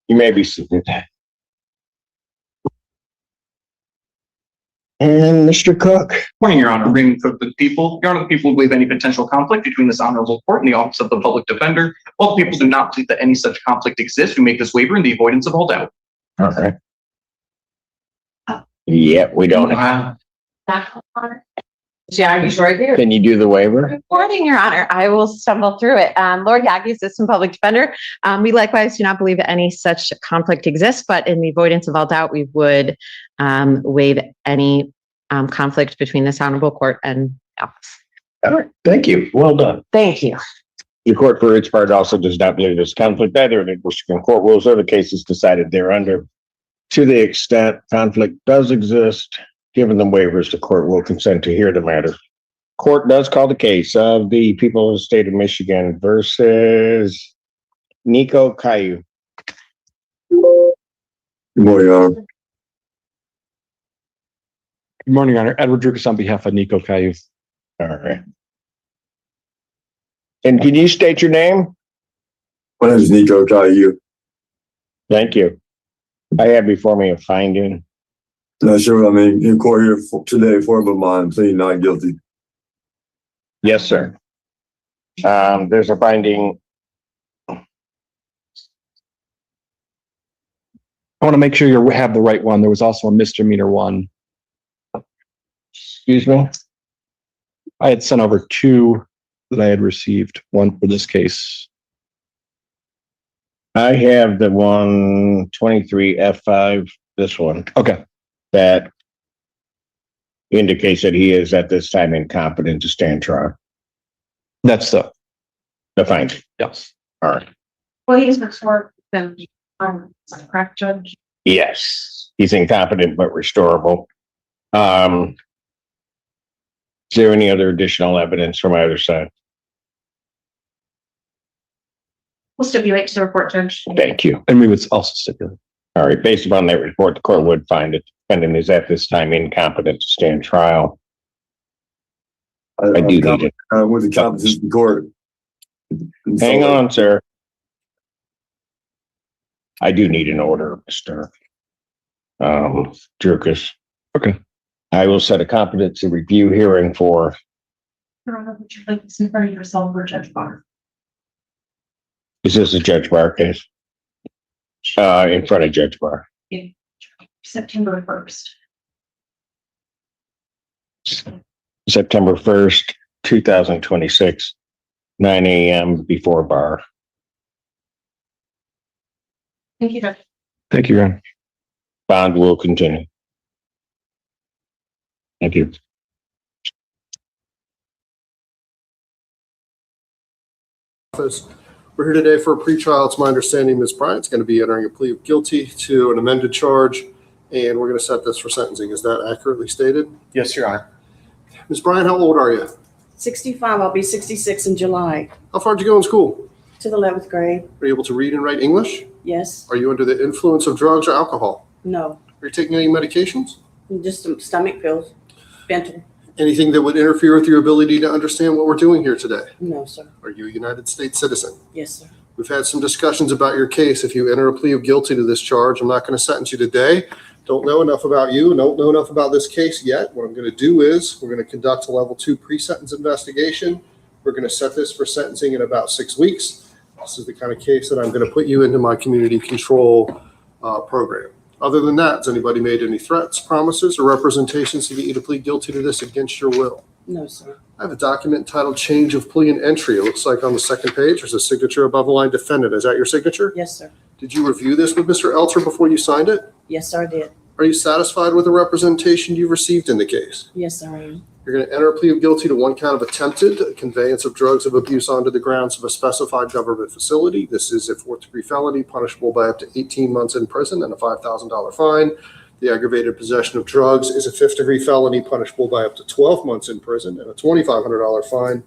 You may be seated. And Mr. Cook. Morning, Your Honor. Bringing for the people. Your Honor, the people believe any potential conflict between this honorable court and the office of the public defender. While the people do not believe that any such conflict exists, we make this waiver in the avoidance of all doubt. All right. Yeah, we don't have. Yagi's right here. Can you do the waiver? Good morning, Your Honor. I will stumble through it. Lord Yagi, Assistant Public Defender. We likewise do not believe any such conflict exists, but in the avoidance of all doubt, we would waive any conflict between this honorable court and office. All right. Thank you. Well done. Thank you. The court, for its part, also does not believe this conflict either in the Supreme Court rules or the cases decided thereunder. To the extent conflict does exist, given the waivers, the court will consent to hear the matter. Court does call the case of the people of the state of Michigan versus Nico Caillou. Good morning, Your Honor. Good morning, Your Honor. Edward Drukas on behalf of Nico Caillou. All right. And can you state your name? My name is Nico Caillou. Thank you. I have before me a finding. Not sure what I mean in court here today for, but mine pleading not guilty. Yes, sir. There's a finding. I want to make sure you have the right one. There was also a misdemeanor one. Excuse me. I had sent over two that I had received, one for this case. I have the 123 F5, this one. Okay. That indicates that he is at this time incompetent to stand trial. That's the finding. yes. All right. Well, he's before them. Correct, Judge? Yes, he's incompetent but restorable. Is there any other additional evidence from either side? We'll stipulate to the report, Judge. Thank you. And we would also stipulate. All right. Based upon that report, the court would find that the defendant is at this time incompetent to stand trial. I do need it. With the competency court. Hang on, sir. I do need an order, Mr. Drukas. Okay. I will set a competency review hearing for. Your Honor, would you like to confer yourself for Judge Barr? Is this a Judge Barr case? In front of Judge Barr. September 1st. September 1st, 2026, 9 a.m. before Barr. Thank you, Judge. Thank you, Your Honor. Bond will continue. Thank you. We're here today for a pretrial. It's my understanding Ms. Bryant's going to be entering a plea of guilty to an amended charge, and we're going to set this for sentencing. Is that accurately stated? Yes, Your Honor. Ms. Bryant, how old are you? 65. I'll be 66 in July. How far did you go in school? To the 11th grade. Are you able to read and write English? Yes. Are you under the influence of drugs or alcohol? No. Are you taking any medications? Just some stomach pills. Benton. Anything that would interfere with your ability to understand what we're doing here today? No, sir. Are you a United States citizen? Yes, sir. We've had some discussions about your case. If you enter a plea of guilty to this charge, I'm not going to sentence you today. Don't know enough about you. Don't know enough about this case yet. What I'm going to do is we're going to conduct a level 2 pre-sentence investigation. We're going to set this for sentencing in about 6 weeks. This is the kind of case that I'm going to put you into my community control program. Other than that, has anybody made any threats, promises, or representations to get you to plead guilty to this against your will? No, sir. I have a document entitled Change of Plea and Entry. It looks like on the second page, there's a signature above the line defendant. Is that your signature? Yes, sir. Did you review this with Mr. Elter before you signed it? Yes, sir, I did. Are you satisfied with the representation you received in the case? Yes, sir, I am. You're going to enter a plea of guilty to one count of attempted conveyance of drugs of abuse onto the grounds of a specified government facility. This is a 4th-degree felony punishable by up to 18 months in prison and a $5,000 fine. The aggravated possession of drugs is a 5th-degree felony punishable by up to 12 months in prison and a $2,500 fine.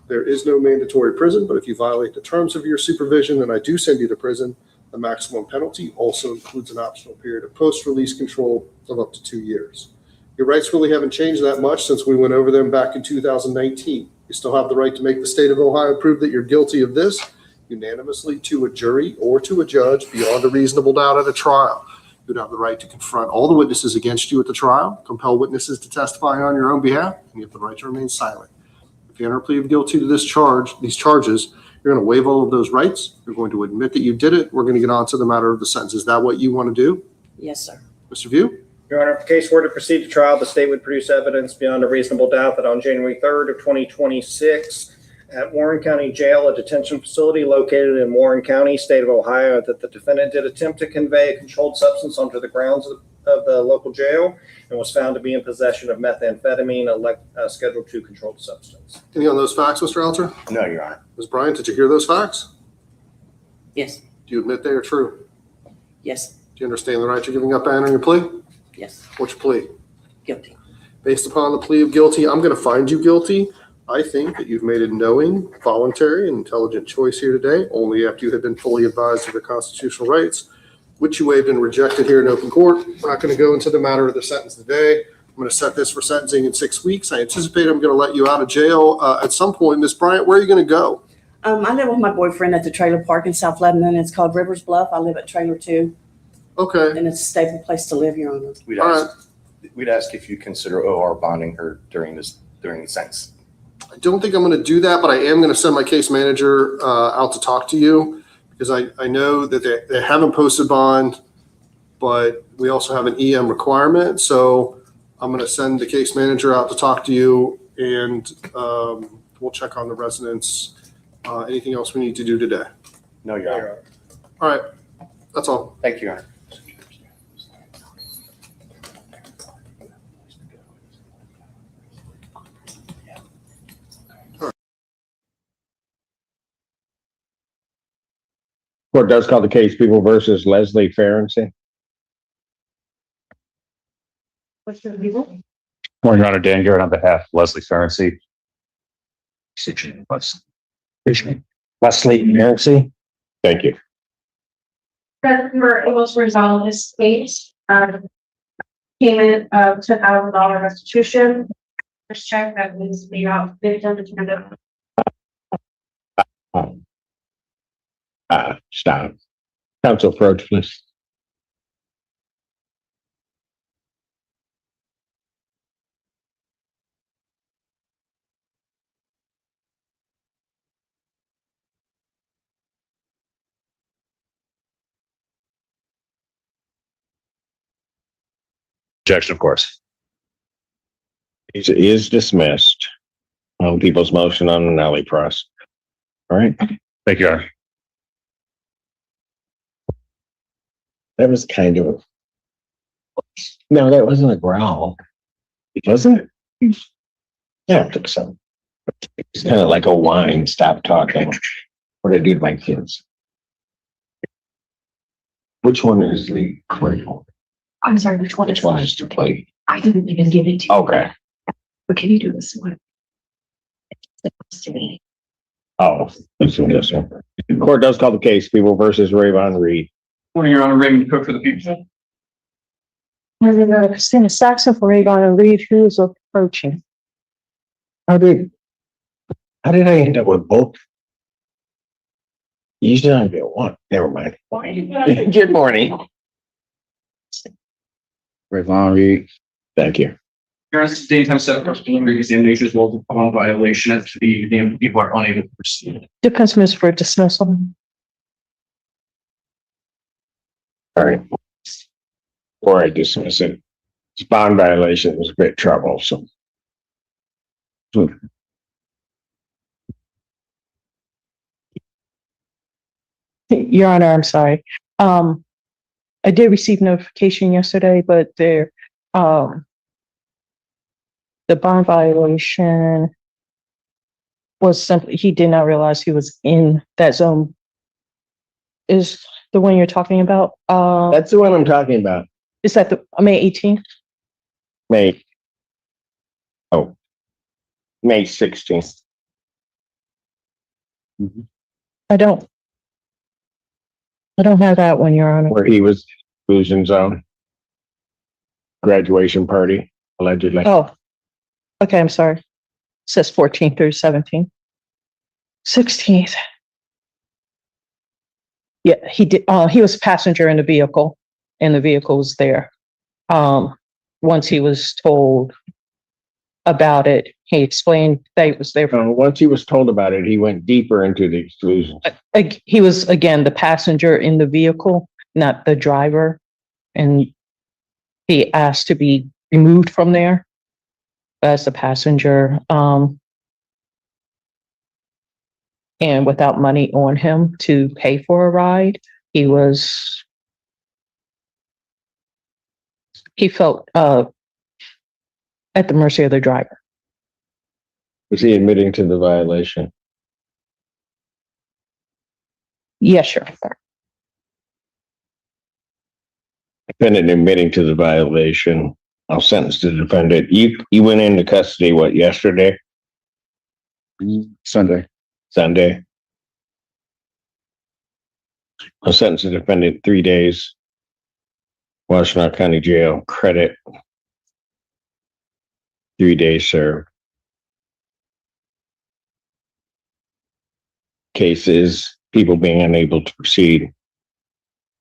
There is no mandatory prison, but if you violate the terms of your supervision and I do send you to prison, the maximum penalty also includes an optional period of post-release control of up to 2 years. Your rights really haven't changed that much since we went over them back in 2019. You still have the right to make the state of Ohio prove that you're guilty of this unanimously to a jury or to a judge beyond a reasonable doubt at a trial. You would have the right to confront all the witnesses against you at the trial, compel witnesses to testify on your own behalf, and you have the right to remain silent. If you enter a plea of guilty to these charges, you're going to waive all of those rights. You're going to admit that you did it. We're going to get on to the matter of the sentence. Is that what you want to do? Yes, sir. Mr. View? Your Honor, if the case were to proceed to trial, the state would produce evidence beyond a reasonable doubt that on January 3rd of 2026, at Warren County Jail, a detention facility located in Warren County, state of Ohio, that the defendant did attempt to convey a controlled substance onto the grounds of the local jail and was found to be in possession of methamphetamine, a Schedule II controlled substance. Any on those facts, Mr. Alter? No, Your Honor. Ms. Bryant, did you hear those facts? Yes. Do you admit they are true? Yes. Do you understand the right you're giving up by entering your plea? Yes. What's your plea? Guilty. Based upon the plea of guilty, I'm going to find you guilty. I think that you've made a knowing, voluntary, and intelligent choice here today, only after you had been fully advised of your constitutional rights, which you waived and rejected here in open court. We're not going to go into the matter of the sentence today. I'm going to set this for sentencing in 6 weeks. I anticipate I'm going to let you out of jail at some point. Ms. Bryant, where are you going to go? I live with my boyfriend at the trailer park in South Lebanon. It's called Rivers Bluff. I live at Trailer 2, Okay. and it's a stable place to live, Your Honor. We'd ask if you consider OR bonding her during the sentence. I don't think I'm going to do that, but I am going to send my case manager out to talk to you because I know that they haven't posted bond, but we also have an EM requirement. So I'm going to send the case manager out to talk to you, and we'll check on the residents. Anything else we need to do today? No, Your Honor. All right. That's all. Thank you, Your Honor. Court does call the case People versus Leslie Ferenczi. What's your legal? Morning, Your Honor. Dan Garrett on behalf of Leslie Ferenczi. Leslie Ferenczi. Thank you. That we were able to resolve this case. Payment of $10,000 restitution. This check that was made out victim defendant. Stop. Counsel approach, please. Objection, of course. He is dismissed. People's motion on McNally press. All right. Thank you, Your Honor. That was kind of no, that wasn't a growl. Wasn't it? Yeah, I think so. It's kind of like a whine. Stop talking. What did I do to my kids? Which one is the correct one? I'm sorry, which one? Which one is to play? I didn't even give it to you. Okay. But can you do this one? To me. Oh, this one. The court does call the case People versus Rayvon Reed. Morning, Your Honor. Raymond Cook for the people. Christina Saxon for Rayvon and Reed, who is approaching. How did I end up with both? Usually I get one. Never mind. Good morning. Rayvon Reed. Thank you. Your Honor, this is daytime set for preliminary examination as well as upon violation as the named people are unable to proceed. Depends for dismissal. All right. Before I dismiss it, it's bond violation was a bit troublesome. Your Honor, I'm sorry. I did receive notification yesterday, but the bond violation was simply, he did not realize he was in that zone. Is the one you're talking about? That's the one I'm talking about. Is that the May 18th? May 16th. I don't have that one, Your Honor. Where he was exclusion zone. Graduation party, allegedly. Oh, okay, I'm sorry. It says 14th through 17th. 16th. Yeah, he did, he was a passenger in the vehicle and the vehicle was there. Once he was told about it, he explained that it was there. Once he was told about it, he went deeper into the exclusions. He was, again, the passenger in the vehicle, not the driver. And he asked to be removed from there as the passenger, and without money on him to pay for a ride. He felt at the mercy of the driver. Was he admitting to the violation? Yes, sure. Defendant admitting to the violation. I'll sentence the defendant. You went into custody, what, yesterday? Sunday. Sunday? I'll sentence the defendant 3 days. Washtenaw County Jail, credit. 3 days served. Case is people being unable to proceed.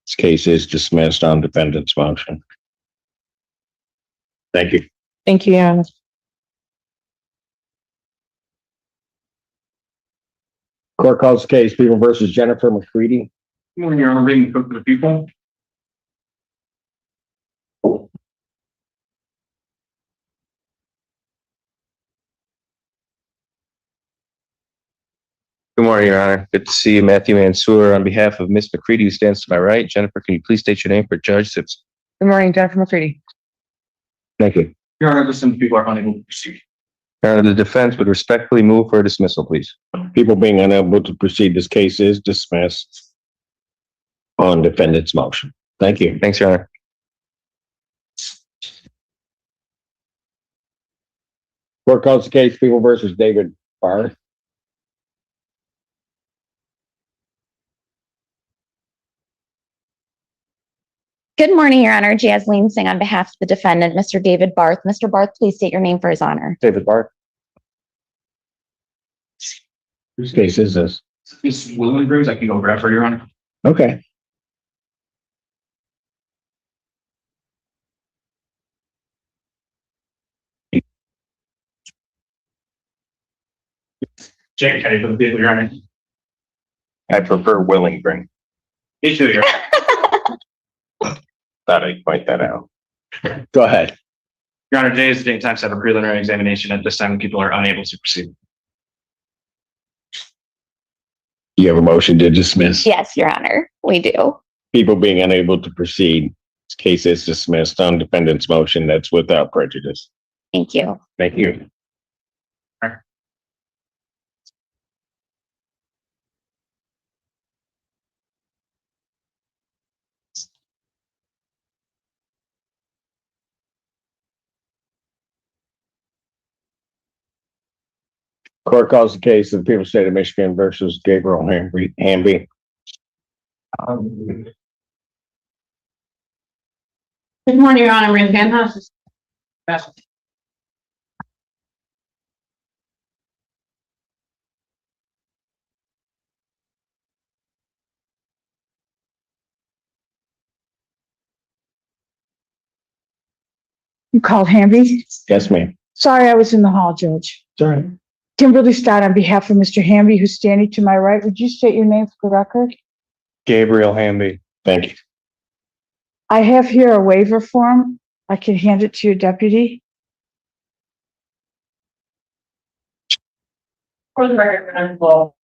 This case is dismissed on defendant's motion. Thank you. Thank you, Your Honor. Court calls the case People versus Jennifer McCready. Good morning, Your Honor. Reading the cook for the people. Good morning, Your Honor. Good to see you, Matthew Mansour. On behalf of Ms. McCready, who stands to my right, Jennifer, can you please state your name for Judge Simpson? Good morning, Jennifer McCready. Thank you. Your Honor, some people are unable to proceed. Your Honor, the defense would respectfully move for dismissal, please. People being unable to proceed, this case is dismissed on defendant's motion. Thank you. Thanks, Your Honor. Court calls the case People versus David Barr. Good morning, Your Honor. Jasleen Singh on behalf of the defendant, Mr. David Barth. Mr. Barth, please state your name for his honor. David Barth. Whose case is this? Ms. Williams, I can go grab her, Your Honor. Okay. Jake, can I put the vehicle, Your Honor? I prefer Willingbrand. Me too, Your Honor. Thought I'd point that out. Go ahead. Your Honor, today is the date and time to have a preliminary examination. At this time, people are unable to proceed. You have a motion to dismiss. Yes, Your Honor, we do. People being unable to proceed, this case is dismissed on defendant's motion. That's without prejudice. Thank you. Thank you. Court calls the case of the people of the state of Michigan versus Gabriel Hamby. Good morning, Your Honor. Maria Van House. You called Hamby? Yes, ma'am. Sorry, I was in the hall, Judge. Sorry. Kimberly Stott on behalf of Mr. Hamby, who's standing to my right. Would you state your name for the record? Gabriel Hamby. Thank you. I have here a waiver form. I can hand it to your deputy. For the record, I'm full.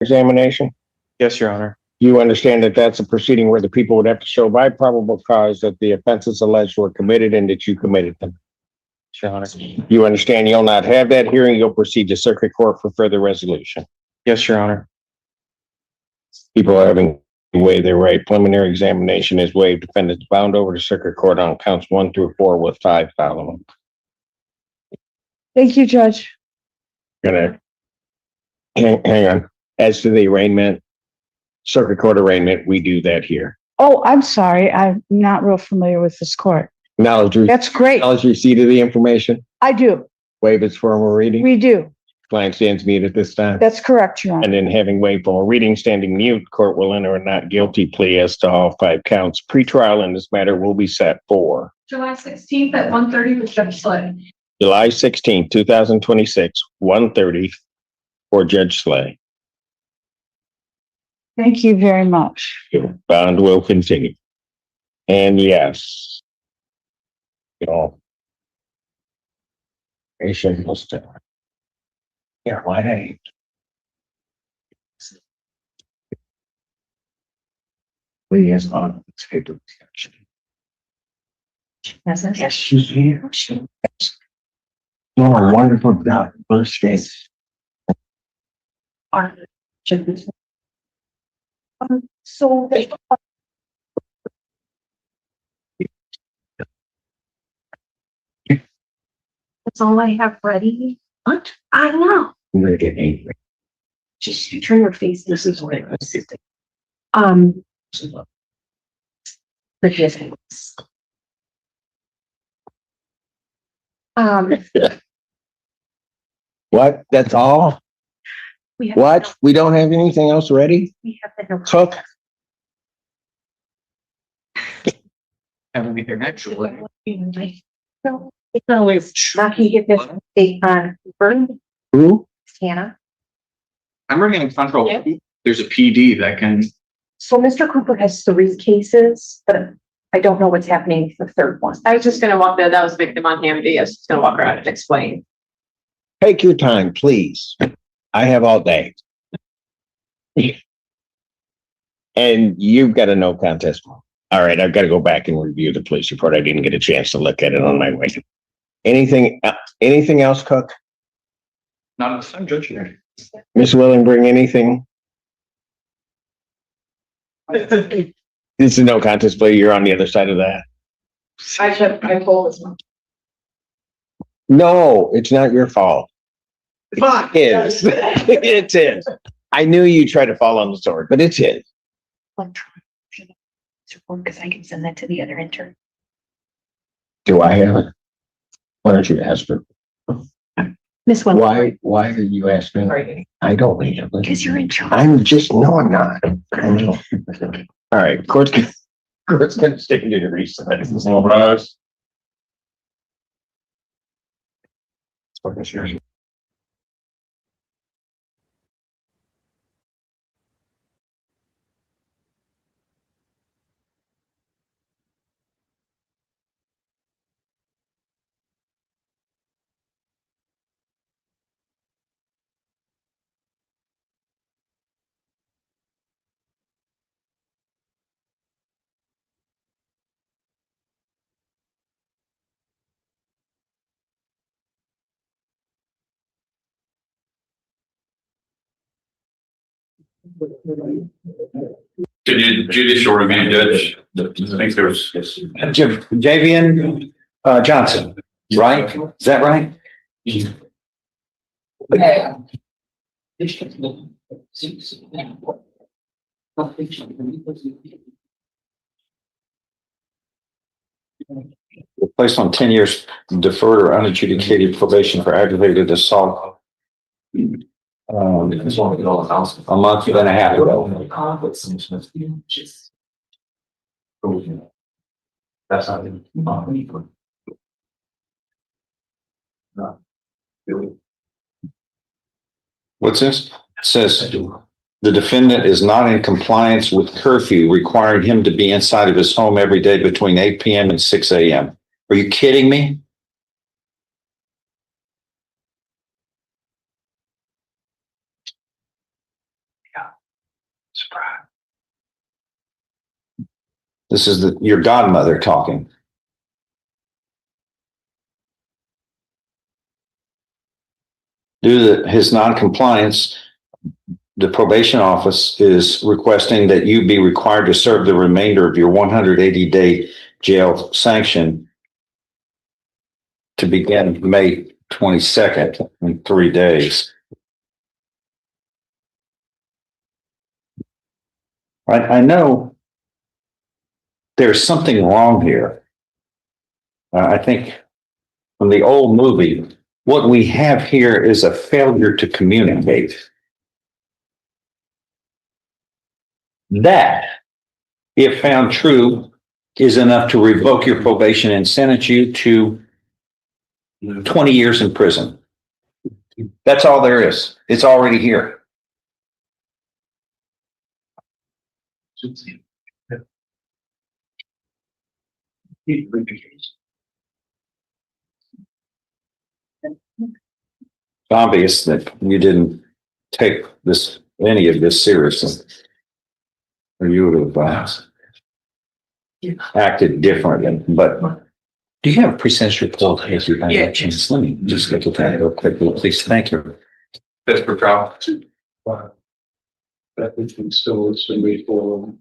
Examination. Yes, Your Honor. You understand that that's a proceeding where the people would have to show by probable cause that the offenses alleged were committed and that you committed them. Your Honor. You understand you'll not have that hearing. You'll proceed to circuit court for further resolution. Yes, Your Honor. People are having to waive their right. Preliminary examination is waived. Defendants bound over to circuit court on counts 1 through 4 with 5 following. Thank you, Judge. Gonna hang on. As to the arraignment, circuit court arraignment, we do that here. Oh, I'm sorry. I'm not real familiar with this court. Knowledge. That's great. Knowledge receipt of the information. I do. Waive its formal reading. We do. Client stands mute at this time. That's correct, Your Honor. And then having waived all reading, standing mute, court will enter a not guilty plea as to all 5 counts. Pretrial in this matter will be set for July 16th at 1:30 with Judge Slay. July 16th, 2026, 1:30 for Judge Slay. Thank you very much. Bond will continue. And yes. You know. Patient must. Yeah, why they? Please on. Yes, she's here. You're a wonderful job. First case. So that's all I have ready. What? I know. I'm gonna get angry. Just turn your face. This is what it was. The business. What? That's all? We have What? We don't have anything else ready? We have to know. Cook? Having me here actually. So it's always not to get this date on burn. Who? Hannah. I'm running in control. There's a PD that can. So Mr. Cooper has 3 cases, but I don't know what's happening with the third one. I was just gonna walk there. That was victim on Hamby. I was just gonna walk around and explain. Take your time, please. I have all day. And you've got a no contest. All right, I've got to go back and review the police report. I didn't get a chance to look at it on my way. Anything else, Cook? Not at the time, Judge. Miss Willing, bring anything? This is no contest plea. You're on the other side of that. I told this one. No, it's not your fault. It's his. It's his. I knew you tried to fall on the sword, but it's his. Because I can send that to the other intern. Do I have it? Why don't you ask her? Miss Well. Why are you asking? I don't need it. Because you're in charge. I'm just, no, I'm not. I know. All right, court's gonna stay into the recess. All rise. Judicial review, Judge. I think there's. Javian Johnson, right? Is that right? Placed on 10 years deferred or unadjudicated probation for aggravated assault. A month and a half ago. That's not. What's this? It says the defendant is not in compliance with curfew requiring him to be inside of his home every day between 8 p.m. and 6 a.m. Are you kidding me? This is your godmother talking. Due to his non-compliance, the probation office is requesting that you be required to serve the remainder of your 180-day jail sanction to begin May 22nd in 3 days. I know there's something wrong here. I think from the old movie What we have here is a failure to communicate. That, if found true, is enough to revoke your probation and sentence you to 20 years in prison. That's all there is. It's already here. It's obvious that you didn't take any of this seriously. Or you would have acted differently, but do you have a pre-sentence report? If you have a chance, let me just look at that real quickly, please. Thank you. That's for trial. That we can still submit for.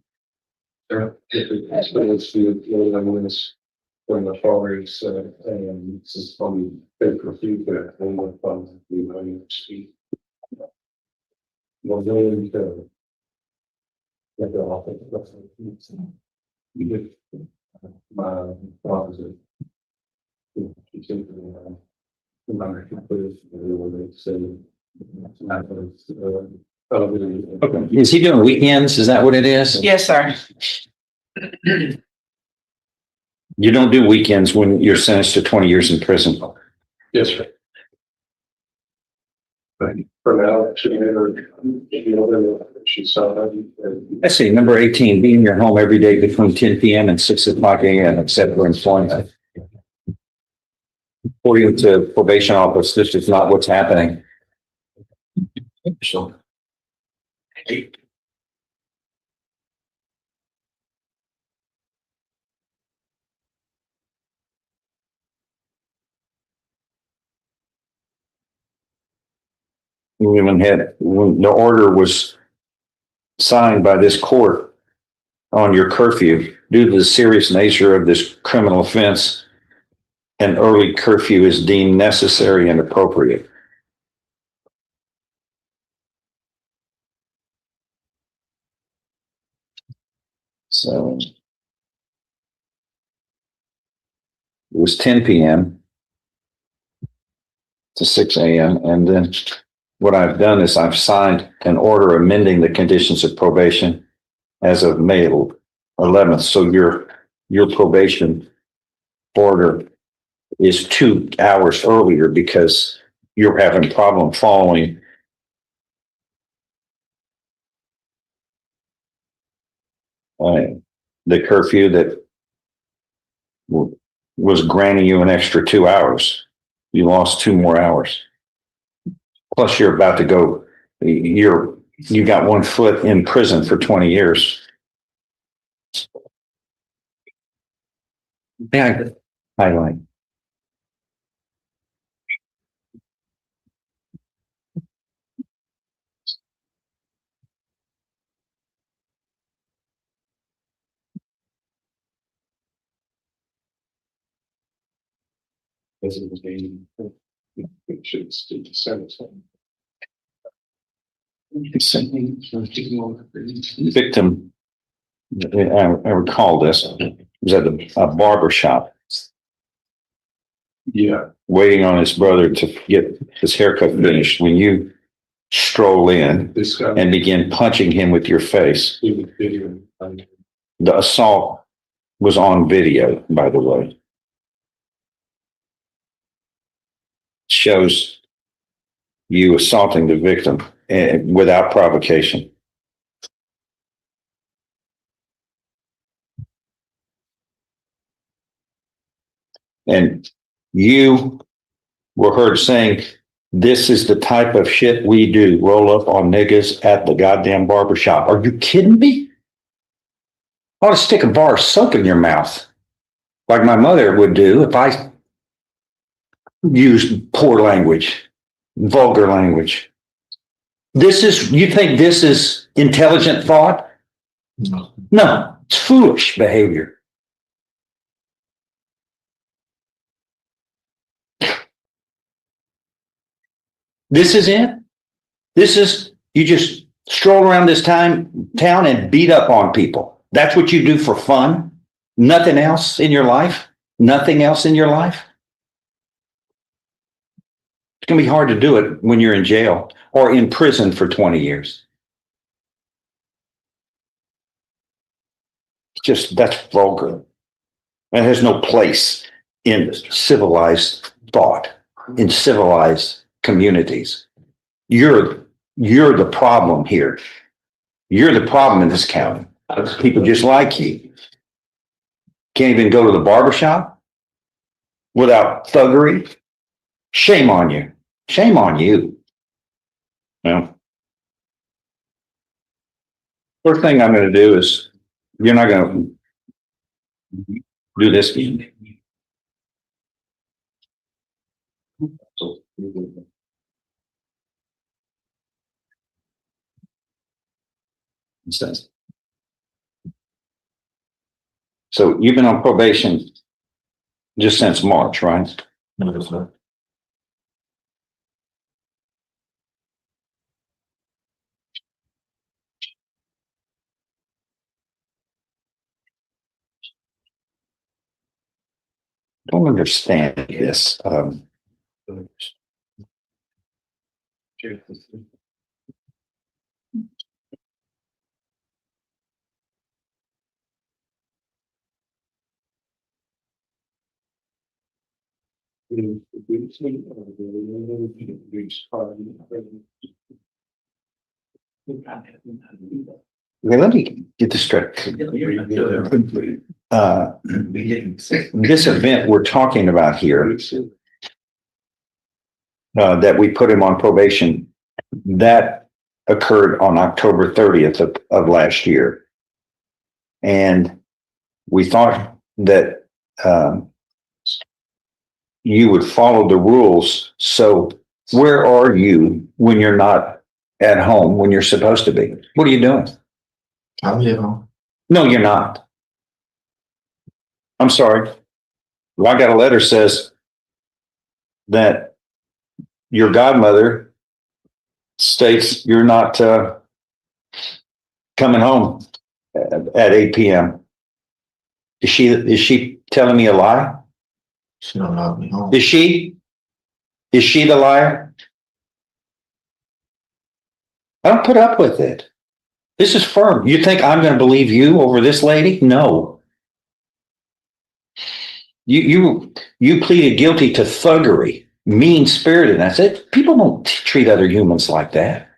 When the father's, and this is from paper feedback, and the fund, the speed. Well, going to. Like the office. You get. My officer. Okay. Is he doing weekends? Is that what it is? Yes, sir. You don't do weekends when you're sentenced to 20 years in prison. Yes, sir. But for now, she saw. I see. Number 18, be in your home every day between 10 p.m. and 6 o'clock a.m. except for employment. According to probation office, this is not what's happening. So. We even had, when the order was signed by this court on your curfew, due to the serious nature of this criminal offense, an early curfew is deemed necessary and appropriate. So it was 10 p.m. to 6 a.m. And then what I've done is I've signed an order amending the conditions of probation as of May 11th. So your probation order is 2 hours earlier because you're having a problem following the curfew that was granting you an extra 2 hours. You lost 2 more hours. Plus you're about to go, you got 1 foot in prison for 20 years. Yeah, highlight. As it was being, it should still be sent. Victim, I recall this, was at a barber shop. Yeah. Waiting on his brother to get his haircut finished when you stroll in and begin punching him with your face. The assault was on video, by the way. Shows you assaulting the victim without provocation. And you were heard saying, this is the type of shit we do, roll up on niggas at the goddamn barbershop. Are you kidding me? I ought to stick a bar of soap in your mouth, like my mother would do if I used poor language, vulgar language. You think this is intelligent thought? No, it's foolish behavior. This is it. You just stroll around this town and beat up on people. That's what you do for fun? Nothing else in your life? Nothing else in your life? It's gonna be hard to do it when you're in jail or in prison for 20 years. Just, that's vulgar. It has no place in civilized thought, in civilized communities. You're the problem here. You're the problem in this county. People just like you. Can't even go to the barber shop without thuggery. Shame on you. Shame on you. Well, first thing I'm going to do is, you're not going to do this again. So you've been on probation just since March, right? No, sir. Don't understand this. Okay, let me get this straight. This event we're talking about here, that we put him on probation, that occurred on October 30th of last year. And we thought that you would follow the rules. So where are you when you're not at home, when you're supposed to be? What are you doing? I'm here. No, you're not. I'm sorry. Well, I got a letter says that your godmother states you're not coming home at 8 p.m. Is she telling me a lie? She don't knock me home. Is she the liar? I don't put up with it. This is firm. You think I'm going to believe you over this lady? No. You pleaded guilty to thuggery, mean-spirited. That's it. People don't treat other humans like that.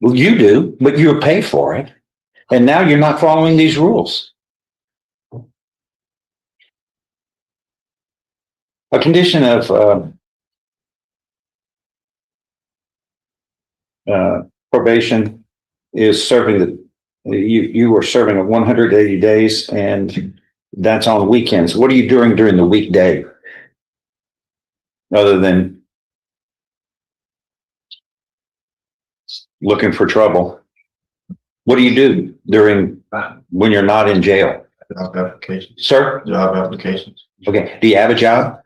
Well, you do, but you pay for it. And now you're not following these rules. A condition of probation is serving you are serving 180 days, and that's on weekends. What are you doing during the weekday other than looking for trouble? What do you do when you're not in jail? Job applications. Sir? Job applications. Okay. Do you have a job?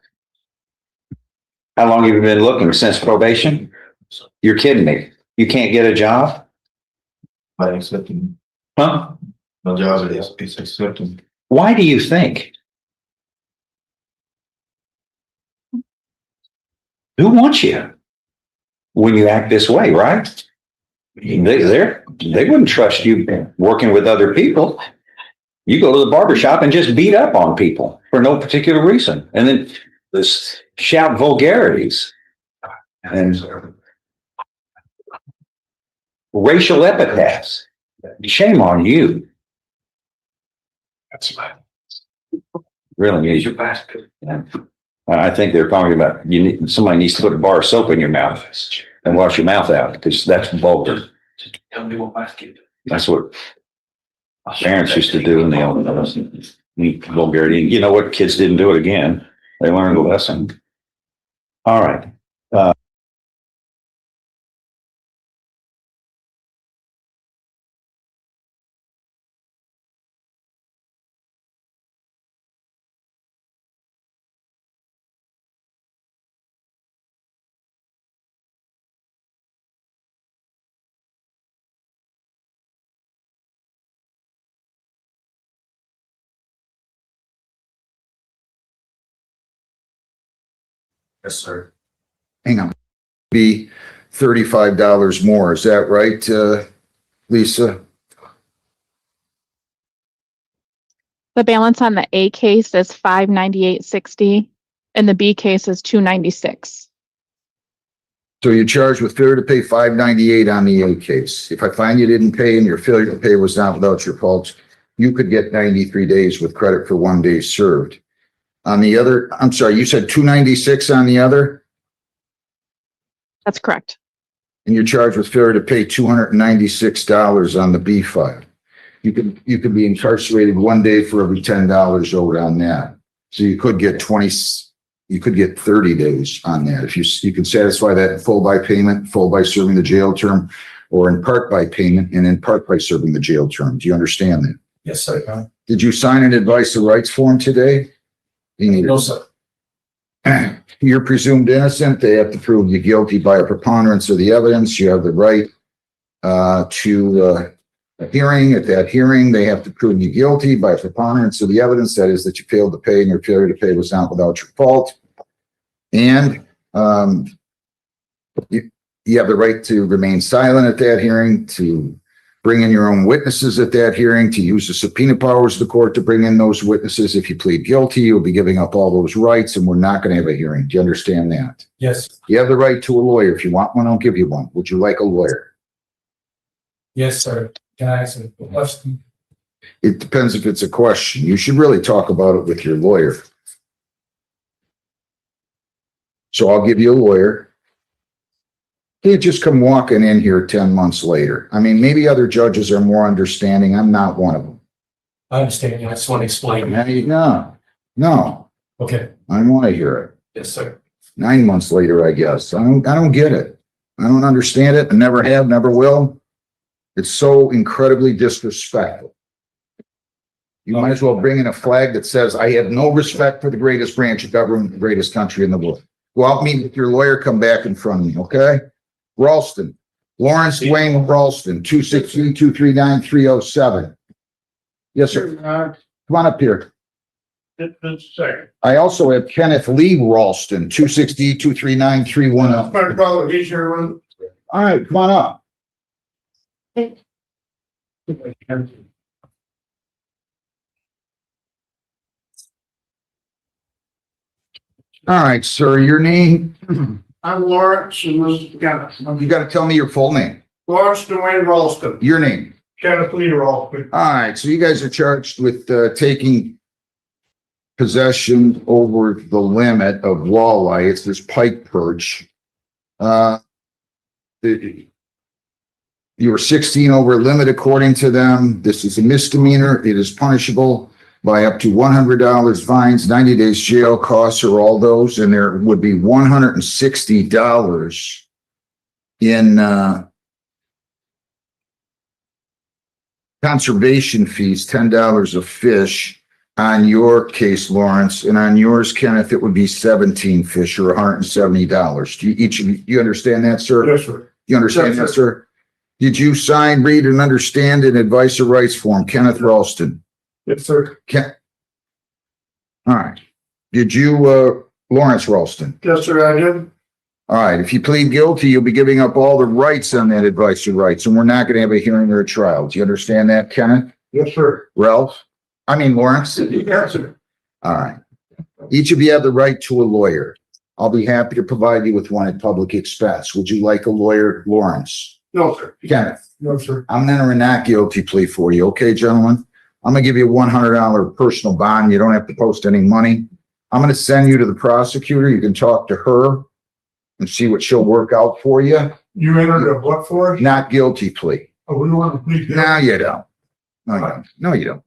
How long have you been looking? Since probation? You're kidding me. You can't get a job? I accepting. Huh? My job is accepting. Why do you think? Who wants you when you act this way, right? They wouldn't trust you working with other people. You go to the barber shop and just beat up on people for no particular reason. And then this shout vulgarities and racial epithets. Shame on you. That's right. Really, Your basket. I think they're talking about somebody needs to put a bar of soap in your mouth and wash your mouth out, because that's vulgar. Tell me what basket. That's what parents used to do in the old days. Vulgarity. You know what? Kids didn't do it again. They learned the lesson. All right. Yes, sir. hang on, be $35 more. Is that right, Lisa? The balance on the A case is $598.60 and the B case is $296. So you're charged with failure to pay $598 on the A case. If I find you didn't pay and your failure to pay was not without your fault, you could get 93 days with credit for 1 day served. On the other, I'm sorry, you said $296 on the other? That's correct. And you're charged with failure to pay $296 on the B file. You could be incarcerated 1 day for every $10 owed on that. So you could get 30 days on that. If you can satisfy that in full by payment, full by serving the jail term, or in part by payment and in part by serving the jail term. Do you understand that? Yes, sir. Did you sign an advice of rights form today? No, sir. You're presumed innocent. They have to prove you guilty by a preponderance of the evidence. You have the right to a hearing. At that hearing, they have to prove you guilty by a preponderance of the evidence. That is that you failed to pay and your failure to pay was not without your fault. And you have the right to remain silent at that hearing, to bring in your own witnesses at that hearing, to use the subpoena powers of the court to bring in those witnesses. If you plead guilty, you'll be giving up all those rights and we're not going to have a hearing. Do you understand that? Yes. You have the right to a lawyer. If you want one, I'll give you one. Would you like a lawyer? Yes, sir. Can I ask a question? It depends if it's a question. You should really talk about it with your lawyer. So I'll give you a lawyer. Can't just come walking in here 10 months later. I mean, maybe other judges are more understanding. I'm not one of them. I understand. I just want to explain. No. Okay. I want to hear it. Yes, sir. 9 months later, I guess. I don't get it. I don't understand it. I never have, never will. It's so incredibly disrespectful. You might as well bring in a flag that says, I have no respect for the greatest branch of government, the greatest country in the world. Go out, meet with your lawyer, come back in front of me, okay? Ralston, Lawrence Dwayne Ralston, 263-239-307. Yes, sir. Come on up here. Just a second. I also have Kenneth Lee Ralston, 260-239-310. All right, come on up. All right, sir, your name? I'm Lawrence and this is Kenneth. You got to tell me your full name. Lawrence Dwayne Ralston. Your name? Kenneth Lee Ralston. All right, so you guys are charged with taking possession over the limit of walleye. It's this pike perch. You were 16 over limit according to them. This is a misdemeanor. It is punishable by up to $100 fines, 90 days jail, costs or all those, and there would be $160 in conservation fees, $10 a fish on your case, Lawrence, and on yours, Kenneth, it would be 17 fish or $170. Do you understand that, sir? Yes, sir. You understand that, sir? Did you sign, read, and understand an advice of rights form, Kenneth Ralston? Yes, sir. All right. Did you, Lawrence Ralston? Yes, sir, I did. All right. If you plead guilty, you'll be giving up all the rights on that advice of rights, and we're not going to have a hearing or a trial. Do you understand that, Kenneth? Yes, sir. Lawrence? Yes, sir. All right. Each of you have the right to a lawyer. I'll be happy to provide you with one at public expense. Would you like a lawyer, Lawrence? No, sir. Kenneth? No, sir. I'm entering a not guilty plea for you. Okay, gentlemen? I'm going to give you a $100 personal bond. You don't have to post any money. I'm going to send you to the prosecutor. You can talk to her and see what she'll work out for you. You entered a what for? Not guilty plea. Oh, we want to plead guilty. No, you don't. No, you don't. No, you don't.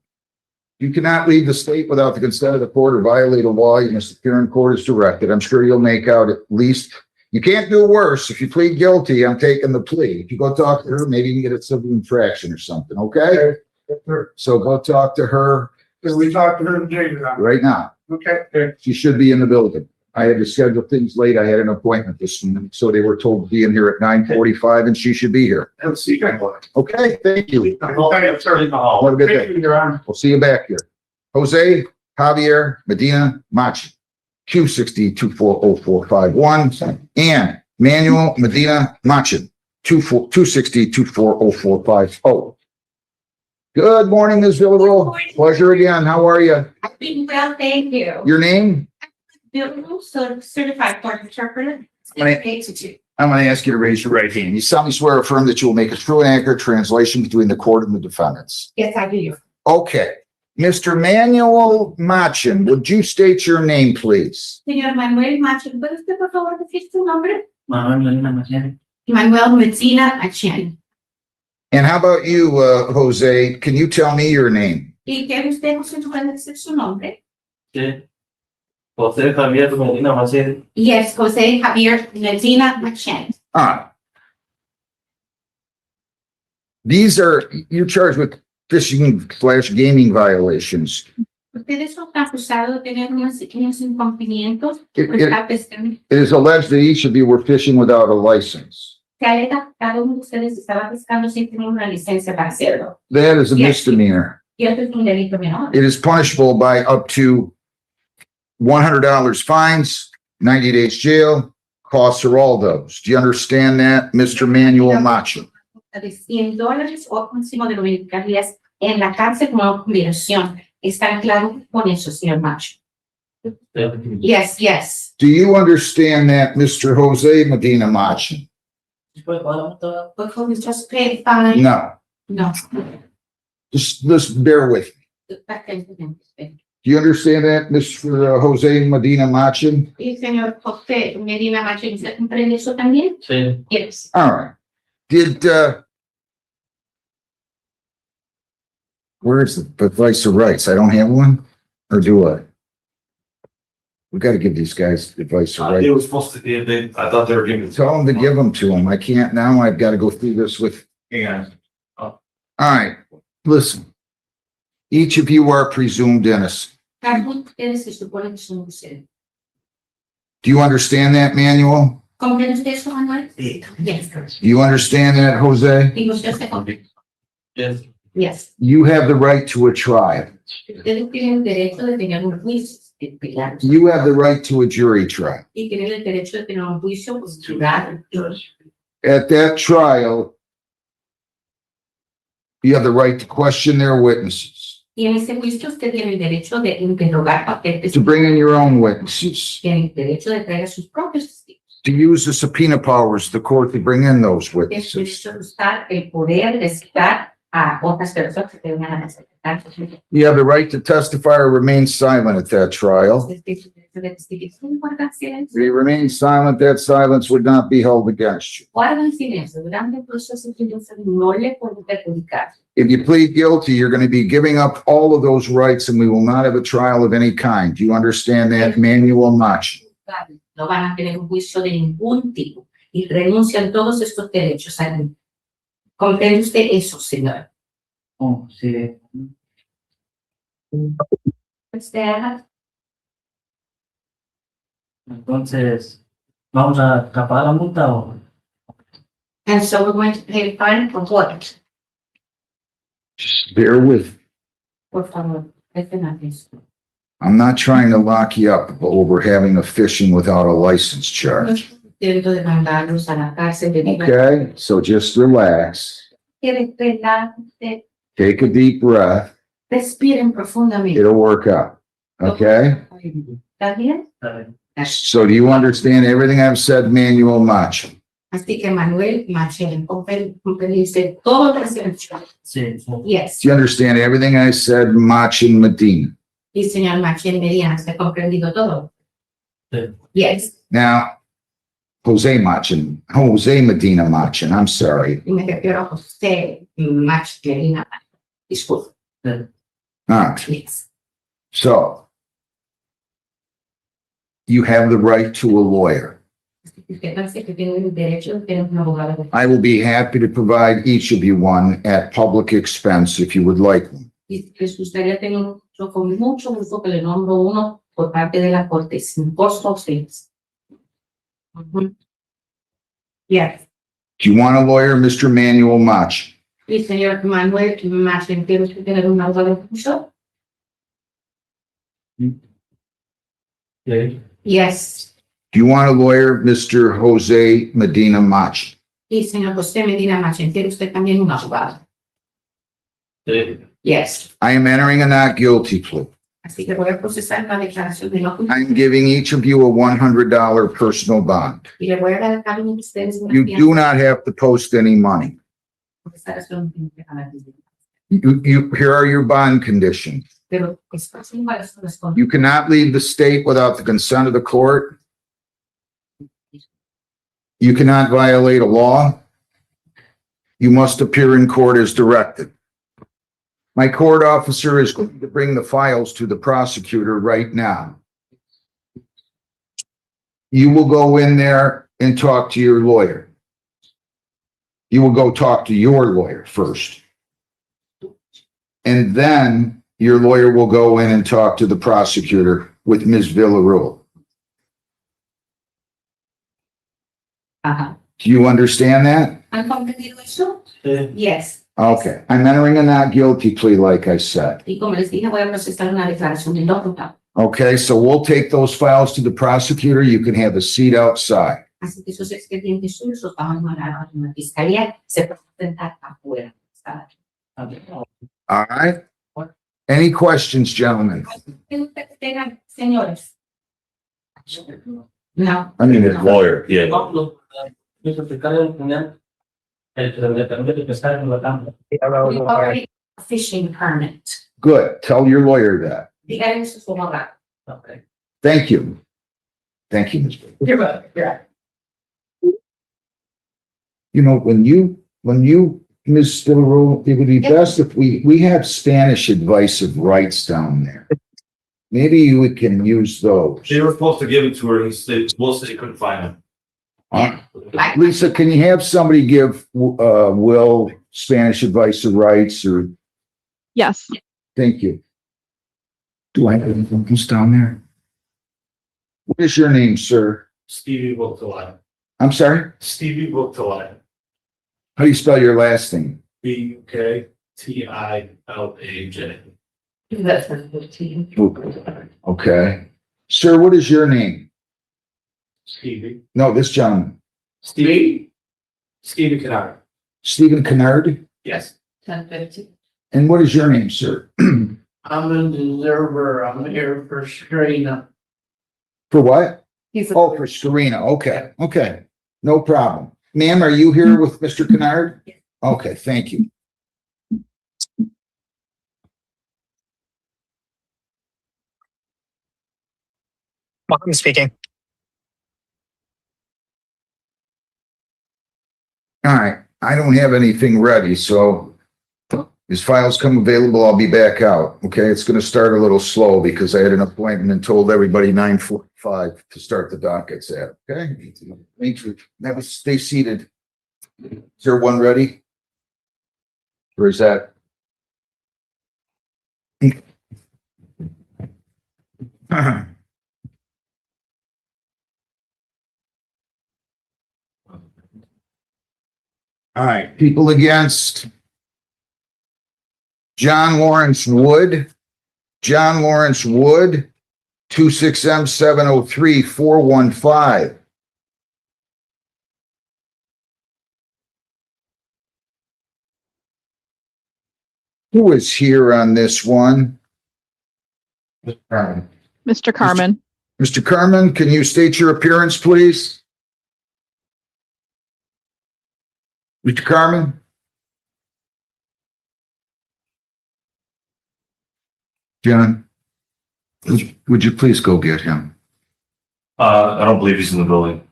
You cannot leave the state without the consent of the court or violate a law. You must appear in court as directed. I'm sure you'll make out at least. You can't do worse. If you plead guilty, I'm taking the plea. If you go talk to her, maybe you can get a civil infraction or something, okay? Yes, sir. So go talk to her Can we talk to her today? right now. Okay. She should be in the building. I had to schedule things late. I had an appointment this morning, so they were told to be in here at 9:45 and she should be here. Let's see. Okay, thank you. Have a good day. We'll see you back here. Jose Javier Medina Machi. 260-240451, and Manuel Medina Machin, 260-240450. Good morning, Ms. Villarreal. Pleasure again. How are you? I've been well, thank you. Your name? Bill, certified court interpreter. I'm going to ask you to raise your right hand. You solemnly swear or affirm that you will make a true and accurate translation between the court and the defendants. Yes, I do. Okay. Mr. Manuel Machin, would you state your name, please? Señor Manuel Machin, ¿puede usted por favor decir su nombre? Manuel Medina Machin. Manuel Medina Machin. And how about you, Jose? Can you tell me your name? ¿Y quiere usted puede decir su nombre? Sí. José Javier Medina Machin. Yes, Jose Javier Medina Machin. These are, you're charged with fishing/gaming violations. Ustedes son acusados de tener unos incumplimientos. It is alleged that each of you were fishing without a license. Se alega que cada uno de ustedes estaba pescando sin tener una licencia para hacerlo. That is a misdemeanor. Y esto es un delito menor. It is punishable by up to $100 fines, 90 days jail, costs are all those. Do you understand that, Mr. Manuel Machin? De $100 o máximo de 90 días en la cárcel como convicción. ¿Está claro con eso, señor Macho? Yes, yes. Do you understand that, Mr. Jose Medina Machin? But can we just pay the fine? No, No. just bear with me. Do you understand that, Mr. Jose Medina Machin? ¿Y señor José Medina Macho, ¿usted comprende eso también? Sí. Yes. All right. Where's the advice of rights? I don't have one? Or do I? We got to give these guys advice of It rights. was supposed to be, I thought they were giving. Tell them to give them to them. I can't now. I've got to go through this with. Yeah. All right, listen. Each of you are presumed innocent. Cada uno de ustedes se supone que son ustedes. Do you understand that, Manuel? ¿Comprende usted eso, Manuel? Yes. Do you understand that, Jose? ¿Y usted se comprende? Yes. Yes. You have the right to a trial. Ustedes tienen el derecho de tener un juicio. You have the right to a jury trial. Y tienen el derecho de tener un juicio pues, jurado. At that trial, you have the right to question their witnesses, Y en ese juicio usted tiene el derecho de interrogar a partes. to bring in your own witnesses, Tiene el derecho de traer a sus propios testigos. to use the subpoena powers of the court to bring in those Es witnesses. derecho de usar el poder de citar a otras personas que tengan a presentar. You have the right to testify or remain silent at that trial. If you remain silent, that silence would not be held against you. Guarden silencio durante el proceso judicial, no le pueden perjudicar. If you plead guilty, you're going to be giving up all of those rights and we will not have a trial of any kind. Do you understand that, Manuel Machin? No van a tener un juicio de ningún tipo y renuncian todos estos derechos. ¿Comprende usted eso, señor? Oh, sí. Entonces, ¿vamos a tapar la multa o? And so we're going to pay the fine for what? Just bear with me. Por favor, I'm not trying to lock you up over having a fishing without a license charge. Intento de mandarlos a la cárcel de Okay, so just relax. Take a deep breath. Respiren profundamente. It'll work out. Okay? ¿Está bien? So do you understand everything I've said, Manuel Machin? Así que Manuel Machin, comprendiste todo lo que se ha dicho. Sí. Yes. Do you understand everything I said, Machin Medina? Y señor Machin Medina, ¿se ha comprendido todo? Yes. Now, Jose Medina Machin, I'm sorry. Y me refiero a José Machin Medina. Disculpe. All right. Yes. So, you have the right to a lawyer. Usted que tiene el derecho de tener un abogado. I will be happy to provide each of you one at public expense if you would like one. Y les gustaría tener yo con mucho gusto que le nombro uno por parte de la corte sin costo a ustedes. Yes. Do you want a lawyer, Mr. Manuel Machin? Y señor Manuel Machin, ¿quiere usted tener un abogado mucho? Sí. Yes. Do you want a lawyer, Mr. Jose Medina Mach? Y señor José Medina Machen, ¿quiere usted también un abogado? Yes. I am entering a not guilty plea. Así que voy a procesar la declaración de no culpable. I'm giving each of you a $100 personal bond. Y le voy a dar a cada uno de ustedes una You fianza. do not have to post any money. Esta es una fianza. Here are your bond conditions. Pero estas son las condiciones. You cannot leave the state without the consent of the court. You cannot violate a law. You must appear in court as directed. My court officer is going to bring the files to the prosecutor right now. You will go in there and talk to your lawyer. You will go talk to your lawyer first. And then your lawyer will go in and talk to the prosecutor with Ms. Villarreal. Ajá. Do you understand that? ¿Han comprendido eso? Yes. Okay, I'm entering a not guilty plea, like I said. Y como les dije, voy a procesar una declaración de no culpable. Okay, so we'll take those files to the prosecutor. You can have a seat outside. Así que esos expedientes suyos los vamos a mandar a la fiscalía. Se pueden presentar afuera. All right? Any questions, gentlemen? Tengan, señores. No. I mean, a lawyer, yeah. We already have a fishing permit. Good. Tell your lawyer that. Díganle eso a su abogado. Thank you. Thank you, Ms. Baker. You're welcome. Yeah. You know, when you, Ms. Villarreal, it would be best if we have Spanish advice of rights down there. Maybe we can use those. They were supposed to give it to her, and most said they couldn't find him. Lisa, can you have somebody give Will Spanish advice of rights or? Yes. Thank you. Do I have anything else down there? What is your name, sir? Stevie Booktalai. I'm sorry? Stevie Booktalai. How do you spell your last name? Buktilaj. That's the 15. Okay. Sir, what is your name? Stevie. No, this gentleman. Stevie Kennard. Stephen Kennard? Yes. 10:50. And what is your name, sir? I'm an observer. I'm here for Serena. For what? He's a- Oh, for Serena. Okay, okay. No problem. Ma'am, are you here with Mr. Kennard? Okay, thank you. I'm speaking. All right, I don't have anything ready, so as files come available, I'll be back out. Okay, it's gonna start a little slow because I had an appointment and told everybody 9:45 to start the dockets at, okay? Make sure, that was, stay seated. Is there one ready? Or is that? All right, people against John Lawrence Wood, 26M703415. Who is here on this one? Mr. Carmen. Mr. Carmen, can you state your appearance, please? Mr. Carmen? John, would you please go get him? I don't believe he's in the building.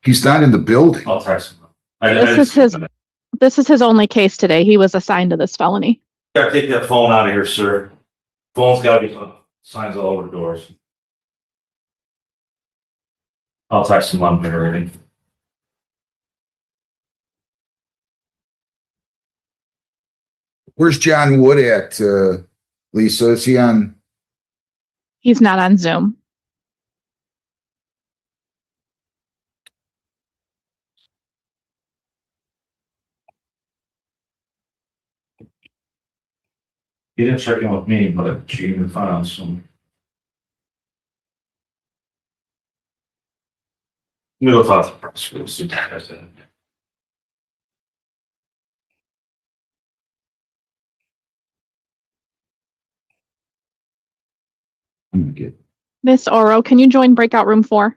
He's not in the building. I'll text him. This is his only case today. He was assigned to this felony. Gotta take that phone out of here, sir. Phone's gotta be signs all over the doors. I'll text him on everything. Where's John Wood at, Lisa? Is he on? He's not on Zoom. He didn't check in with me, but she even found some. Middleton. Prosecutors. Miss Oro, can you join breakout room 4?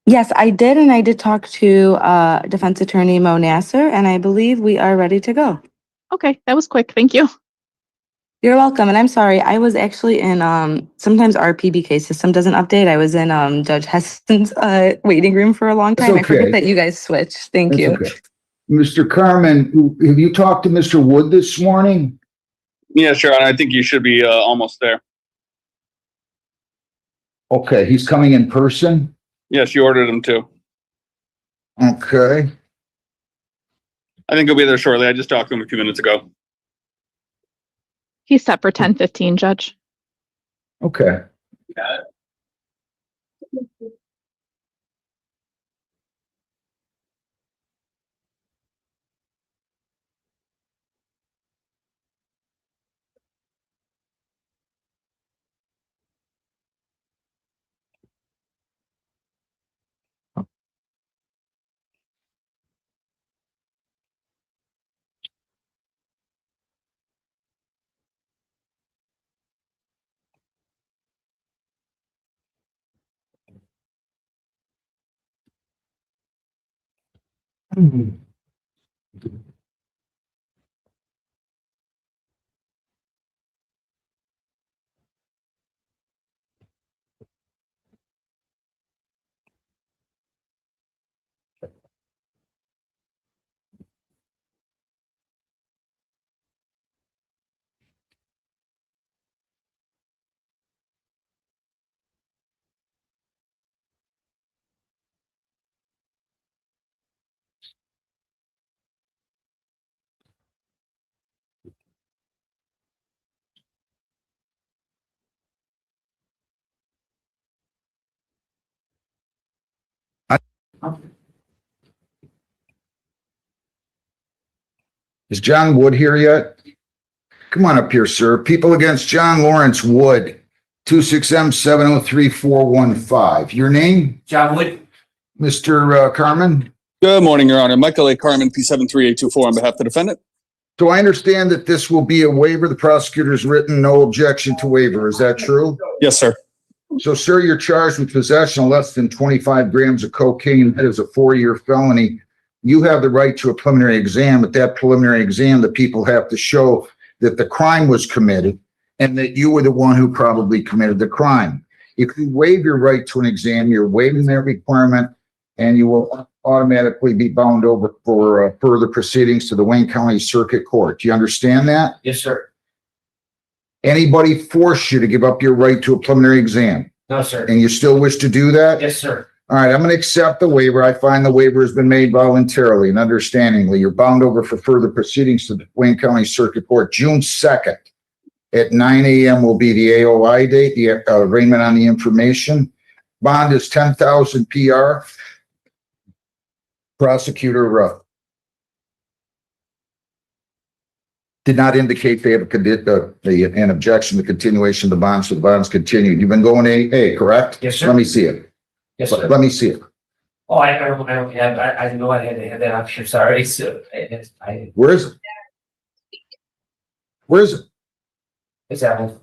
Yes, I did, and I did talk to Defense Attorney Mo Nasser, and I believe we are ready to go. Okay, that was quick. Thank you. You're welcome, and I'm sorry. I was actually in sometimes our PBK system doesn't update. I was in Judge Heston's waiting room for a long time. I That's forget okay. that you guys switched. Thank That's you. okay. Mr. Carmen, have you talked to Mr. Wood this morning? Yeah, sure. And I think you should be almost there. Okay, he's coming in person? Yes, you ordered him too. Okay. I think he'll be there shortly. I just talked to him a few minutes ago. He's set for 10:15, Judge. Okay. Is John Wood here yet? Come on up here, sir. People against John Lawrence Wood, 26M703415. Your name? John Wood. Mr. Carmen? Good morning, Your Honor. Michael A. Carmen, P73824 on behalf of the defendant. So I understand that this will be a waiver. The prosecutor's written no objection to waiver. Is that true? Yes, sir. So, sir, you're charged with possession of less than 25 grams of cocaine. That is a 4-year felony. You have the right to a preliminary exam. At that preliminary exam, the people have to show that the crime was committed and that you were the one who probably committed the crime. If you waive your right to an exam, you're waiving that requirement, and you will automatically be bound over for further proceedings to the Wayne County Circuit Court. Do you understand that? Yes, sir. Anybody force you to give up your right to a preliminary exam? No, sir. And you still wish to do that? Yes, sir. All right, I'm going to accept the waiver. I find the waiver has been made voluntarily and understandingly. You're bound over for further proceedings to the Wayne County Circuit Court. June 2nd at 9 a.m. will be the AOI date, the arraignment on the information. Bond is 10,000 PR. Prosecutor did not indicate they have an objection to continuation of the bond, so the bond's continued. You've been going AA, correct? Yes, sir. Let me see it. Yes, sir. Let me see it. Oh, I don't have, I didn't know I had to have that option. Sorry. So Where is it? Where is it? it's Apple.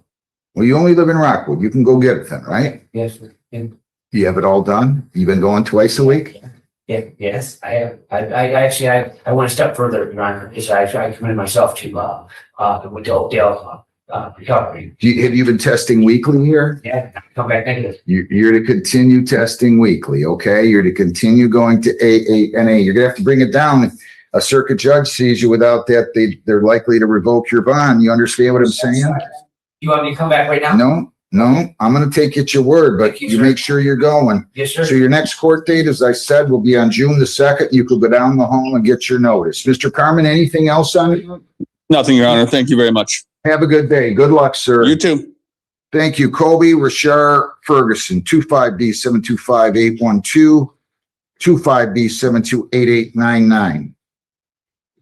Well, you only live in Rockwood. You can go get it then, right? Yes, sir. You have it all done? You've been going twice a week? Yeah, yes, I have. I actually, I went a step further, Your Honor. Is I committed myself to with the Oakdale recovery. Have you been testing weekly here? Yeah, come back negative. You're to continue testing weekly, okay? You're to continue going to AANA. You're gonna have to bring it down. If a circuit judge sees you without that, they're likely to revoke your bond. You understand what I'm saying? You want me to come back right now? No, I'm gonna take it your word, but you make sure you're going. Yes, sir. So your next court date, as I said, will be on June the 2nd. You could go down the hall and get your notice. Mr. Carmen, anything else on it? Nothing, Your Honor. Thank you very much. Have a good day. Good luck, sir. You too. Thank you. Colby Rashard Ferguson, 25B725-812, 25B728899.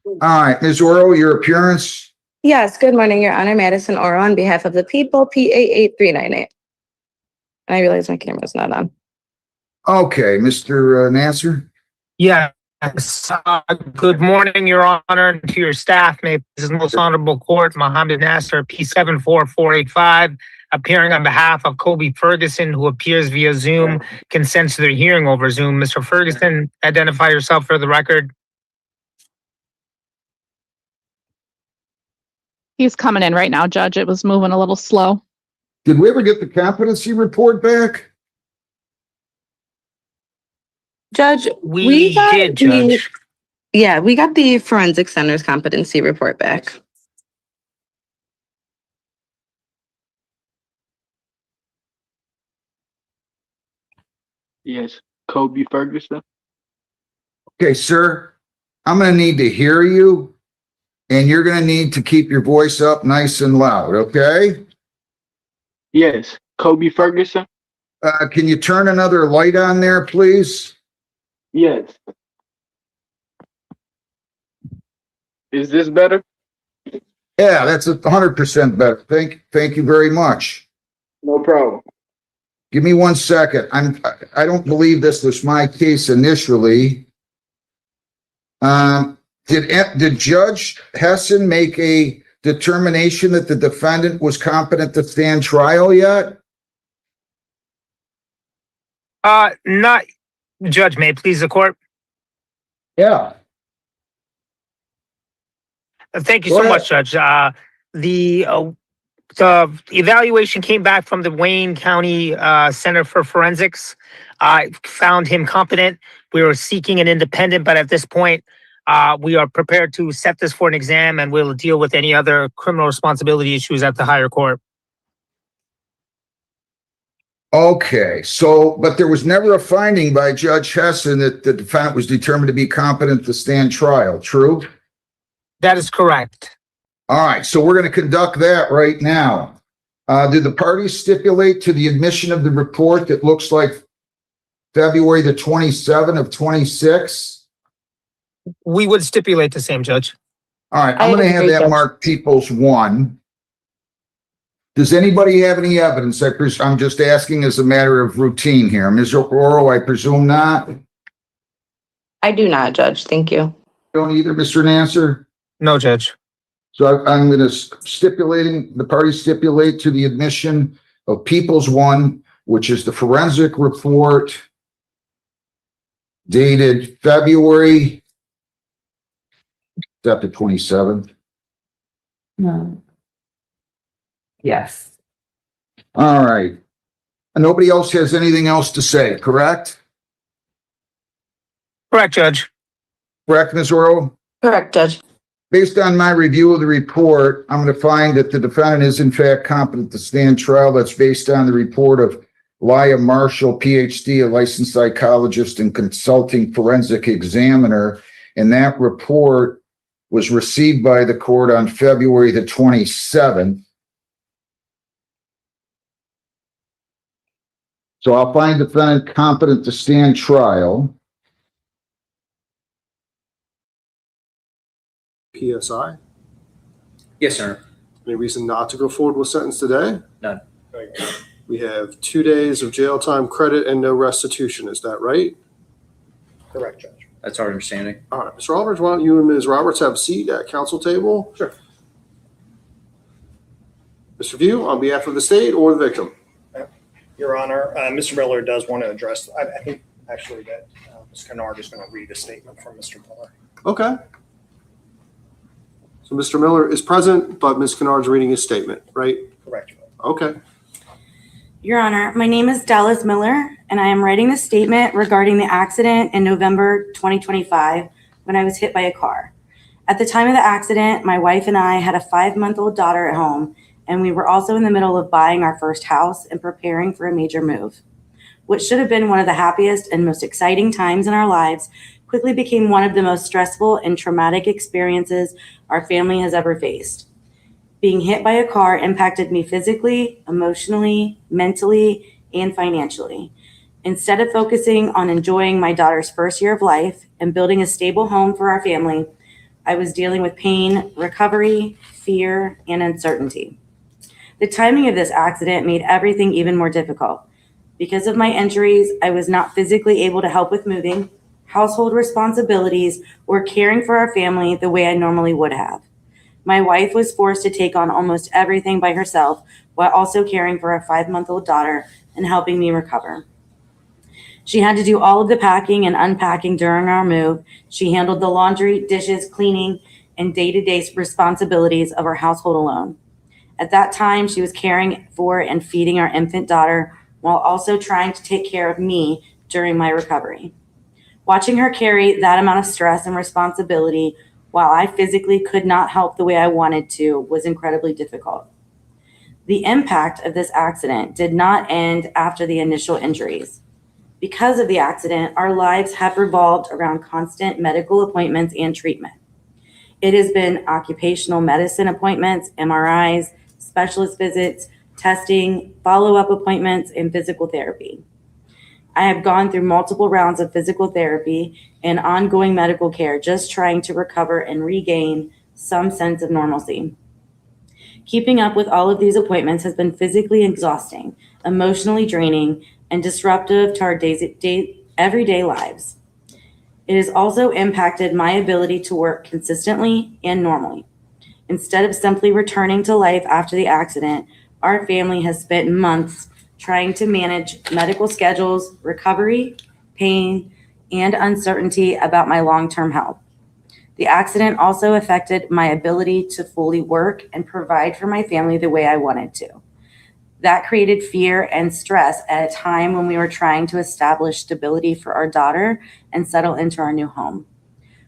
All right, Ms. Oro, your appearance. Yes, good morning, Your Honor. Madison Oro on behalf of the people, PA 8398. And I realize my camera's not on. Okay, Mr. Nasser? Yes. Good morning, Your Honor, and to your staff. May this is the most honorable court, Mohammed Nasser, P74485, appearing on behalf of Kobe Ferguson, who appears via Zoom, consents to their hearing over Zoom. Mr. Ferguson, identify yourself for the record. He's coming in right now, Judge. It was moving a little slow. Did we ever get the competency report back? Judge, We got did, the- Judge. Yeah, we got the Forensic Center's competency report back. Yes, Kobe Ferguson. Okay, sir, I'm gonna need to hear you, and you're gonna need to keep your voice up nice and loud, okay? Yes, Kobe Ferguson. Can you turn another light on there, please? Yes. Is this better? Yeah, that's 100% better. Thank you very much. No problem. Give me 1 second. I don't believe this was my case initially. Did Judge Hessen make a determination that the defendant was competent to stand trial yet? Not, Judge, may it please the court. Yeah. Thank you Go so ahead. much, Judge. The evaluation came back from the Wayne County Center for Forensics. I found him competent. We were seeking an independent, but at this point, we are prepared to set this for an exam, and we'll deal with any other criminal responsibility issues at the higher court. Okay, so, but there was never a finding by Judge Hessen that the defendant was determined to be competent to stand trial, true? That is correct. All right, so we're going to conduct that right now. Did the parties stipulate to the admission of the report that looks like February the 27th of 26? We would stipulate the same, Judge. All right, I'm going to have that marked Peoples 1. Does anybody have any evidence? I'm just asking as a matter of routine here. Ms. Oro, I presume not? I do not, Judge. Thank you. Don't either, Mr. Nasser? No, Judge. So I'm going to the parties stipulate to the admission of Peoples 1, which is the forensic report dated February, is that the 27th? No. Yes. All right. And nobody else has anything else to say, correct? Correct, Judge. Correct, Ms. Oro? Correct, Judge. Based on my review of the report, I'm going to find that the defendant is in fact competent to stand trial. That's based on the report of Laya Marshall, PhD, a licensed psychologist and consulting forensic examiner. And that report was received by the court on February the 27th. So I'll find the defendant competent to stand trial. PSI. Yes, sir. Any reason not to go forward with sentence today? None. We have 2 days of jail time credit and no restitution. Is that right? Correct, Judge. That's our understanding. All right, Mr. Roberts, why don't you and Ms. Roberts have a seat at council table? Sure. Mr. View, on behalf of the state or the victim? Your Honor, Mr. Miller does want to address, I think actually that Ms. Kennard is going to read a statement from Mr. Miller. Okay. So Mr. Miller is present, but Ms. Kennard's reading his statement, right? Correct. Okay. Your Honor, my name is Dallas Miller, and I am writing this statement regarding the accident in November 2025 when I was hit by a car. At the time of the accident, my wife and I had a 5-month-old daughter at home, and we were also in the middle of buying our first house and preparing for a major move. What should have been one of the happiest and most exciting times in our lives quickly became one of the most stressful and traumatic experiences our family has ever faced. Being hit by a car impacted me physically, emotionally, mentally, and financially. Instead of focusing on enjoying my daughter's first year of life and building a stable home for our family, I was dealing with pain, recovery, fear, and uncertainty. The timing of this accident made everything even more difficult. Because of my injuries, I was not physically able to help with moving, household responsibilities, or caring for our family the way I normally would have. My wife was forced to take on almost everything by herself while also caring for a 5-month-old daughter and helping me recover. She had to do all of the packing and unpacking during our move. She handled the laundry, dishes, cleaning, and day-to-day responsibilities of our household alone. At that time, she was caring for and feeding our infant daughter while also trying to take care of me during my recovery. Watching her carry that amount of stress and responsibility while I physically could not help the way I wanted to was incredibly difficult. The impact of this accident did not end after the initial injuries. Because of the accident, our lives have revolved around constant medical appointments and treatment. It has been occupational medicine appointments, MRIs, specialist visits, testing, follow-up appointments, and physical therapy. I have gone through multiple rounds of physical therapy and ongoing medical care just trying to recover and regain some sense of normalcy. Keeping up with all of these appointments has been physically exhausting, emotionally draining, and disruptive to our everyday lives. It has also impacted my ability to work consistently and normally. Instead of simply returning to life after the accident, our family has spent months trying to manage medical schedules, recovery, pain, and uncertainty about my long-term health. The accident also affected my ability to fully work and provide for my family the way I wanted to. That created fear and stress at a time when we were trying to establish stability for our daughter and settle into our new home.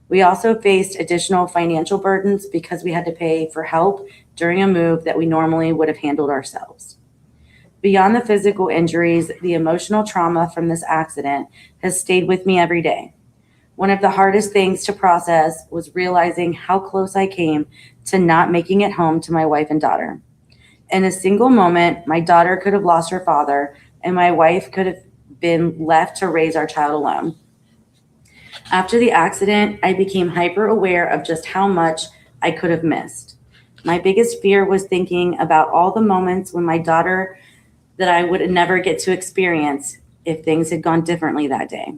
We also faced additional financial burdens because we had to pay for help during a move that we normally would have handled ourselves. Beyond the physical injuries, the emotional trauma from this accident has stayed with me every day. One of the hardest things to process was realizing how close I came to not making it home to my wife and daughter. In a single moment, my daughter could have lost her father, and my wife could have been left to raise our child alone. After the accident, I became hyper aware of just how much I could have missed. My biggest fear was thinking about all the moments when my daughter that I would never get to experience if things had gone differently that day.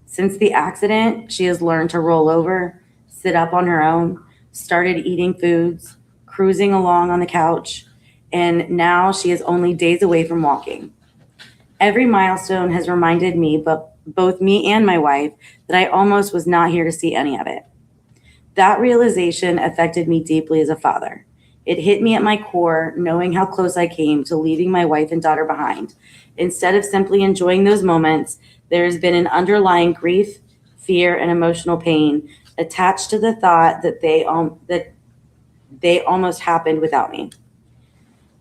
Since the accident, she has learned to roll over, sit up on her own, started eating foods, cruising along on the couch, and now she is only days away from walking. Every milestone has reminded me, but both me and my wife, that I almost was not here to see any of it. That realization affected me deeply as a father. It hit me at my core, knowing how close I came to leaving my wife and daughter behind. Instead of simply enjoying those moments, there has been an underlying grief, fear, and emotional pain attached to the thought that they almost happened without me.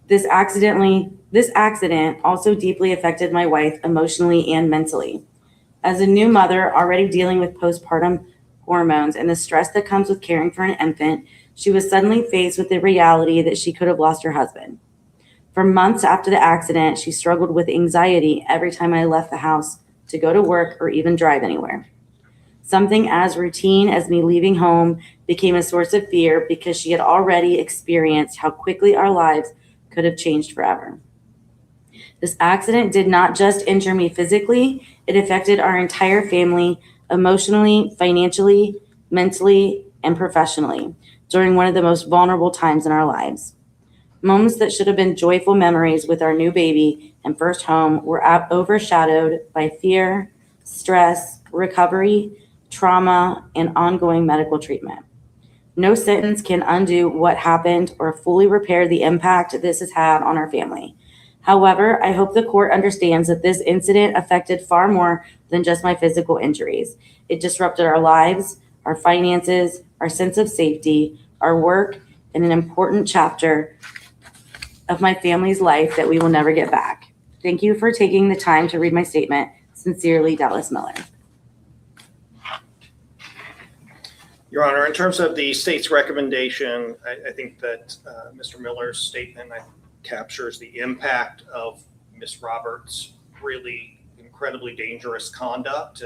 This accident also deeply affected my wife emotionally and mentally. As a new mother already dealing with postpartum hormones and the stress that comes with caring for an infant, she was suddenly faced with the reality that she could have lost her husband. For months after the accident, she struggled with anxiety every time I left the house to go to work or even drive anywhere. Something as routine as me leaving home became a source of fear because she had already experienced how quickly our lives could have changed forever. This accident did not just injure me physically, it affected our entire family emotionally, financially, mentally, and professionally during one of the most vulnerable times in our lives. Moments that should have been joyful memories with our new baby and first home were overshadowed by fear, stress, recovery, trauma, and ongoing medical treatment. No sentence can undo what happened or fully repair the impact this has had on our family. However, I hope the court understands that this incident affected far more than just my physical injuries. It disrupted our lives, our finances, our sense of safety, our work, and an important chapter of my family's life that we will never get back. Thank you for taking the time to read my statement. Sincerely, Dallas Miller. Your Honor, in terms of the state's recommendation, I think that Mr. Miller's statement captures the impact of Ms. Roberts' really incredibly dangerous conduct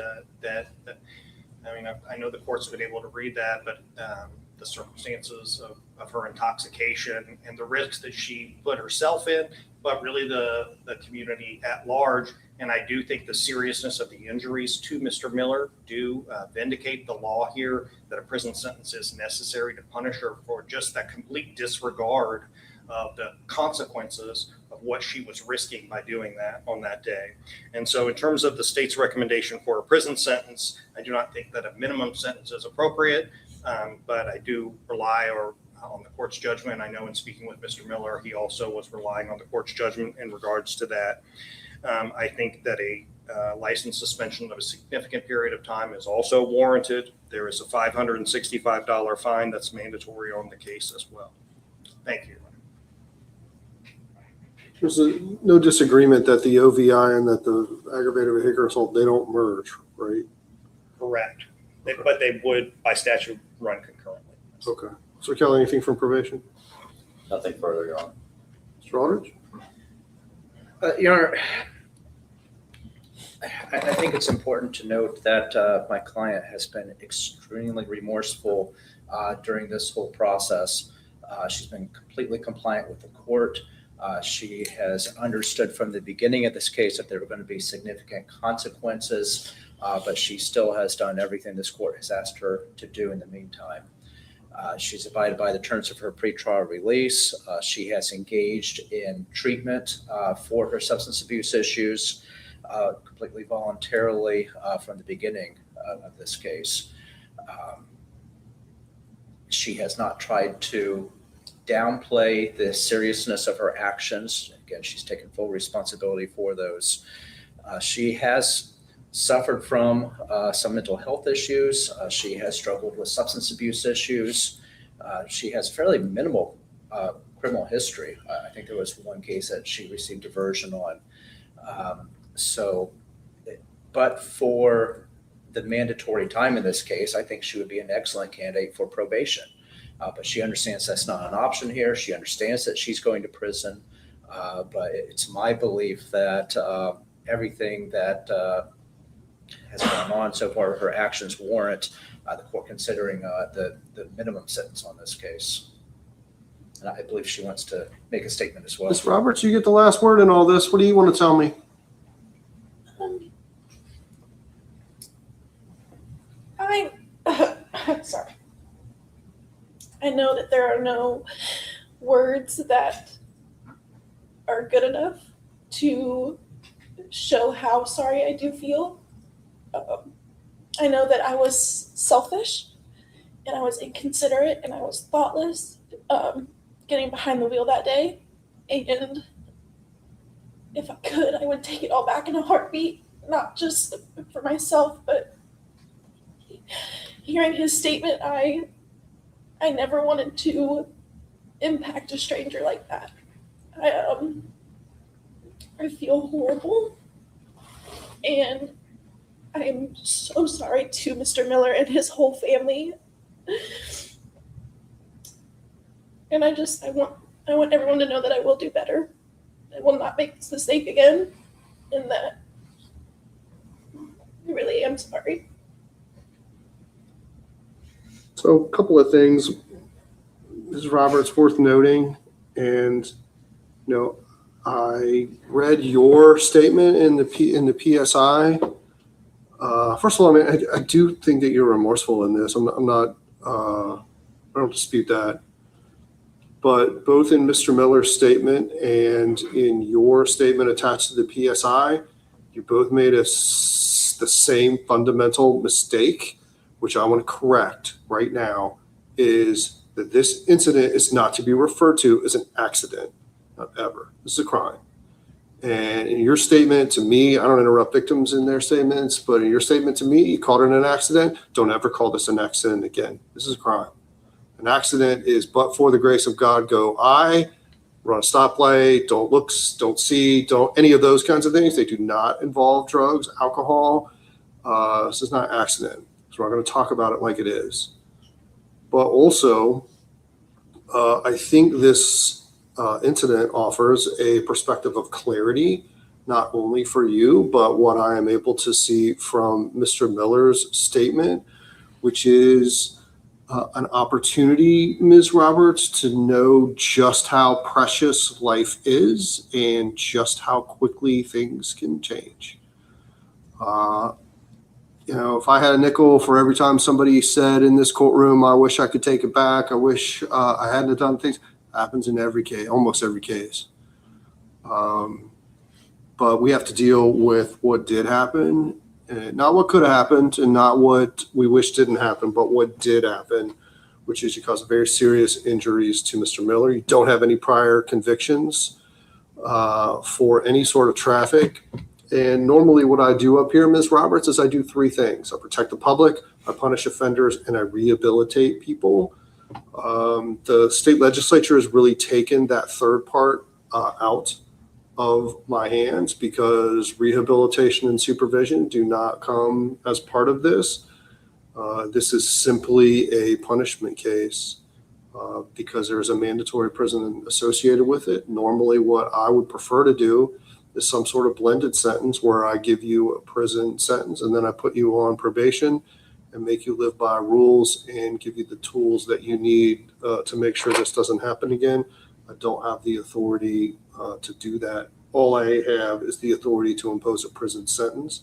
I know the court's been able to read that, but the circumstances of her intoxication and the risks that she put herself in, but really the community at large And I do think the seriousness of the injuries to Mr. Miller do vindicate the law here that a prison sentence is necessary to punish her for just that complete disregard of the consequences of what she was risking by doing that on that day. And so in terms of the state's recommendation for a prison sentence, I do not think that a minimum sentence is appropriate, but I do rely on the court's judgment. I know in speaking with Mr. Miller, he also was relying on the court's judgment in regards to that. I think that a license suspension of a significant period of time is also warranted. There is a $565 fine that's mandatory on the case as well. Thank you. There's no disagreement that the OVI and that the aggravated vehicular assault, they don't merge, right? Correct. But they would, by statute, run concurrently. Okay. So Kelly, anything from probation? Nothing further, Your Honor. Mr. Aldridge? Your Honor, I think it's important to note that my client has been extremely remorseful during this whole process. She's been completely compliant with the court. She has understood from the beginning of this case that there were going to be significant consequences, but she still has done everything this court has asked her to do in the meantime. She's abided by the terms of her pretrial release. She has engaged in treatment for her substance abuse issues completely voluntarily from the beginning of this case. She has not tried to downplay the seriousness of her actions. Again, she's taken full responsibility for those. She has suffered from some mental health issues. She has struggled with substance abuse issues. She has fairly minimal criminal history. I think there was one case that she received diversion on. But for the mandatory time in this case, I think she would be an excellent candidate for probation. But she understands that's not an option here. She understands that she's going to prison. But it's my belief that everything that has gone on so far, her actions warrant the court considering the minimum sentence on this case. And I believe she wants to make a statement as well. Ms. Roberts, you get the last word in all this. What do you want to tell me? Sorry. I know that there are no words that are good enough to show how sorry I do feel. I know that I was selfish and I was inconsiderate and I was thoughtless getting behind the wheel that day. And if I could, I would take it all back in a heartbeat, not just for myself, but hearing his statement, I never wanted to impact a stranger like that. I feel horrible, and I am so sorry to Mr. Miller and his whole family. And I want everyone to know that I will do better. I will not make this mistake again, and that I really am sorry. So a couple of things, Ms. Roberts, worth noting, and I read your statement in the PSI. First of all, I do think that you're remorseful in this. I'm not. I don't dispute that. But both in Mr. Miller's statement and in your statement attached to the PSI, you both made the same fundamental mistake, which I want to correct right now, is that this incident is not to be referred to as an accident, not ever. This is a crime. And in your statement to me, I don't interrupt victims in their statements, but in your statement to me, you called it an accident. Don't ever call this an accident again. This is a crime. An accident is, but for the grace of God, go I, run a stoplight, don't look, don't see, don't any of those kinds of things. They do not involve drugs, alcohol. This is not an accident. So we're not going to talk about it like it is. But also, I think this incident offers a perspective of clarity, not only for you, but what I am able to see from Mr. Miller's statement, which is an opportunity, Ms. Roberts, to know just how precious life is and just how quickly things can change. If I had a nickel for every time somebody said in this courtroom, I wish I could take it back, I wish I hadn't have done things, happens in every case, almost every case. But we have to deal with what did happen, and not what could have happened and not what we wish didn't happen, but what did happen, which is you caused very serious injuries to Mr. Miller. You don't have any prior convictions for any sort of traffic. And normally what I do up here, Ms. Roberts, is I do three things. I protect the public, I punish offenders, and I rehabilitate people. The state legislature has really taken that third part out of my hands because rehabilitation and supervision do not come as part of this. This is simply a punishment case because there's a mandatory prison associated with it. Normally what I would prefer to do is some sort of blended sentence where I give you a prison sentence and then I put you on probation and make you live by rules and give you the tools that you need to make sure this doesn't happen again. I don't have the authority to do that. All I have is the authority to impose a prison sentence.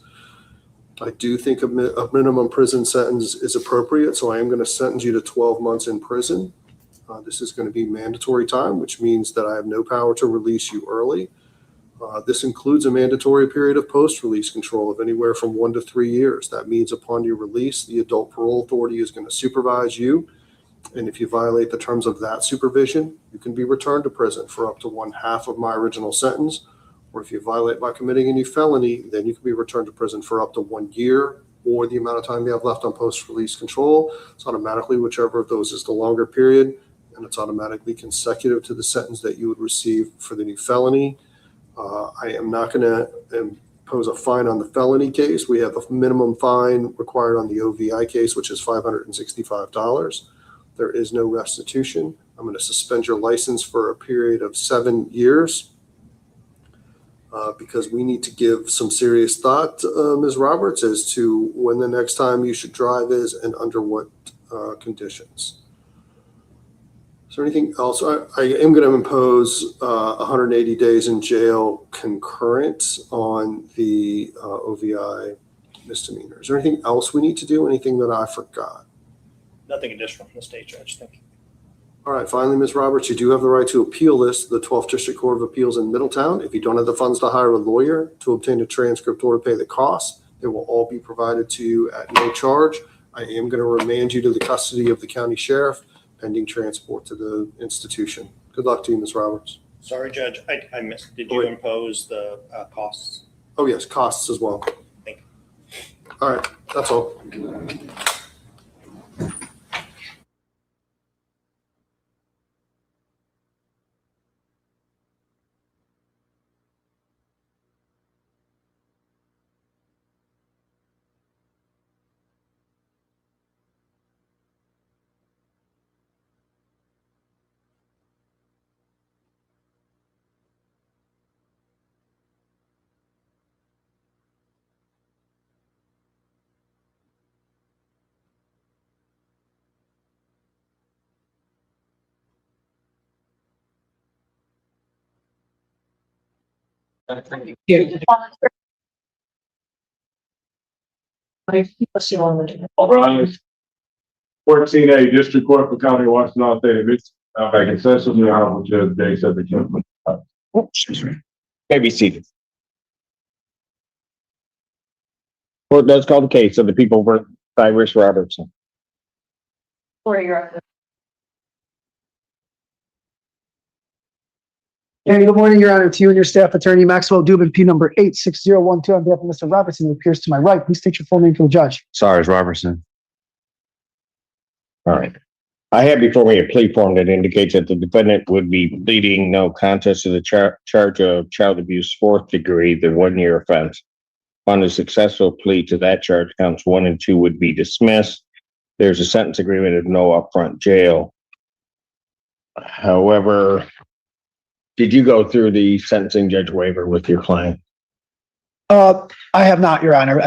I do think a minimum prison sentence is appropriate, so I am going to sentence you to 12 months in prison. This is going to be mandatory time, which means that I have no power to release you early. This includes a mandatory period of post-release control of anywhere from 1 to 3 years. That means upon your release, the adult parole authority is going to supervise you. And if you violate the terms of that supervision, you can be returned to prison for up to 1/2 of my original sentence. Or if you violate by committing a new felony, then you can be returned to prison for up to 1 year or the amount of time you have left on post-release control. It's automatically whichever of those is the longer period, and it's automatically consecutive to the sentence that you would receive for the new felony. I am not going to impose a fine on the felony case. We have a minimum fine required on the OVI case, which is $565. There is no restitution. I'm going to suspend your license for a period of 7 years because we need to give some serious thought, Ms. Roberts, as to when the next time you should drive is and under what conditions. Is there anything else? I am going to impose 180 days in jail concurrent on the OVI misdemeanor. Is there anything else we need to do? Anything that I forgot? Nothing additional from the state judge. Thank you. All right. Finally, Ms. Roberts, you do have the right to appeal this to the 12th District Court of Appeals in Middletown. If you don't have the funds to hire a lawyer to obtain a transcript or to pay the costs, they will all be provided to you at no charge. I am going to remand you to the custody of the county sheriff pending transport to the institution. Good luck to you, Ms. Roberts. Sorry, Judge, I missed. Did you impose the costs? Oh, yes, costs as well. Thank you. All right, that's all. O'Brien, 14A District Court for County of Washington State. I can send some Honorable Judge Day said the gentleman. May be seated. Court does call the case of the people versus Cyrus Robertson. Hey, good morning, Your Honor, to you and your staff, Attorney Maxwell Dubin, P number 86012, on behalf of Mr. Robertson, who appears to my right. Please state your full name for the judge. Cyrus Robertson. All right. I have before me a plea form that indicates that the defendant would be pleading no contest to the charge of child abuse 4th degree, the 1-year offense. On a successful plea to that charge, counts 1 and 2 would be dismissed. There's a sentence agreement of no upfront jail. However, did you go through the sentencing judge waiver with your client? I have not, Your Honor.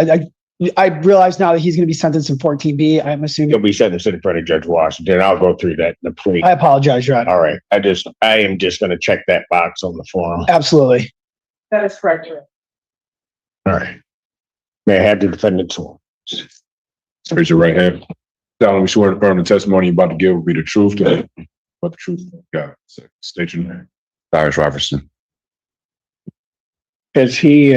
I realize now that he's going to be sentenced in 14B. I'm assuming. You'll be sentenced in front of Judge Washington. I'll go through that in the plea. I apologize, Your Honor. All right. I am just going to check that box on the form. Absolutely. That is correct. All right. May I have the defendant's sworn? Raise your right hand. Solemnly swear to affirm the testimony you're about to give will be the truth today. But the truth. Yeah. State your name. Cyrus Robertson. Has he,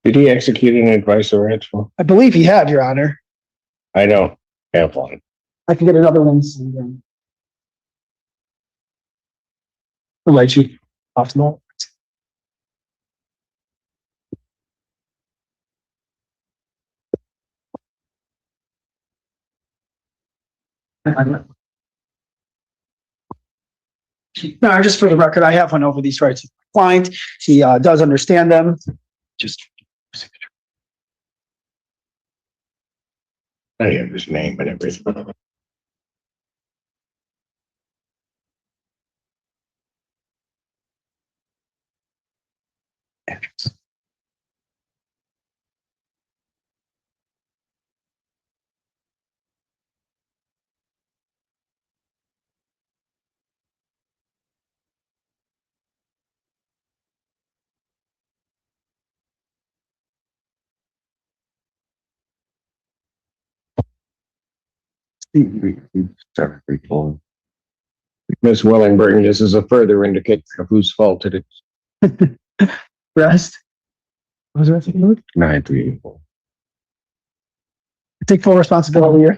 did he execute an advice or rights form? I believe he had, Your Honor. I don't have one. I can get another one. I'll let you off the ball. No, just for the record, I have one over these rights of the client. He does understand them. Just I have his name and everything. Ms. Willingburg, this is a further indicator of whose fault it is. rest. What was the rest of the 9-3. Take full responsibility here.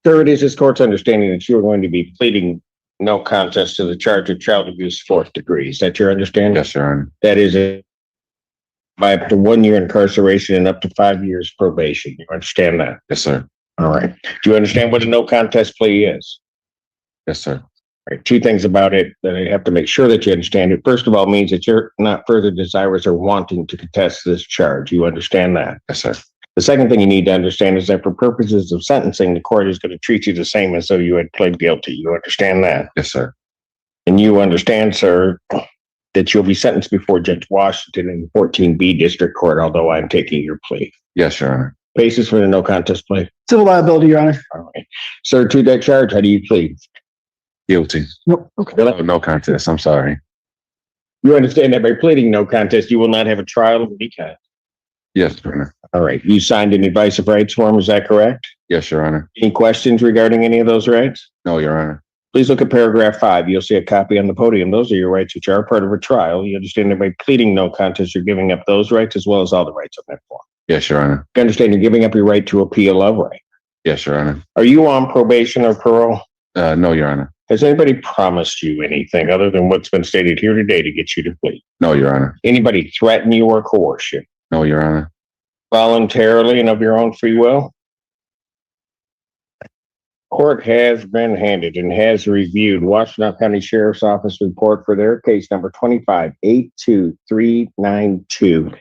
Sir, it is this court's understanding that you are going to be pleading no contest to the charge of child abuse 4th degree. Is that your understanding? Yes, Your Honor. That is by up to 1 year incarceration and up to 5 years probation. You understand that? Yes, sir. All right. Do you understand what a no contest plea is? Yes, sir. All right. 2 things about it that I have to make sure that you understand it. First of all, means that you're not further desirous or wanting to contest this charge. You understand that? Yes, sir. The second thing you need to understand is that for purposes of sentencing, the court is going to treat you the same as though you had pled guilty. You understand that? Yes, sir. And you understand, sir, that you'll be sentenced before Judge Washington in 14B District Court, although I'm taking your plea. Yes, Your Honor. Basis for the no contest plea? Civil liability, Your Honor. All right. Sir, to that charge, how do you plead? Guilty. Nope. Okay. Really? No contest. I'm sorry. You understand that by pleading no contest, you will not have a trial of any kind? Yes, Your Honor. All right. You signed an advice of rights form, is that correct? Yes, Your Honor. Any questions regarding any of those rights? No, Your Honor. Please look at paragraph 5. You'll see a copy on the podium. Those are your rights, which are part of a trial. You understand that by pleading no contest, you're giving up those rights as well as all the rights on that form. Yes, Your Honor. You understand you're giving up your right to appeal of right. Yes, Your Honor. Are you on probation or parole? No, Your Honor. Has anybody promised you anything other than what's been stated here today to get you to plead? No, Your Honor. Anybody threaten you or coerce you? No, Your Honor. Voluntarily and of your own free will? Court has been handed and has reviewed Washtenaw County Sheriff's Office report for their case number 2582392.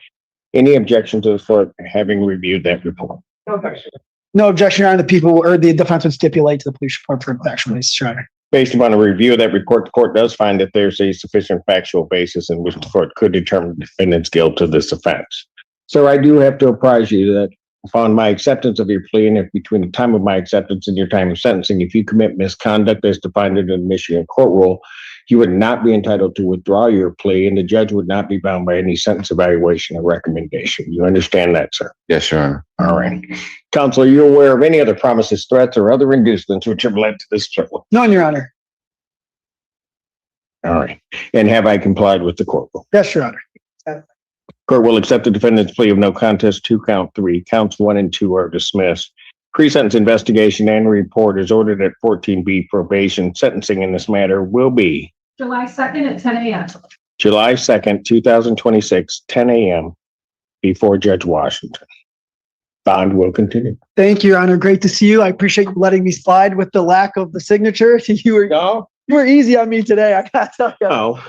Any objection to the court having reviewed that report? No objection. No objection, Your Honor. The people or the defense would stipulate to the police report for factual basis, Your Honor. Based upon a review of that report, the court does find that there's a sufficient factual basis in which the court could determine the defendant's guilt of this offense. So I do have to apprise you that upon my acceptance of your plea, and if between the time of my acceptance and your time of sentencing, if you commit misconduct as defined in the Michigan court rule, you would not be entitled to withdraw your plea, and the judge would not be bound by any sentence evaluation or recommendation. You understand that, sir? Yes, Your Honor. All right. Counsel, are you aware of any other promises, threats, or other inducements which have led to this trial? None, Your Honor. All right. And have I complied with the court rule? Yes, Your Honor. Court will accept the defendant's plea of no contest to count 3. Counts 1 and 2 are dismissed. Pre-sentence investigation and report is ordered at 14B probation. Sentencing in this matter will be July 2nd at 10 a.m. July 2nd, 2026, 10 a.m. before Judge Washington. Bond will continue. Thank you, Your Honor. Great to see you. I appreciate you letting me slide with the lack of the signature. You were easy on me today. I gotta tell you. Oh,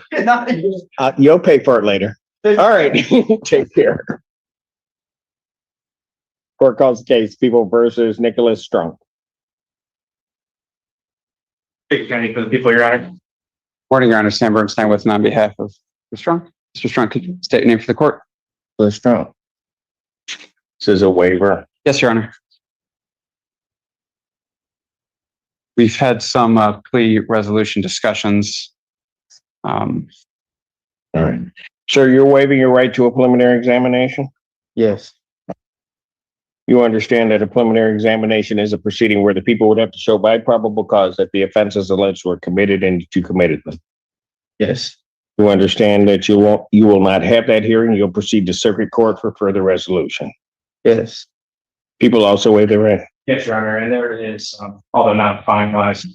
you'll pay for it later. All right. Take care. Court calls the case People versus Nicholas Strunk. County for the people, Your Honor. Morning, Your Honor. Sam Bernstein with and on behalf of Mr. Strong. Mr. Strong, could you state your name for the court? Let's go. This is a waiver. Yes, Your Honor. We've had some plea resolution discussions. All right. Sir, you're waiving your right to a preliminary examination? Yes. You understand that a preliminary examination is a proceeding where the people would have to show by probable cause that the offenses alleged were committed and you committed them. Yes. You understand that you will not have that hearing. You'll proceed to circuit court for further resolution. Yes. People also waive their right. Yes, Your Honor. And there is, although not finalized,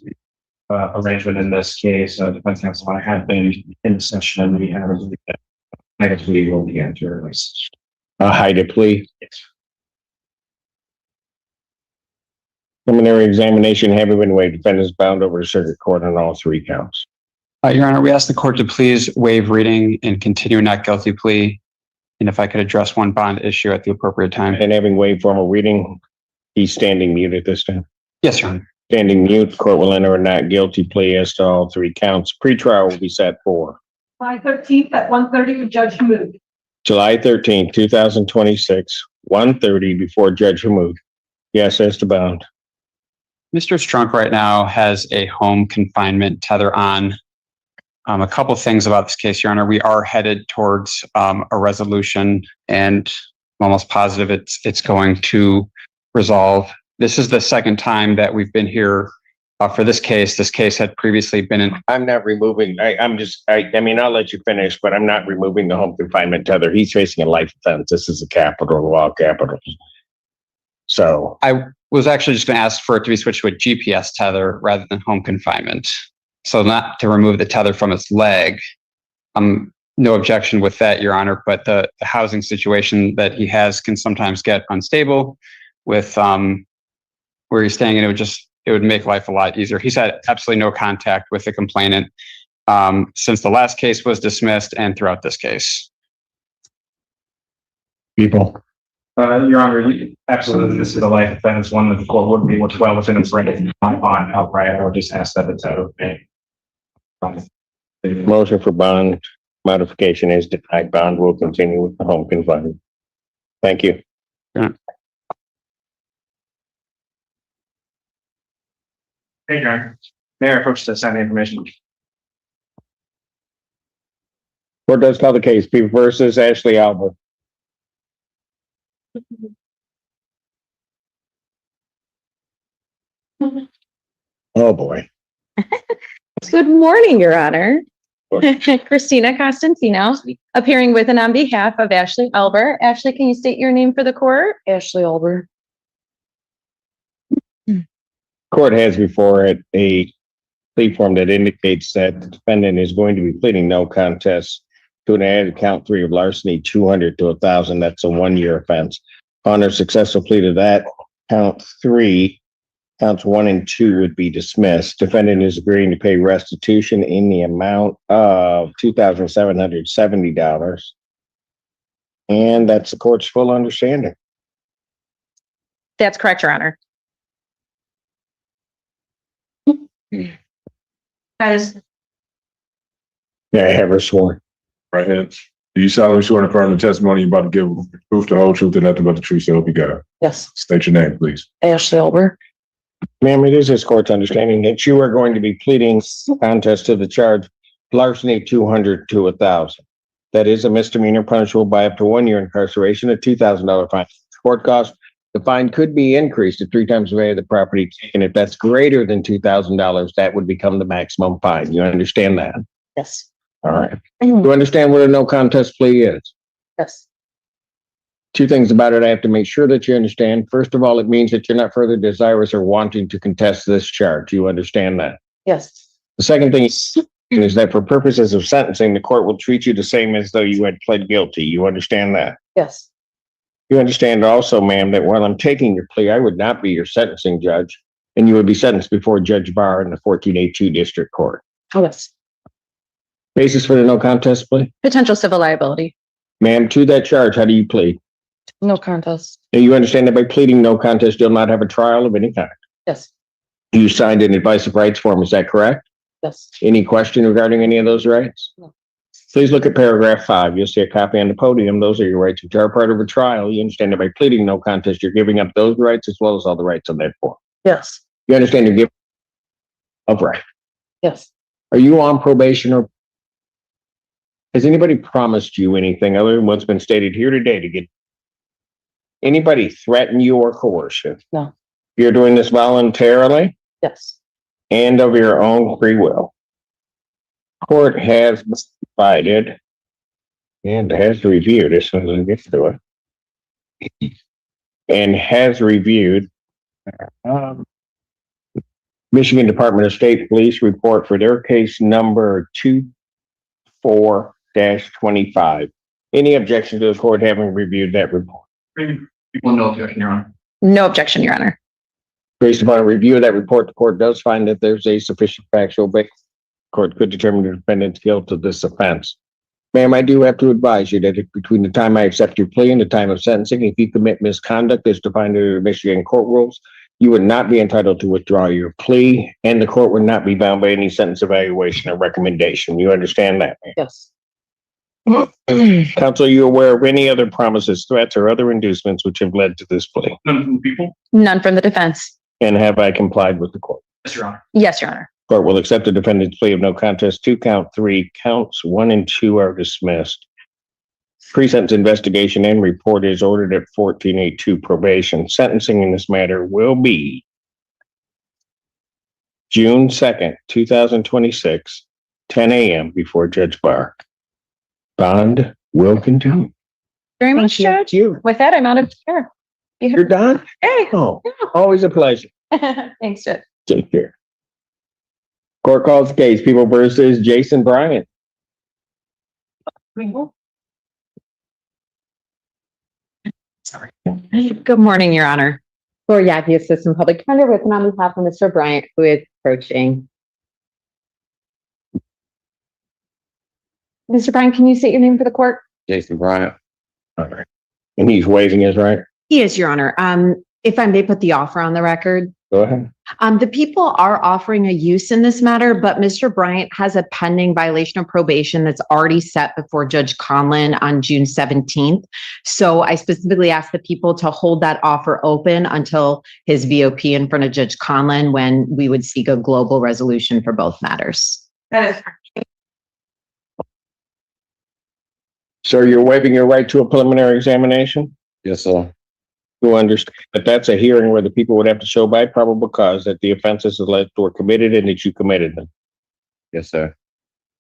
arrangement in this case, defense counsel and I have been in the session and we have a plea will be entered. A hide plea. Yes. Preliminary examination having been waived, defendants bound over to circuit court on all three counts. Your Honor, we ask the court to please waive reading and continue not guilty plea. And if I could address one bond issue at the appropriate time. And having waived formal reading, he's standing mute at this time. Yes, Your Honor. Standing mute, court will enter a not guilty plea as to all three counts. Pretrial will be set for July 13th at 1:30 with Judge Mood. July 13th, 2026, 1:30 before Judge Hamoud. Yes, as to bound. Mr. Strunk right now has a home confinement tether on. A couple things about this case, Your Honor. We are headed towards a resolution, and I'm almost positive it's going to resolve. This is the second time that we've been here for this case. This case had previously been in. I'm not removing, I mean, I'll let you finish, but I'm not removing the home confinement tether. He's facing a life offense. This is a capital law capital. So I was actually just going to ask for it to be switched to a GPS tether rather than home confinement. So not to remove the tether from its leg. No objection with that, Your Honor, but the housing situation that he has can sometimes get unstable with where he's staying, and it would make life a lot easier. He's had absolutely no contact with the complainant since the last case was dismissed and throughout this case. People. Your Honor, absolutely, this is a life offense, one that the court would be well within its right on outright. I would just ask that it's out of me. Motion for bond modification is denied. Bond will continue with the home confinement. Thank you. Yeah. Hey, Your Honor. Mayor, approach to sign the information. Court does call the case. People versus Ashley Albert. Oh, boy. Good morning, Your Honor. Christina Costantino, appearing with and on behalf of Ashley Albert. Ashley, can you state your name for the court? Ashley Albert. Court has before it a plea form that indicates that the defendant is going to be pleading no contest to an added count 3 of larceny, 200 to 1,000. That's a 1-year offense. On a successful plea to that, count 3, counts 1 and 2 would be dismissed. Defendant is agreeing to pay restitution in the amount of $2,770. And that's the court's full understanding. That's correct, Your Honor. Guys. Yeah, I have her sworn. Right hand. Do you solemnly swear to affirm the testimony you're about to give the truth, the whole truth, and nothing but the truth, so help you God? Yes. State your name, please. Ashley Albert. Ma'am, it is this court's understanding that you are going to be pleading contest to the charge larceny 200 to 1,000. That is a misdemeanor punishable by up to 1 year incarceration, a $2,000 fine. Court cost, the fine could be increased to 3 times the value of the property. And if that's greater than $2,000, that would become the maximum fine. You understand that? Yes. All right. You understand what a no contest plea is? Yes. 2 things about it I have to make sure that you understand. First of all, it means that you're not further desirous or wanting to contest this charge. You understand that? Yes. The second thing is that for purposes of sentencing, the court will treat you the same as though you had pled guilty. You understand that? Yes. You understand also, ma'am, that while I'm taking your plea, I would not be your sentencing judge, and you would be sentenced before Judge Barr in the 14A2 District Court. Oh, yes. Basis for the no contest plea? Potential civil liability. Ma'am, to that charge, how do you plead? No contest. Do you understand that by pleading no contest, you'll not have a trial of any kind? Yes. You signed an advice of rights form, is that correct? Yes. Any question regarding any of those rights? No. Please look at paragraph 5. You'll see a copy on the podium. Those are your rights which are part of a trial. You understand that by pleading no contest, you're giving up those rights as well as all the rights on that form. Yes. You understand you're giving up right. Yes. Are you on probation or has anybody promised you anything other than what's been stated here today to get anybody threaten you or coerce you? No. You're doing this voluntarily Yes. and of your own free will. Court has provided and has reviewed as soon as I get to it, and has reviewed Michigan Department of State Police report for their case number 24-25. Any objection to the court having reviewed that report? No objection, Your Honor. No objection, Your Honor. Based upon a review of that report, the court does find that there's a sufficient factual basis. The court could determine the defendant's guilt of this offense. Ma'am, I do have to advise you that between the time I accept your plea and the time of sentencing, if you commit misconduct as defined under the Michigan court rules, you would not be entitled to withdraw your plea, and the court would not be bound by any sentence evaluation or recommendation. You understand that? Yes. Counsel, are you aware of any other promises, threats, or other inducements which have led to this plea? None from the people? None from the defense. And have I complied with the court? Yes, Your Honor. Yes, Your Honor. Court will accept the defendant's plea of no contest to count 3. Counts 1 and 2 are dismissed. Pre-sentence investigation and report is ordered at 1482 probation. Sentencing in this matter will be June 2nd, 2026, 10 a.m. before Judge Bark. Bond will continue. Very much, Judge. With that, I'm out of chair. You're done? Hey. Oh, always a pleasure. Thanks, Judge. Take care. Court calls the case, People versus Jason Bryant. Sorry. Good morning, Your Honor. Lori Yaki, Assistant Public Defender, with and on behalf of Mr. Bryant, who is approaching. Mr. Bryant, can you state your name for the court? Jason Bryant. All right. And he's waiving his right. He is, Your Honor. If I may put the offer on the record. Go ahead. The people are offering a use in this matter, but Mr. Bryant has a pending violation of probation that's already set before Judge Conlon on June 17th. So I specifically asked the people to hold that offer open until his VOP in front of Judge Conlon, when we would seek a global resolution for both matters. That is So you're waiving your right to a preliminary examination? Yes, sir. You understand that that's a hearing where the people would have to show by probable cause that the offenses alleged were committed and that you committed them. Yes, sir.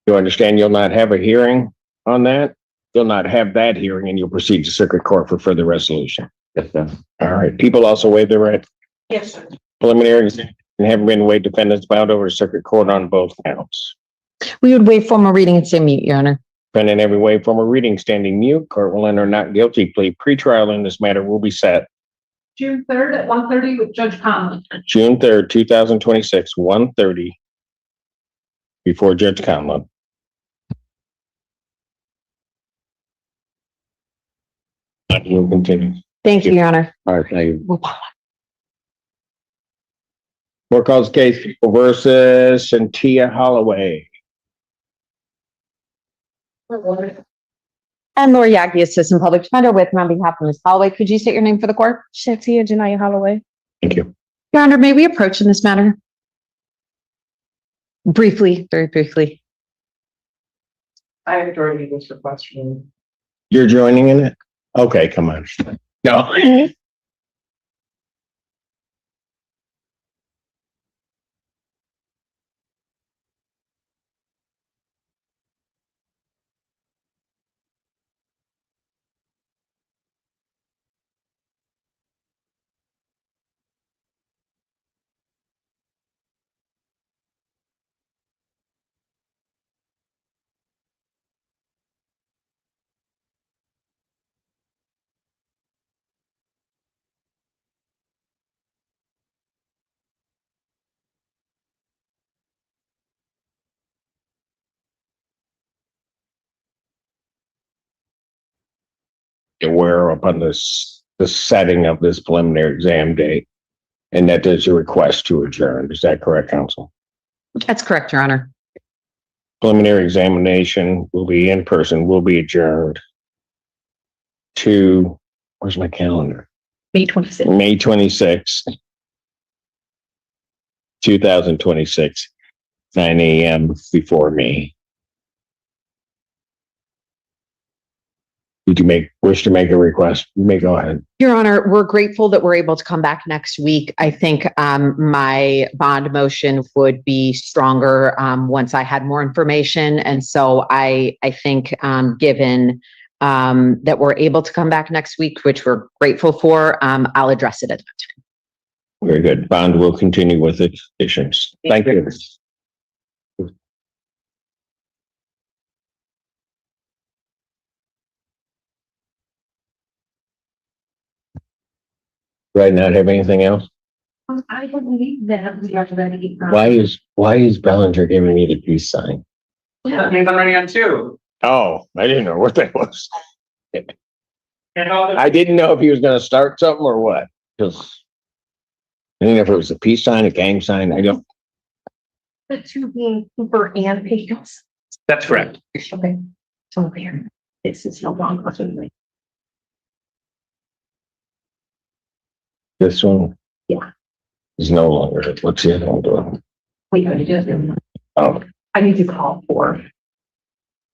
You understand you'll not have a hearing on that? You'll not have that hearing and you'll proceed to circuit court for further resolution. Yes, sir. All right. People also waive their right. Yes, sir. Preliminary examination and haven't been waived, defendants bound over to circuit court on both counts. We would waive formal reading and stay mute, Your Honor. Defendant every way from a reading standing mute. Court will enter not guilty plea. Pretrial in this matter will be set June 3rd at 1:30 with Judge Conlon. June 3rd, 2026, 1:30 before Judge Conlon. You'll continue. Thank you, Your Honor. All right, thank you. More calls case, People versus Cynthia Holloway. And Lori Yagi, Assistant Public Defender, with and on behalf of Ms. Holloway. Could you state your name for the court? Shatia Janaya Holloway. Thank you. Your Honor, may we approach in this matter? Briefly, very briefly. I have already this question. You're joining in it? Okay, come on. No. Aware upon this, the setting of this preliminary exam date, and that there's a request to adjourn. Is that correct, counsel? That's correct, Your Honor. Preliminary examination will be in person, will be adjourned to, where's my calendar? May 26th. May 26th, 2026, 9 a.m. before me. Did you wish to make a request? You may go ahead. Your Honor, we're grateful that we're able to come back next week. I think my bond motion would be stronger once I had more information. And so I think given that we're able to come back next week, which we're grateful for, I'll address it at that time. Very good. Bond will continue with its issuance. Thank you. Right, not have anything else? I believe that we are ready. Why is Bellinger giving me the peace sign? Yeah, that means I'm running on two. Oh, I didn't know what that was. I didn't know if he was gonna start something or what, because I didn't know if it was a peace sign, a gang sign, I don't. The two being Cooper and Pecos. That's correct. Okay. So there, this is no longer. This one? Yeah. Is no longer, what's the other one doing? We gotta do it. Oh, I need to call for,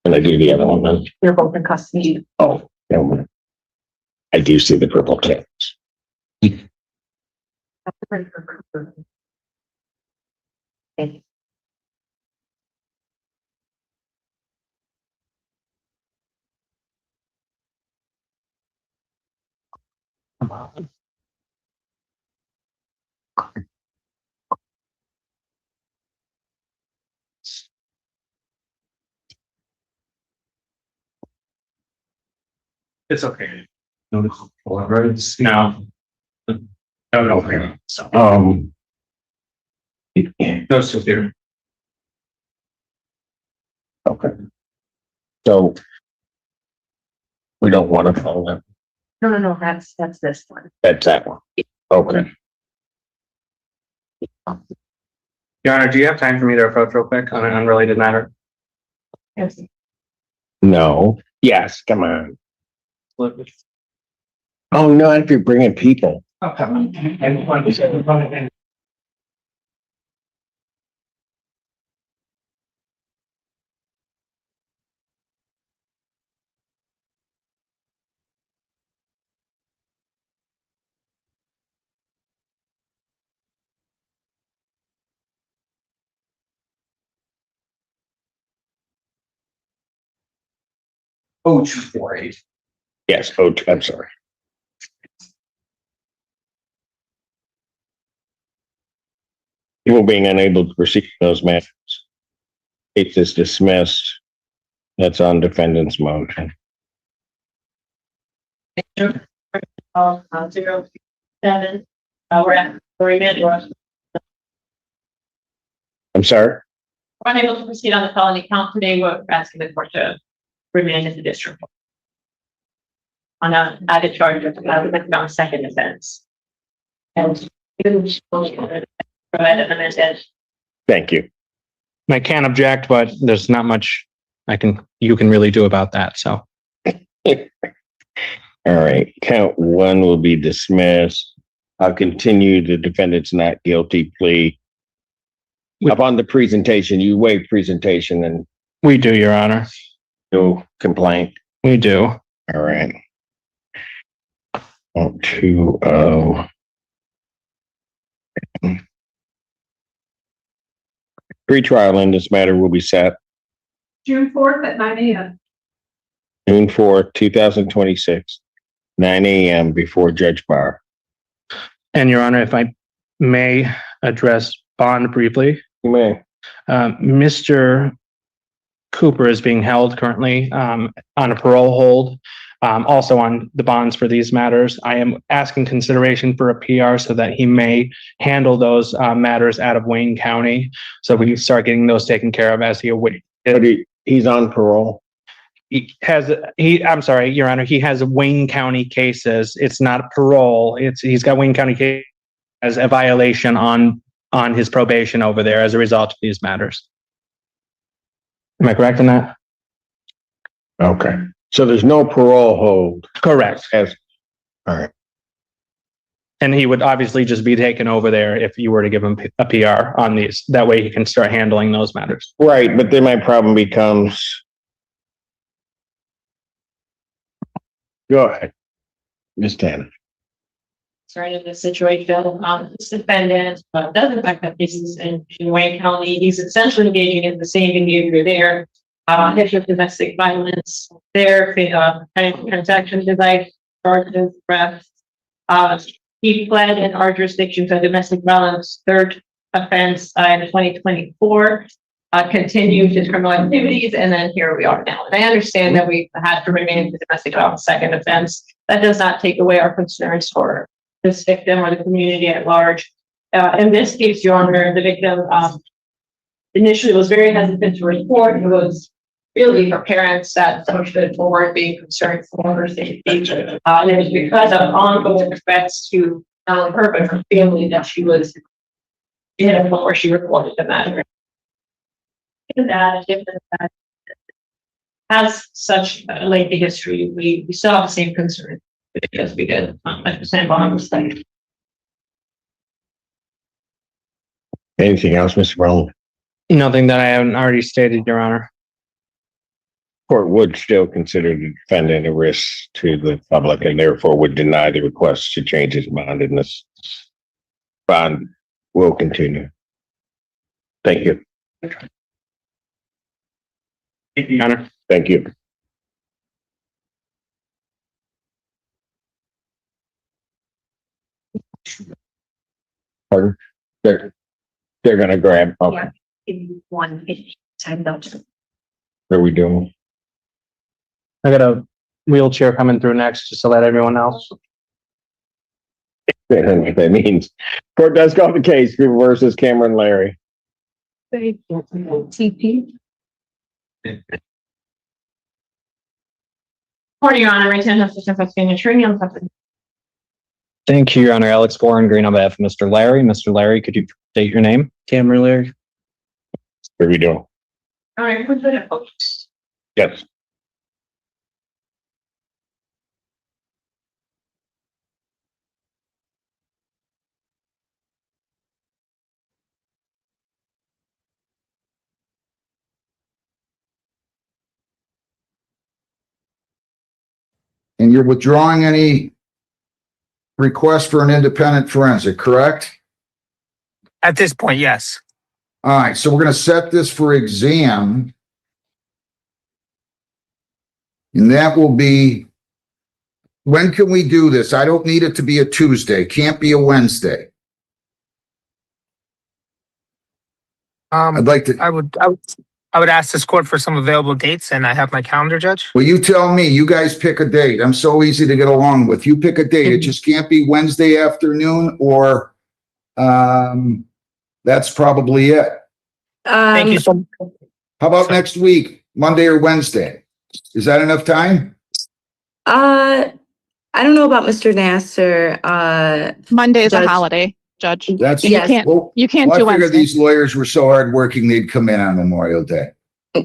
and I do the other one then? they're both in custody. Oh, never mind. I do see the purple tabs. That's ready for Cooper. Thank you. Come on. It's okay. No. No. So, no, so there. Okay. So we don't want to follow that. No, that's this one. That's that one. Okay. Your Honor, do you have time for me to approach real quick on an unrelated matter? Yes. No. Yes, come on. Oh, no, if you're bringing people. Oh, 248. Yes, oh, I'm sorry. People being unable to proceed in those matters. Case is dismissed. That's on defendant's motion. 007. We're at remand. I'm sorry? We're unable to proceed on the felony count today. We're asking the court to remand in the district court on an added charge of on second offense. And provide an amendment. Thank you. I can't object, but there's not much you can really do about that. So. All right, count one will be dismissed. I'll continue the defendant's not guilty plea. Upon the presentation, you waive presentation and. We do, Your Honor. No complaint. We do. All right. 2-0. Pre-trial in this matter will be set June 4th at 9 a.m. June 4th, 2026, 9 a.m. before Judge Barr. And Your Honor, if I may address bond briefly. You may. Mr. Cooper is being held currently on a parole hold, also on the bonds for these matters. I am asking consideration for a PR so that he may handle those matters out of Wayne County. So we can start getting those taken care of as he awaits. But he's on parole. I'm sorry, Your Honor, he has Wayne County cases. It's not parole. He's got Wayne County case as a violation on on his probation over there as a result of these matters. Am I correct in that? Okay. So there's no parole hold. Correct. All right. And he would obviously just be taken over there if you were to give him a PR on these. That way he can start handling those matters. Right, but then my problem becomes. Go ahead, Ms. Tanner. Concerned in this situation, this defendant doesn't affect the cases in Wayne County. He's essentially engaging in the same behavior there. History of domestic violence, there, transaction device, charges, arrests. He pled in our jurisdiction for domestic violence, third offense in 2024. Continued his criminal activities, and then here we are now. And I understand that we had to remain the domestic violence second offense. That does not take away our concerns for this victim or the community at large. In this case, Your Honor, the victim initially was very hesitant to report. It was really her parents that pushed it forward, being concerned for her safety. And it was because of ongoing threats to not only her, but her family that she was in a point where she reported the matter. That has such a lengthy history, we still have the same concern as we did at the San Bonham study. Anything else, Mr. Brown? Nothing that I haven't already stated, Your Honor. Court would still consider the defendant a risk to the public and therefore would deny the request to change his bond, and this bond will continue. Thank you. Thank you, Your Honor. Thank you. Pardon? They're gonna grab. Okay. One time though. What are we doing? I got a wheelchair coming through next, just to let everyone else. I don't know what that means. Court does call the case, Cooper versus Cameron Larry. TP. Morning, Your Honor. Thank you, Your Honor. Alex Warren Green on behalf of Mr. Larry. Mr. Larry, could you state your name? Cameron Larry. What are we doing? All right, put that up. Yes. And you're withdrawing any request for an independent forensic, correct? At this point, yes. All right, so we're going to set this for exam. And that will be, when can we do this? I don't need it to be a Tuesday. Can't be a Wednesday. I'd like to. I would ask this court for some available dates, and I have my calendar, Judge. Well, you tell me. You guys pick a date. I'm so easy to get along with. You pick a date. It just can't be Wednesday afternoon, or that's probably it. Thank you so much. How about next week, Monday or Wednesday? Is that enough time? I don't know about Mr. Nasser. Monday is a Judge. holiday, Judge. That's You can't. well, You can't well, do I figure Wednesday. these lawyers were so hardworking they'd come in on Memorial Day.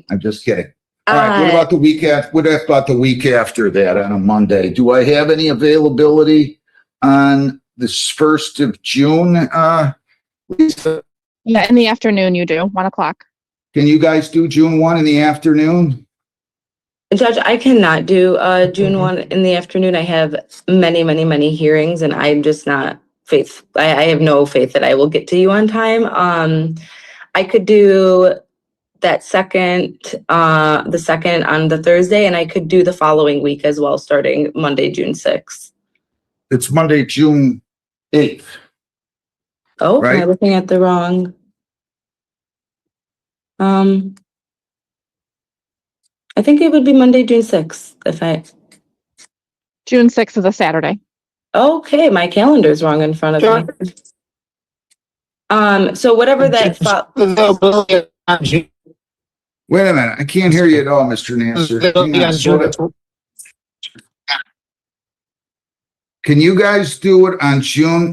I'm just kidding. All right. What about the week after? What about the week after that on a Monday? Do I have any availability on this 1st of June? Lisa? Yeah, in the afternoon you do, 1 o'clock. Can you guys do June 1 in the afternoon? Judge, I cannot do June 1 in the afternoon. I have many hearings, and I'm just not faith. I have no faith that I will get to you on time. I could do that the second on the Thursday, and I could do the following week as well, starting Monday, June 6th. It's Monday, June 8th. Oh, Right. am I looking at the wrong? I think it would be Monday, June 6th, if I. June 6th is a Saturday. Okay, my calendar's wrong in front of me. So whatever that. Wait a minute. I can't hear you at all, Mr. Nasser. Hang on, slow down. Can you guys do it on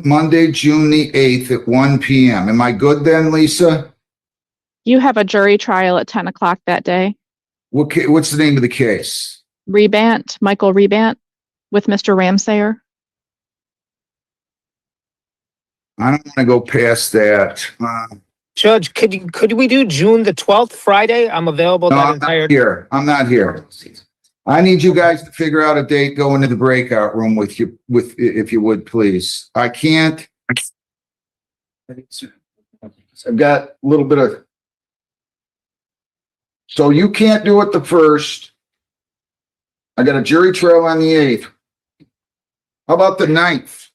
Monday, June the 8th at 1 PM? Am I good then, Lisa? You have a jury trial at 10 o'clock that day. What's the name of the case? Michael Rebant with Mr. Ramsayer. I don't want to go past that. Judge, could we do June the 12th, Friday? I'm available No, that I'm not entire. here. I'm not here. I need you guys to figure out a date, go into the breakout room with you, if you would, please. I can't. I've got a little bit of. So you can't do it the 1st. I got a jury trial on the 8th. How about the 9th?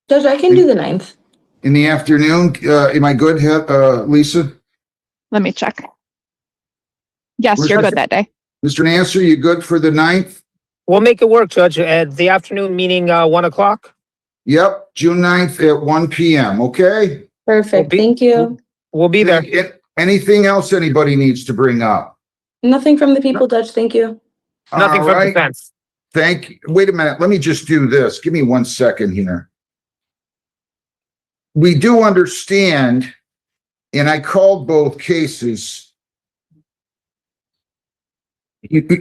Judge, I can do the 9th. In the afternoon? Am I good, Lisa? Let me check. Yes, Where's you're that? good that day. Mr. Nasser, you good for the 9th? We'll make it work, Judge. The afternoon meeting, 1 o'clock. Yep, June 9th at 1 PM, okay? Perfect. Thank you. We'll be there. Anything else anybody needs to bring up? Nothing from the people, Judge. Thank you. Nothing All from right. defense. Thank you. Wait a minute. Let me just do this. Give me 1 second here. We do understand, and I called both cases.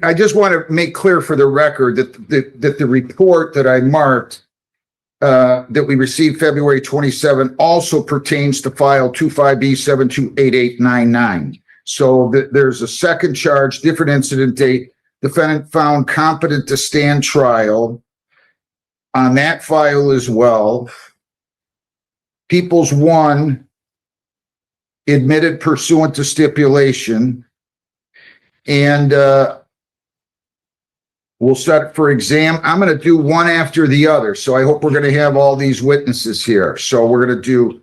I just want to make clear for the record that the report that I marked that we received February 27 also pertains to file 25B728899. So there's a second charge, different incident date. Defendant found competent to stand trial on that file as well. People's 1 admitted pursuant to stipulation. And we'll set it for exam. I'm going to do one after the other. So I hope we're going to have all these witnesses here. So we're going to do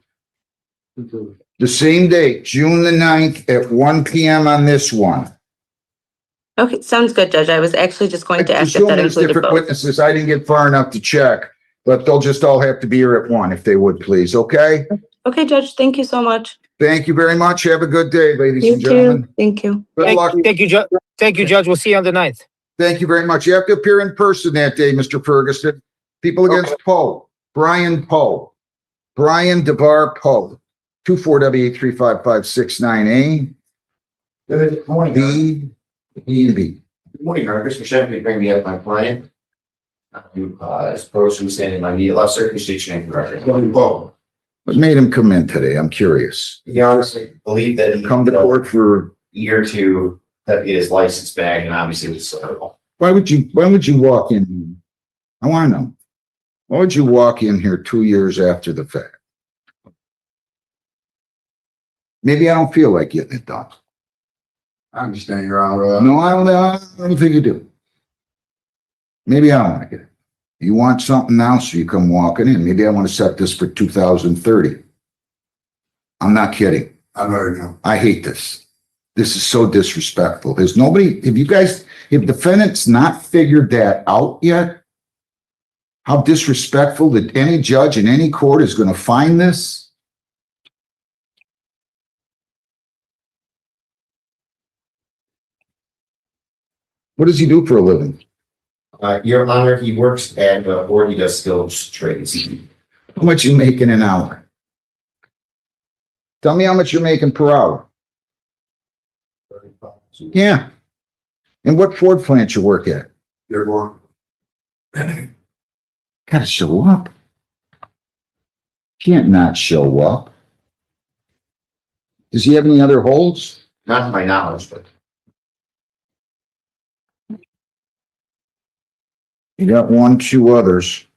the same date, June the 9th at 1 PM on this one. Okay, sounds good, Judge. I was actually just going to I ask if assume that there's included different both. witnesses. I didn't get far enough to check, but they'll just all have to be here at 1 if they would, please. Okay? Okay, Judge. Thank you so much. Thank you very much. Have a good day, ladies You and gentlemen. too. Thank you. Good luck. Thank you, Judge. Thank you, Judge. We'll see you on the 9th. Thank you very much. You have to appear in person that day, Mr. Ferguson. People against Poe, Brian Poe, Brian DeVar Poe, 24W8355698. Good morning. B, E, and B. Good morning, Your Honor. Mr. Sheffield, bring me up my client. As opposed to standing in my immediate left circumcision record. What made him come in today? I'm curious. He honestly believed that he Come to court for, a year or two that his license back and obviously it was why would you walk in? I want to know. Why would you walk in here 2 years after the fact? Maybe I don't feel like getting it done. I understand, Your Honor. No, I don't think you do. Maybe I don't want to get it. You want something now, so you come walking in. Maybe I want to set this for 2030. I'm not kidding. I'm already know. I hate this. This is so disrespectful. There's nobody, if defendants not figured that out yet, how disrespectful that any judge in any court is going to find this? What does he do for a living? Your Honor, he works at or he does skills trades. How much you making an hour? Tell me how much you're making per hour. Yeah. And what Ford plant you work at? You're wrong. Gotta show up. Can't not show up. Does he have any other holes? Not to my knowledge, but You got 1, 2 others.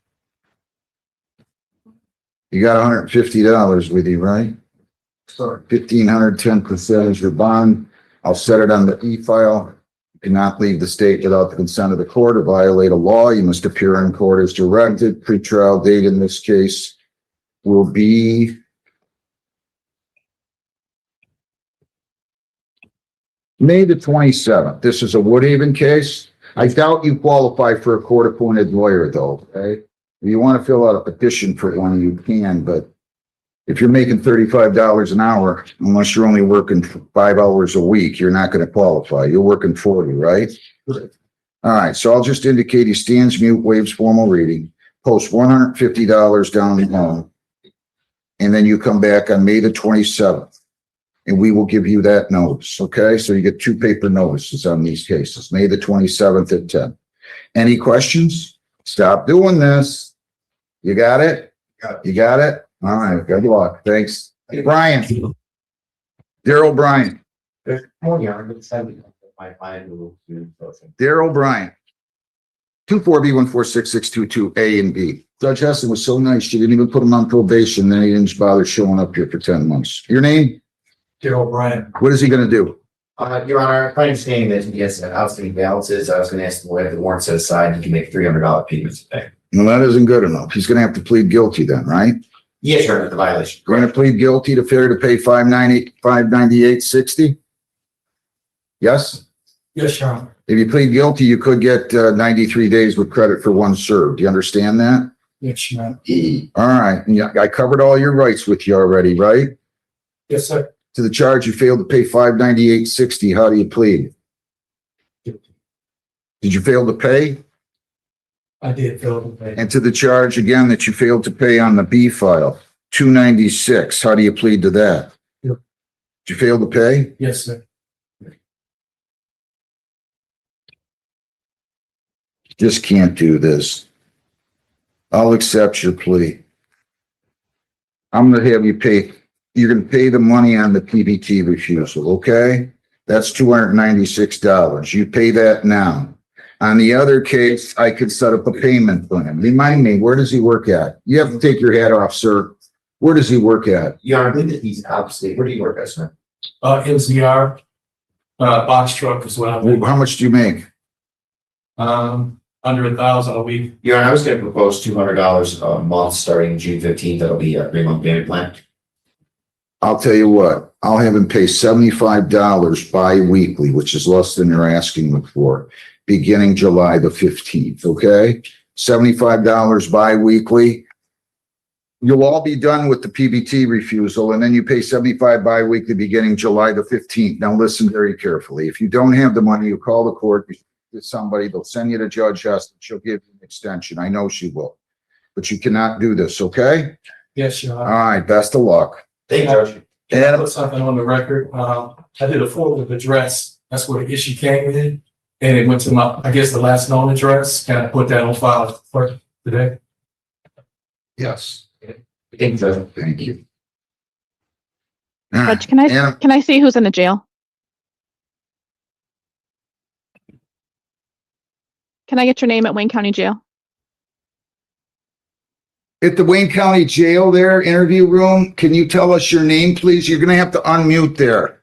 You got $150 with you, right? sorry. 1,500, 10% is your bond. I'll set it on the e-file. You cannot leave the state without the consent of the court or violate a law. You must appear in court as directed. Pretrial date in this case will be May the 27th. This is a Woodhaven case. I doubt you qualify for a court-appointed lawyer, though, okay? If you want to fill out a petition for one, you can, but if you're making $35 an hour, unless you're only working 5 hours a week, you're not going to qualify. You're working 40, right? All right, so I'll just indicate he stands mute, waives formal reading. post $150 down the loan. And then you come back on May the 27th. And we will give you that notice, okay? So you get 2 paper notices on these cases, May the 27th at 10. Any questions? Stop doing this. You got it? You got it? All right, good luck. Thanks. Brian. Daryl Bryan. Daryl Bryan. 24B1466622 A and B. Judge Hessen was so nice, she didn't even put him on probation, then he didn't bother showing up here for 10 months. Your name? Daryl Bryan. What is he gonna do? Your Honor, my understanding that he has outstanding balances. I was gonna ask him whether the warrant set aside, he can make $300 payments today. Well, that isn't good enough. He's gonna have to plead guilty then, right? Yes, Your Honor, the violation. Going to plead guilty to failure to pay $598.60? Yes? Yes, Your Honor. If you plead guilty, you could get 93 days with credit for 1 served. Do you understand that? Yes, Your Honor. All right. Yeah, I covered all your rights with you already, right? Yes, sir. To the charge you failed to pay $598.60, how do you plead? Did you fail to pay? I did fail to pay. And to the charge again that you failed to pay on the B file, $296, how do you plead to that? Yep. Did you fail to pay? Yes, sir. Just can't do this. I'll accept your plea. I'm gonna have you pay, you're gonna pay the money on the PBT refusal, okay? That's $296. You pay that now. On the other case, I could set up a payment plan. Remind me, where does he work at? You have to take your hat off, sir. Where does he work at? Your Honor, I believe that he's out of state. Where do you work at, sir? MCR, box truck as well. How much do you make? Under 1,000 a week. Your Honor, I was gonna propose $200 a month starting June 15th. That'll be a 3-month payment plan. I'll tell you what, I'll have him pay $75 bi-weekly, which is less than you're asking him for, beginning July the 15th, okay? $75 bi-weekly. You'll all be done with the PBT refusal, and then you pay $75 bi-weekly beginning July the 15th. Now, listen very carefully. If you don't have the money, you call the court, you get somebody, they'll send you to Judge Heston. She'll give you an extension. I know she will. But you cannot do this, okay? Yes, Your All Honor. right, best of luck. Thank you, Judge. Can I put something on the record? I did a forward address. That's where the issue came in. And it went to my, I guess, the last known address. Can I put that on file for today? Yes. Thank you, Judge. Thank you. Judge, can I see who's in the jail? Can I get your name at Wayne County Jail? At the Wayne County Jail there, interview room, can you tell us your name, please? You're gonna have to unmute there.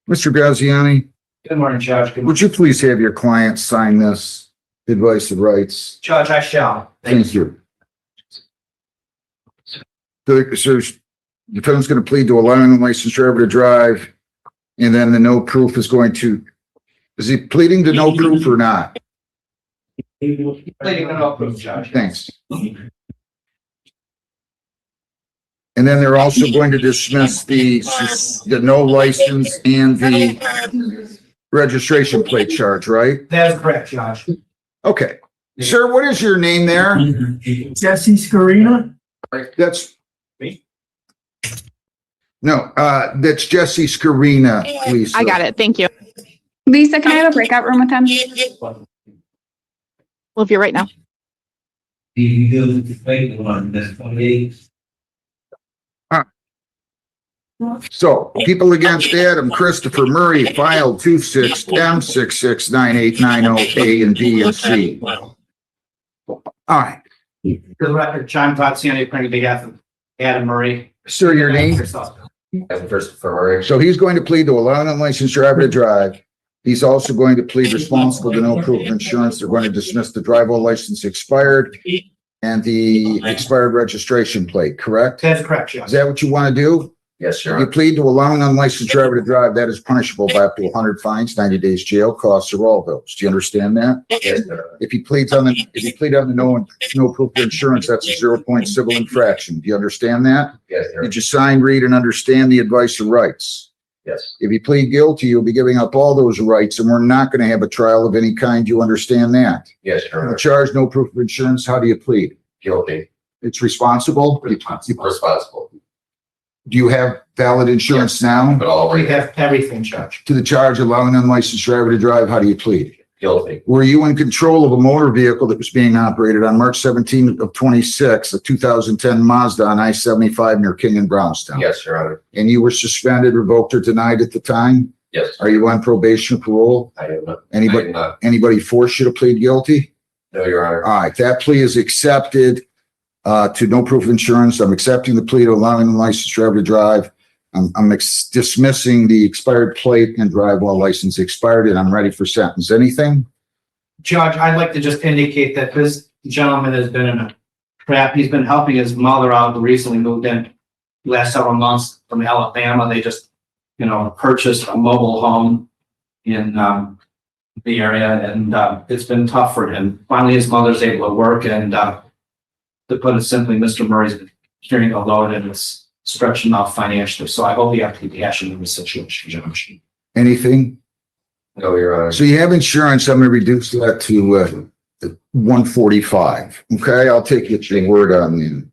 Mr. Graziani, Good morning, Judge. would you please have your client sign this advice of rights? Judge, I shall. Thank you. So defendant's going to plead to allowing the licensed driver to drive, and then the no proof is going to, is he pleading to no proof or not? Pleading the no proof, Judge. Thanks. And then they're also going to dismiss the no license and the registration plate charge, right? That is correct, Judge. Okay. Sir, what is your name there? Jesse Scarina? That's no, that's Jesse Scarina, please. I got it. Thank you. Lisa, can I have a breakout room with him? We'll be right now. So, people against Adam Christopher Murray filed 26M669890 A and B and C. All right. For the record, John Graziani, attorney on behalf of Adam Murray. Sir, your name? As a first for So he's going to plead to allowing an unlicensed driver to drive, He's also going to plead responsible to no proof of insurance. They're going to dismiss the driver license expired and the expired registration plate, correct? That's correct, Is that what you want to do? Yes, Your You Honor. plead to allowing an unlicensed driver to drive, that is punishable by up to 100 fines, 90 days jail, costs of all those. Do you understand that? Yes, Your Honor. If you plead on the no proof of insurance, that's a 0-point civil infraction. Do you understand that? Yes, Your Honor. Did you sign, read, and understand the advice of rights? Yes. If you plead guilty, you'll be giving up all those rights, and we're not going to have a trial of any kind. You understand that? Yes, Your The Honor. charge, no proof of insurance, how do you plead? Guilty. It's responsible? Responsible. Do you have valid insurance now? But all We have everything, Judge. To the charge allowing an unlicensed driver to drive, how do you plead? Guilty. Were you in control of a motor vehicle that was being operated on March 17th of 26, a 2010 Mazda on I-75 near King and Brownstown? Yes, Your Honor. And you were suspended, revoked, or denied at the time? Yes. Are you on probation or parole? I am not. Anybody, I am not. anybody force you to plead guilty? No, Your Honor. All right, that plea is accepted to no proof of insurance. I'm accepting the plea to allowing the licensed driver to drive. I'm dismissing the expired plate and drive while license expired, and I'm ready for sentence. Anything? Judge, I'd like to just indicate that this gentleman has been in a trap. He's been helping his mother out, who recently moved in last several months from Alabama. They just, purchased a mobile home in the area, and it's been tough for him. Finally, his mother's able to work, and to put it simply, Mr. Murray's been carrying a load and it's stretching out financially. So I hope you have compassion in this situation, Judge. Anything? No, Your Honor. So you have insurance. I'm going to reduce that to 145. Okay, I'll take your word on the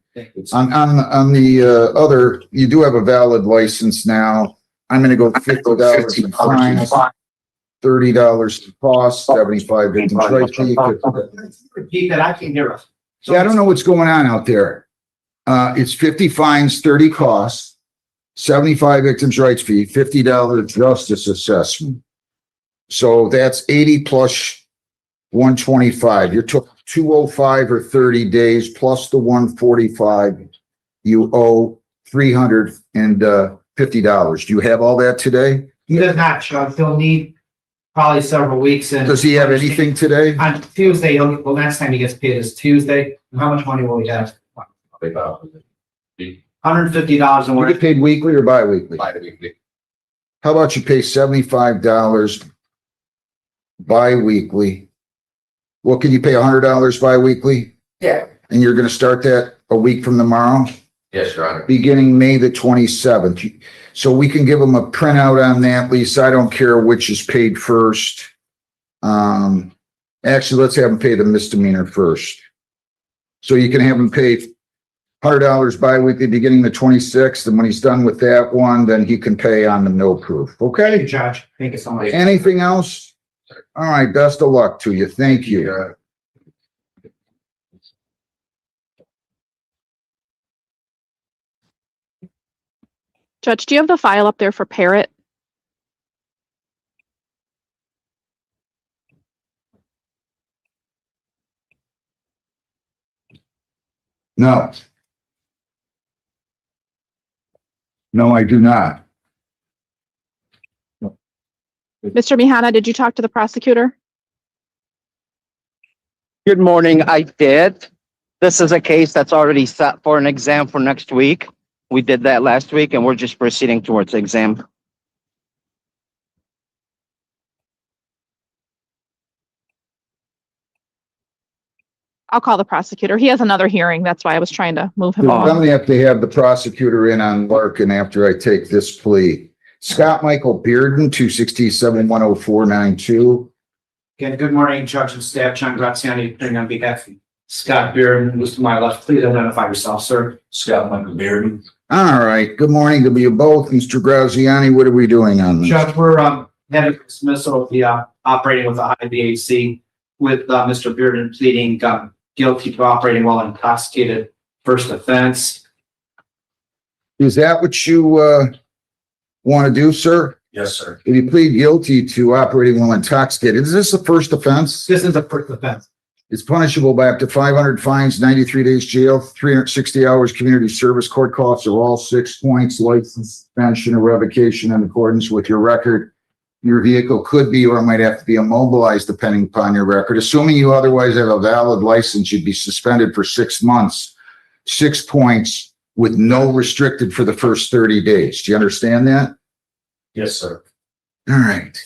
on the other. You do have a valid license now. I'm going to go $50 in fines, $30 in costs, 75 victims' right fee. Repeat that, I can hear us. Yeah, I don't know what's going on out there. It's 50 fines, 30 costs, 75 victims' rights fee, $50 justice assessment. So that's 80 plus 125. You took 205 or 30 days plus the 145. You owe $350. Do you have all that today? He does not, Judge. He'll need probably several weeks. And Does he have anything today? on Tuesday, the last time he gets paid is Tuesday. And how much money will he have? $150 and You we're get paid weekly or bi-weekly? Bi-weekly. How about you pay $75 bi-weekly? Well, can you pay $100 bi-weekly? Yeah. And you're going to start that a week from tomorrow, Yes, Your Honor. beginning May the 27th. So we can give them a printout on that, Lisa. I don't care which is paid first. Actually, let's have them pay the misdemeanor first. So you can have them pay $100 bi-weekly beginning the 26th. And when he's done with that one, then he can pay on the no proof. Thank Okay? you, Judge. Thank you so much. Anything else? All right. Best of luck to you. Thank you. Judge, do you have the file up there for Parrot? No. No, I do not. Mr. Mihana, did you talk to the prosecutor? Good morning. I did. This is a case that's already set for an exam for next week. We did that last week and we're just proceeding towards the exam. I'll call the prosecutor. He has another hearing. That's why I was trying to move him I'm along. going to have to have the prosecutor in on Larkin after I take this plea. Scott Michael Bearden, 267-10492. Again, good morning, Judge and staff. John Graziani, appearing on behalf of Scott Bearden, who's to my left. Please identify yourself, sir. Scott Michael Bearden. All right. Good morning to you both. Mr. Graziani, what are we doing on this? Judge, we're having dismissal of the operating with a high VHC with Mr. Bearden pleading guilty to operating while intoxicated, first offense. Is that what you want to do, sir? Yes, sir. If you plead guilty to operating while intoxicated, is this the first offense? This is a first offense. It's punishable by up to 500 fines, 93 days jail, 360 hours community service. Court costs are all 6 points, license suspension or revocation in accordance with your record. Your vehicle could be or might have to be immobilized depending upon your record. Assuming you otherwise have a valid license, you'd be suspended for 6 months, 6 points with no restricted for the first 30 days. Do you understand that? Yes, sir. All right.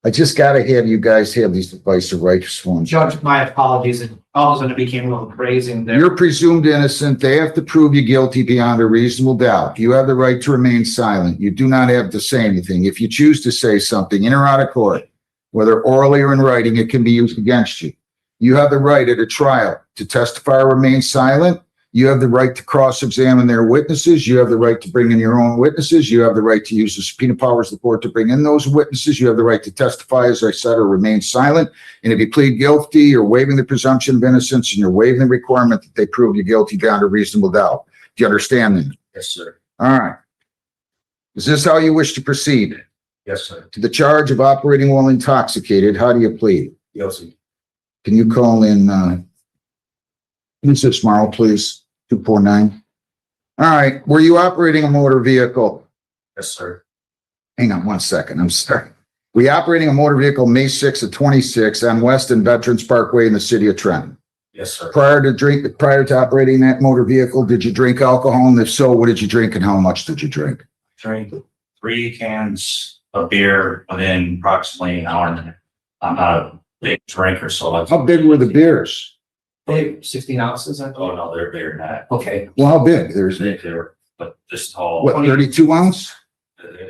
I just gotta have you guys have these advice of righteous ones. Judge, my apologies. All of a sudden it became a little crazy in there. You're presumed innocent. They have to prove you guilty beyond a reasonable doubt. You have the right to remain silent. You do not have to say anything. If you choose to say something in or out of court, whether orally or in writing, it can be used against you. You have the right at a trial to testify or remain silent. You have the right to cross-examine their witnesses. You have the right to bring in your own witnesses. You have the right to use the subpoena powers of the court to bring in those witnesses. You have the right to testify, as I said, or remain silent. And if you plead guilty, you're waiving the presumption of innocence and you're waiving the requirement that they prove you guilty beyond a reasonable doubt. Do you understand that? Yes, sir. All right. Is this how you wish to proceed? Yes, sir. To the charge of operating while intoxicated, how do you plead? Guilty. Can you call in, who's this, Marl, please? 249. All right. Were you operating a motor vehicle? Yes, sir. Hang on 1 second. I'm sorry. Were you operating a motor vehicle May 6th of 26 on West and Veterans Parkway in the city of Trenton? Yes, sir. Prior to operating that motor vehicle, did you drink alcohol? And if so, what did you drink and how much did you drink? Drink 3 cans of beer within approximately an hour and a half. I'm not a big drinker, so How big were the beers? 16 ounces, I oh no, they're bigger than that. Okay. Well, how big? There's, They were, but this tall. what, 32 ounce?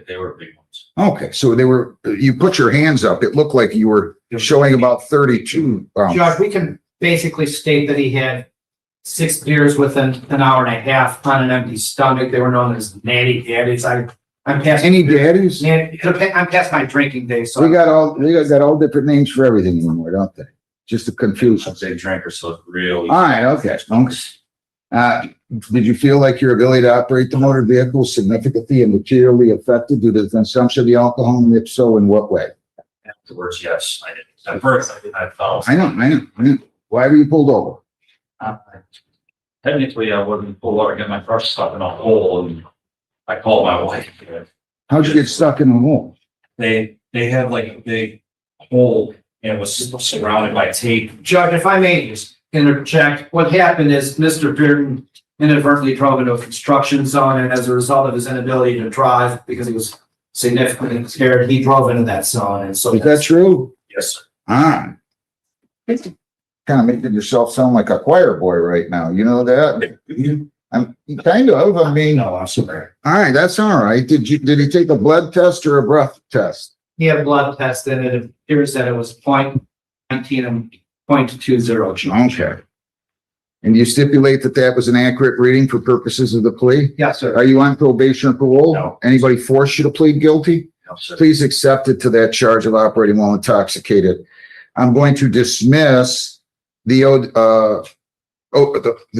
They were big ones. Okay, so they were, you put your hands up. It looked like you were showing about 32 pounds. Judge, we can basically state that he had 6 beers within an hour and a half on an empty stomach. They were known as natty daddies. I'm past Any daddies? I'm past my drinking days, so They got all different names for everything anymore, don't they? Just to confuse I'm us. a big drinker, so it's really. All right, okay. Did you feel like your ability to operate the motor vehicle was significantly and materially affected due to the consumption of the alcohol? And if so, in what way? Afterwards, yes, I did. At first, I felt. I know. Why were you pulled over? Technically, I wasn't pulled over, I got my car stuck in a hole and I called my wife. How'd you get stuck in the hole? They had like a big hole and it was surrounded by tape. Judge, if I may just interject, what happened is Mr. Bearden inadvertently drove into a construction zone, and as a result of his inability to drive, because he was significantly impaired, he drove into that zone, and so. Is that true? Yes, sir. Ah. Kind of making yourself sound like a choir boy right now. You know that? I'm kind of, I mean. No, I'm sorry. All right, that's all right. Did he take a blood test or a breath test? He had a blood test, and it appears that it was 0.19 and 0.20. Okay. And you stipulate that that was an accurate reading for purposes of the plea? Yes, sir. Are you on probation or parole? No. Anybody force you to plead guilty? No, sir. Please accept it to that charge of operating while intoxicated. I'm going to dismiss the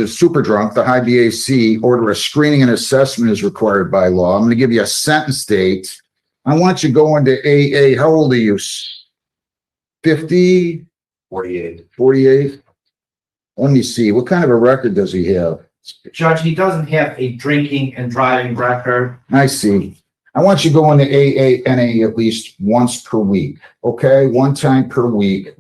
super drunk, the high BAC, order a screening and assessment is required by law. I'm going to give you a sentence date. I want you to go into AA. How old are you? 50? 48. 48? Let me see. What kind of a record does he have? Judge, he doesn't have a drinking and driving record. I see. I want you to go into AANA at least once per week. Okay? One time per week.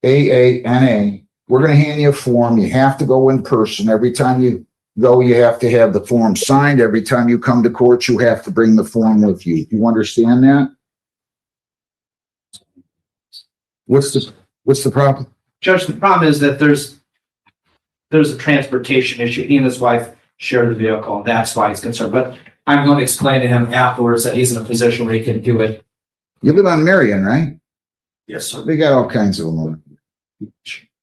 AANA. We're going to hand you a form. You have to go in person. Every time you go, you have to have the form signed. Every time you come to court, you have to bring the form with you. You understand that? What's the problem? Judge, the problem is that there's a transportation issue. He and his wife share the vehicle, and that's why he's concerned. But I'm going to explain to him afterwards that he's in a position where he can do it. You live on Marion, right? Yes, sir. They got all kinds of them.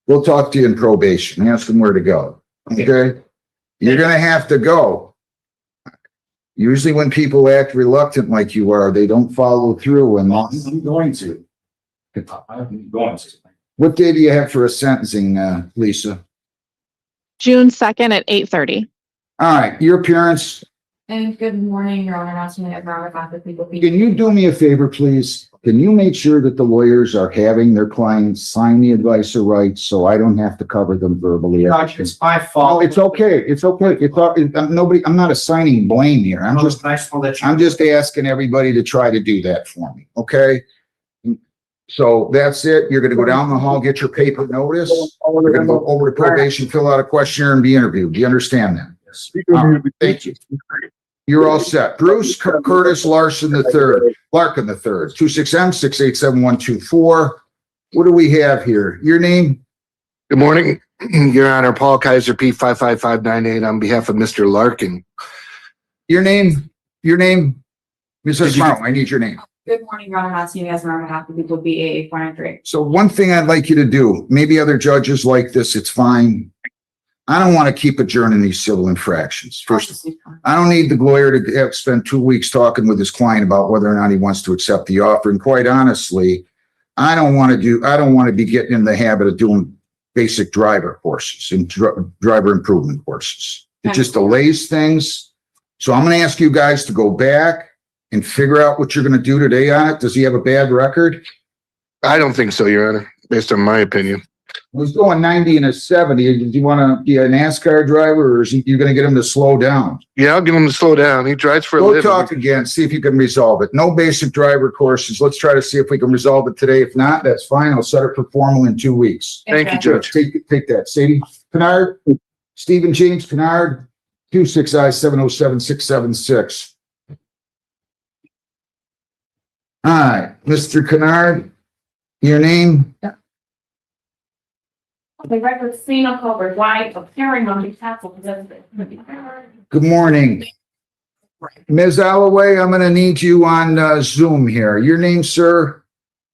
We'll talk to you in probation. Ask them where to go. Okay? You're going to have to go. Usually when people act reluctant like you are, they don't follow through. And I'm going to. I'm going to. What day do you have for a sentencing, Lisa? June 2nd at 8:30. All right. Your appearance And good morning, Your Honor, not to ever about the people. Can you do me a favor, please? Can you make sure that the lawyers are having their clients sign the advice of rights so I don't have to cover them verbally? Judge, it's my No, fault. it's okay. It's okay. I'm not assigning blame here. I'm just asking everybody to try to do that for me, okay? So that's it. You're gonna go down the hall, get your paper notice. We're gonna go over to probation, fill out a questionnaire and be interviewed. Do you understand that? All right, thank you. You're all set. Bruce Curtis Larson III, Larkin III, 26M687-124. What do we have here? Your name? Good morning, Your Honor. Paul Kaiser, P55598 on behalf of Mr. Larkin. Your name? Mrs. Morrow, I need your name. Good morning, Your Honor, not to on behalf of the people BA 493. So one thing I'd like you to do, maybe other judges like this, it's fine. I don't want to keep adjourning these civil infractions. First, I don't need the lawyer to have spent 2 weeks talking with his client about whether or not he wants to accept the offer. And quite honestly, I don't want to be getting in the habit of doing basic driver courses and driver improvement courses. It just delays things. So I'm going to ask you guys to go back and figure out what you're going to do today on it. Does he have a bad record? I don't think so, Your Honor, based on my opinion. He's going 90 and a 70. Do you want to be a NASCAR driver or is you going to get him to slow down? Yeah, I'll give him to slow down. He drives for a Go living. talk again, see if you can resolve it. No basic driver courses. Let's try to see if we can resolve it today. If not, that's fine. I'll set it for formal in 2 weeks. Thank you, Judge. Take that. Sadie Kennard, Stephen James Kennard, 26I-707-676. All right, Mr. Kennard, your name? The record scene of covered white appearing on the castle. Good morning. Ms. Alloway, I'm going to need you on Zoom here. Your name, sir?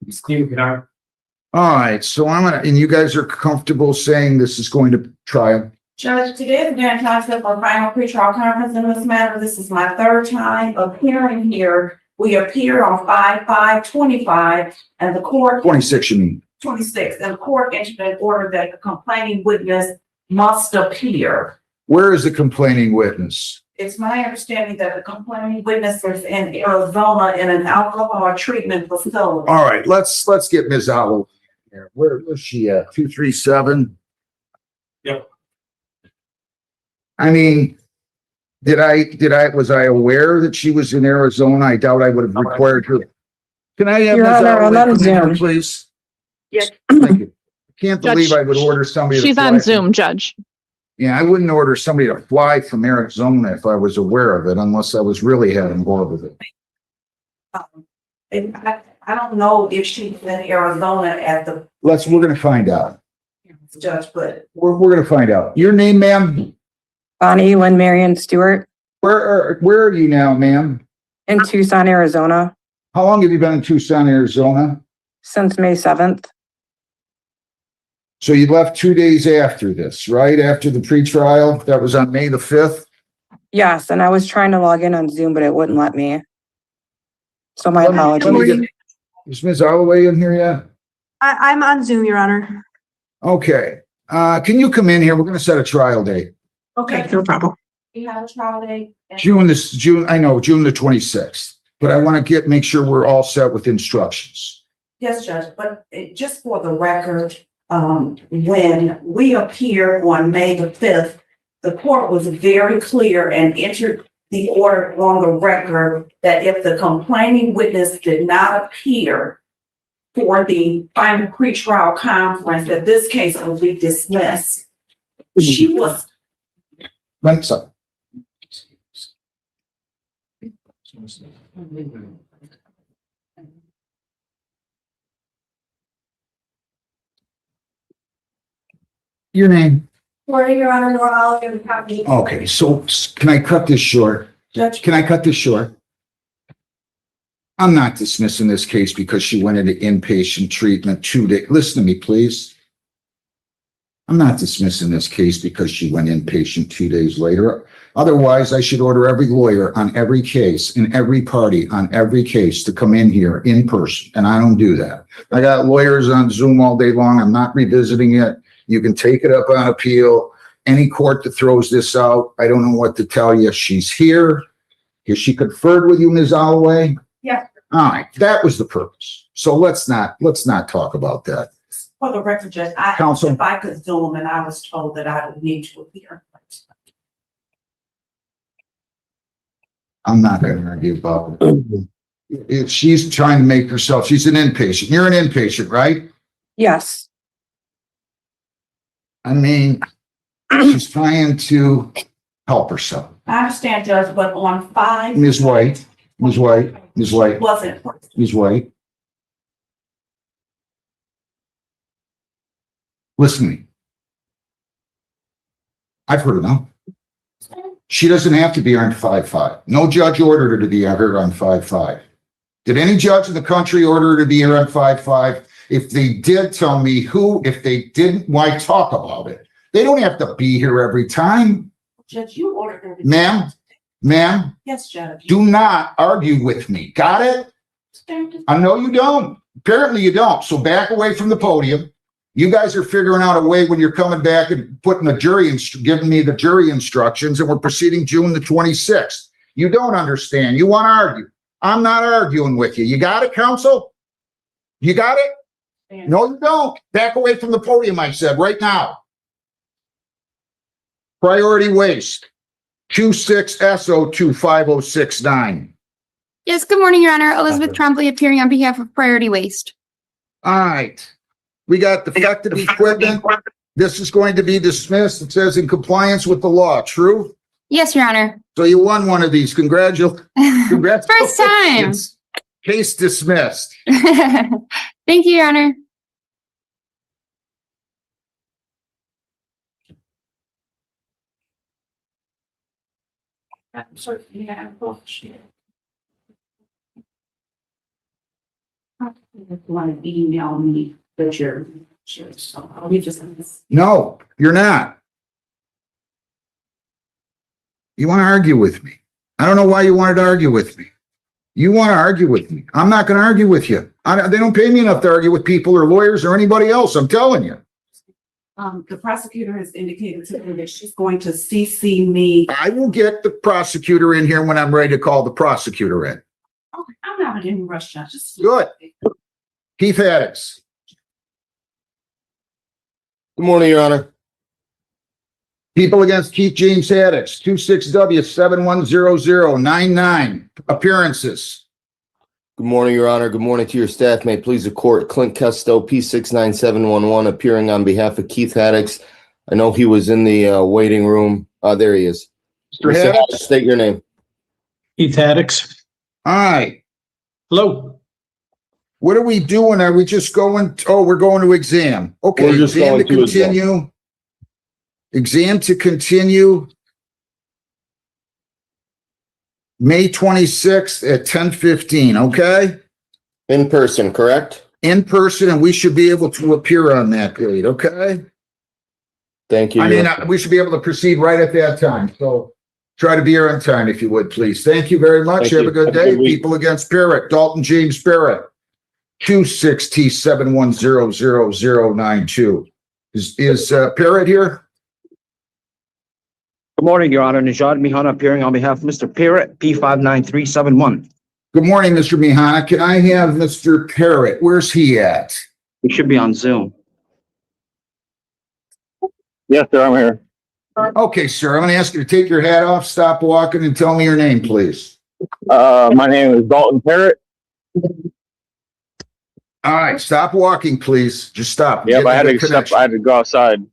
Steve Kennard. All right, so and you guys are comfortable saying this is going to trial? Judge, today is again time for our final pretrial conference in this matter. This is my third time appearing here. We appeared on 5/5/25 and the court. 26, you mean? 26, and the court entered an order that the complaining witness must appear. Where is the complaining witness? It's my understanding that the complaining witness is in Arizona in an alcohol treatment facility. All right, let's get Ms. Alloway here. Where was she at? 237? Yep. I mean, was I aware that she was in Arizona? I doubt I would have required her. Can I have Your Ms. Honor, Alloway I'm on come in here, Zoom. please? Yes. Thank you. Can't Judge, believe I would order somebody. to She's fly on from- Zoom, Judge. Yeah, I wouldn't order somebody to fly from Arizona if I was aware of it, unless I was really having more with it. And I don't know if she's in Arizona at the We're gonna find out. judge, but We're gonna find out. Your name, ma'am? Bonnie Lynn Marion Stewart Where are you now, ma'am? in Tucson, Arizona, How long have you been in Tucson, Arizona? since May 7th. So you left 2 days after this, right? After the pretrial? That was on May the 5th? Yes, and I was trying to log in on Zoom, but it wouldn't let me. So my Let me apologies. get- Is Ms. Alloway in here yet? I'm on Zoom, Your Honor. Okay. Can you come in here? We're gonna set a trial date. Okay, no problem. we have a trial date. and- June the 26th. But I want to make sure we're all set with instructions. Yes, Judge, but just for the record, when we appeared on May the 5th, the court was very clear and entered the order on the record that if the complaining witness did not appear for the final pretrial conference, that this case will be dismissed. She was. One second. Your name? Morning, Your Honor, Nora Oliver, the county. Okay, so can I cut this short? Judge. Can I cut this short? I'm not dismissing this case because she went into inpatient treatment 2 days. Listen to me, please. I'm not dismissing this case because she went inpatient 2 days later. Otherwise, I should order every lawyer on every case and every party on every case to come in here in person, and I don't do that. I got lawyers on Zoom all day long. I'm not revisiting it. You can take it up on appeal. Any court that throws this out, I don't know what to tell you. She's here. Has she conferred with you, Ms. Holloway? Yeah, All right, that was the purpose. So let's not talk about that. for the record, Judge, Counsel. if I could Zoom and I was told that I would need to appear. I'm not gonna argue about it. If she's trying to make herself, she's an inpatient. You're an inpatient, right? Yes. I mean, she's trying to help herself. I understand, Judge, but on 5. Ms. White, Ms. White, Ms. White, Wasn't. Ms. White. Listen to me. I've heard enough. She doesn't have to be on 5-5. No judge ordered her to be here on 5-5. Did any judge in the country order her to be here on 5-5? If they did, tell me who. If they didn't, why talk about it? They don't have to be here every time. Judge, you ordered her. Ma'am, Yes, Judge. do not argue with me. Got it? I know you don't. Apparently you don't. So back away from the podium. You guys are figuring out a way when you're coming back and putting the jury, giving me the jury instructions, and we're proceeding June the 26th. You don't understand. You want to argue. I'm not arguing with you. You got it, counsel? You got it? No, you don't. Back away from the podium, I said, right now. Priority waste. 26SO25069. Yes, good morning, Your Honor. Elizabeth Trombley appearing on behalf of Priority Waste. All right. We got defective equipment. This is going to be dismissed. It says in compliance with the law. True? Yes, Your Honor. So you won one of these. Congratulations. First time. Case dismissed. Thank you, Your Honor. I'm sorry. Yeah, bullshit. Want to email me that you're sure, so I'll be just. No, you're not. You want to argue with me. I don't know why you wanted to argue with me. You want to argue with me. I'm not going to argue with you. They don't pay me enough to argue with people or lawyers or anybody else. I'm telling you. The prosecutor has indicated to me that she's going to CC me. I will get the prosecutor in here when I'm ready to call the prosecutor in. Okay, I'm not in any rush, Judge. Just Good. Keith Haddix. Good morning, Your Honor. People against Keith James Haddix, 26W710099. Appearances. Good morning, Your Honor. Good morning to your staff. May it please the court. Clint Custo, P69711, appearing on behalf of Keith Haddix. I know he was in the waiting room. There he is. Mr. Haddix. State your name. Keith Haddix. All right. Hello. What are we doing? Are we just going? We're going to exam. Okay, We're just exam to going to exam. continue. Exam to continue. May 26th at 10:15, okay? In person, correct? In person, and we should be able to appear on that date, okay? Thank you. I mean, we should be able to proceed right at that time, so try to be here on time if you would, please. Thank you very much. Thank Have you. a good Have a day. good week. People against Barrett, Dalton James Barrett, 26T71000092. Is Parrott here? Good morning, Your Honor. Najad Mihan appearing on behalf of Mr. Parrott, P59371. Good morning, Mr. Mihana. Can I have Mr. Parrott? Where's he at? He should be on Zoom. Yes, sir, I'm here. Okay, sir, I'm gonna ask you to take your hat off, stop walking, and tell me your name, please. My name is Dalton Parrott. All right, stop walking, please. Just stop. Yep, Get I had the to connection. I had to go outside.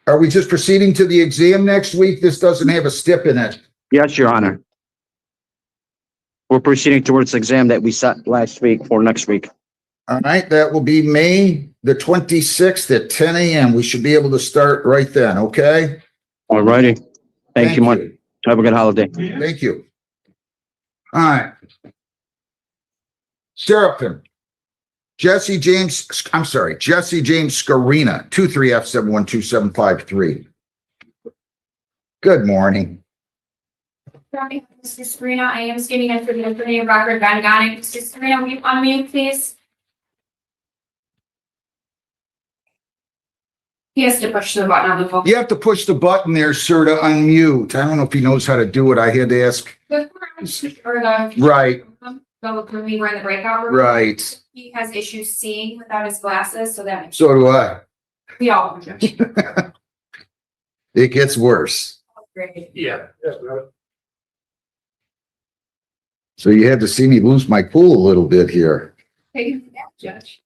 Are we just proceeding to the exam next week? This doesn't have a stip in it. Yes, Your Honor. We're proceeding towards the exam that we set last week for next week. All right, that will be May the 26th at 10 a.m. We should be able to start right then, okay? All righty. Thank you much. Have a good holiday. Thank you. All right. Seraphim. Jesse James Scarina, 23F712753. Good morning. Mr. Serena, I am standing in for the attorney of record, Van Gonning. Mr. Serena, will you unmute, please? He has to push the button on the phone. You have to push the button there, sir, to unmute. I don't know if he knows how to do it. I had to ask. The court Or the. Right, So when we were in the breakout room. right. He has issues seeing without his glasses, so that So do I. we all. It gets worse. Great. Yeah. So you had to see me lose my cool a little bit here. Take it back, Judge.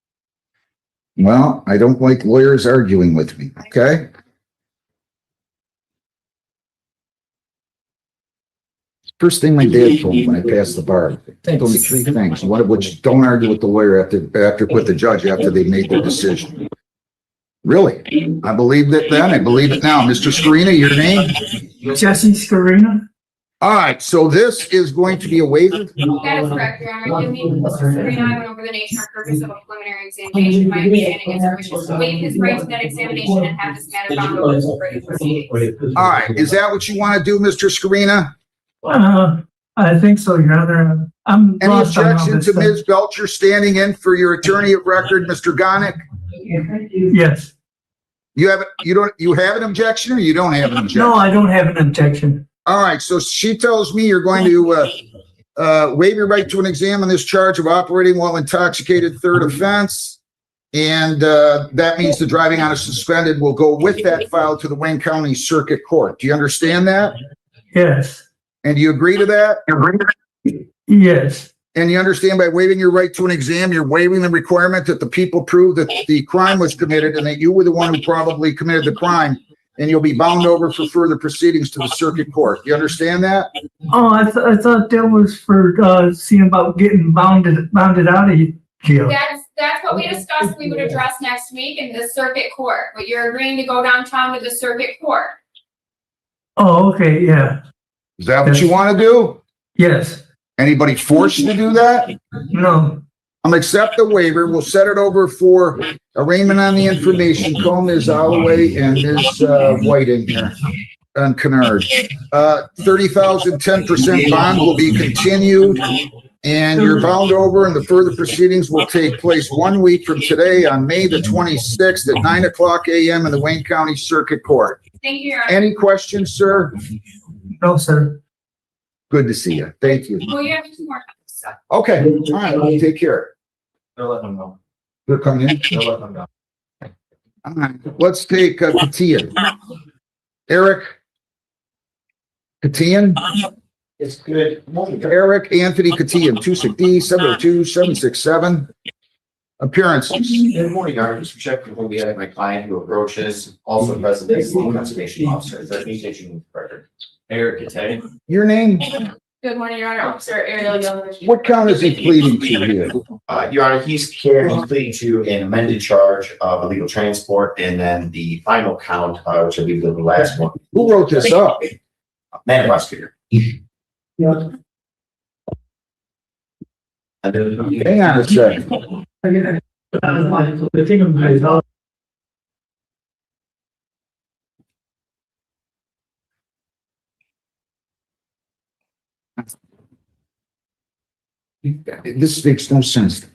Well, I don't like lawyers arguing with me, okay? First thing my dad told me when I passed the bar, he told me three things, one of which, don't argue with the lawyer with the judge after they made their decision. Really? I believed it then, I believe it now. Mr. Scarina, your name? Jesse Scarina. All right, so this is going to be a waiver? That is correct, Your Honor. Give me, Mr. Serena, I went over the nature and purpose of a preliminary examination. My understanding is he wishes to waive his right to that examination and have this matter bound over to further proceedings. All right, is that what you want to do, Mr. Scarina? I think so, Your Honor. I'm Any lost on all objection this to stuff. Ms. Belcher standing in for your attorney of record, Mr. Gonick? Yes. You have an objection or you don't have an objection? No, I don't have an objection. All right, so she tells me you're going to waive your right to an exam on this charge of operating while intoxicated, third offense. And that means the driving on a suspended will go with that file to the Wayne County Circuit Court. Do you understand that? Yes. And do you agree to that? Yes. And you understand by waiving your right to an exam, you're waiving the requirement that the people prove that the crime was committed and that you were the one who probably committed the crime, and you'll be bound over for further proceedings to the circuit court. You understand that? Oh, I thought that was for seeing about getting bounded out of jail. That's what we discussed we would address next week in the circuit court, but you're agreeing to go downtown to the circuit court. Oh, okay, yeah. Is that what you want to do? Yes. Anybody force you to do that? No. I'm accept the waiver. We'll set it over for arraignment on the information. Call Ms. Holloway and Ms. White in here on Kennard. 30,000, 10% bond will be continued, and you're bound over, and the further proceedings will take place 1 week from today on May the 26th at 9:00 a.m. in the Wayne County Circuit Court. Thank you, Your Honor. Any questions, sir? No, sir. Good to see you. Thank you. Well, you have two more. Okay, all right, well, take care. They're letting them know. They're coming in. They're letting them know. All right, let's take Katian. Eric Katian? It's good. Eric Anthony Katian, 260-702-767. Appearances. Good morning, Your Honor. Mr. Shepherd, when we have my client who approaches, also present as the conservation officer. Is that communication record? Eric Tepe. Your name? Good morning, Your Honor. Officer Ariel Young. What count is he pleading to here? Your Honor, he's pleading to an amended charge of illegal transport, and then the final count, which I believe is the last one. Who wrote this up? Man prosecutor. Hang on a second. This makes no sense.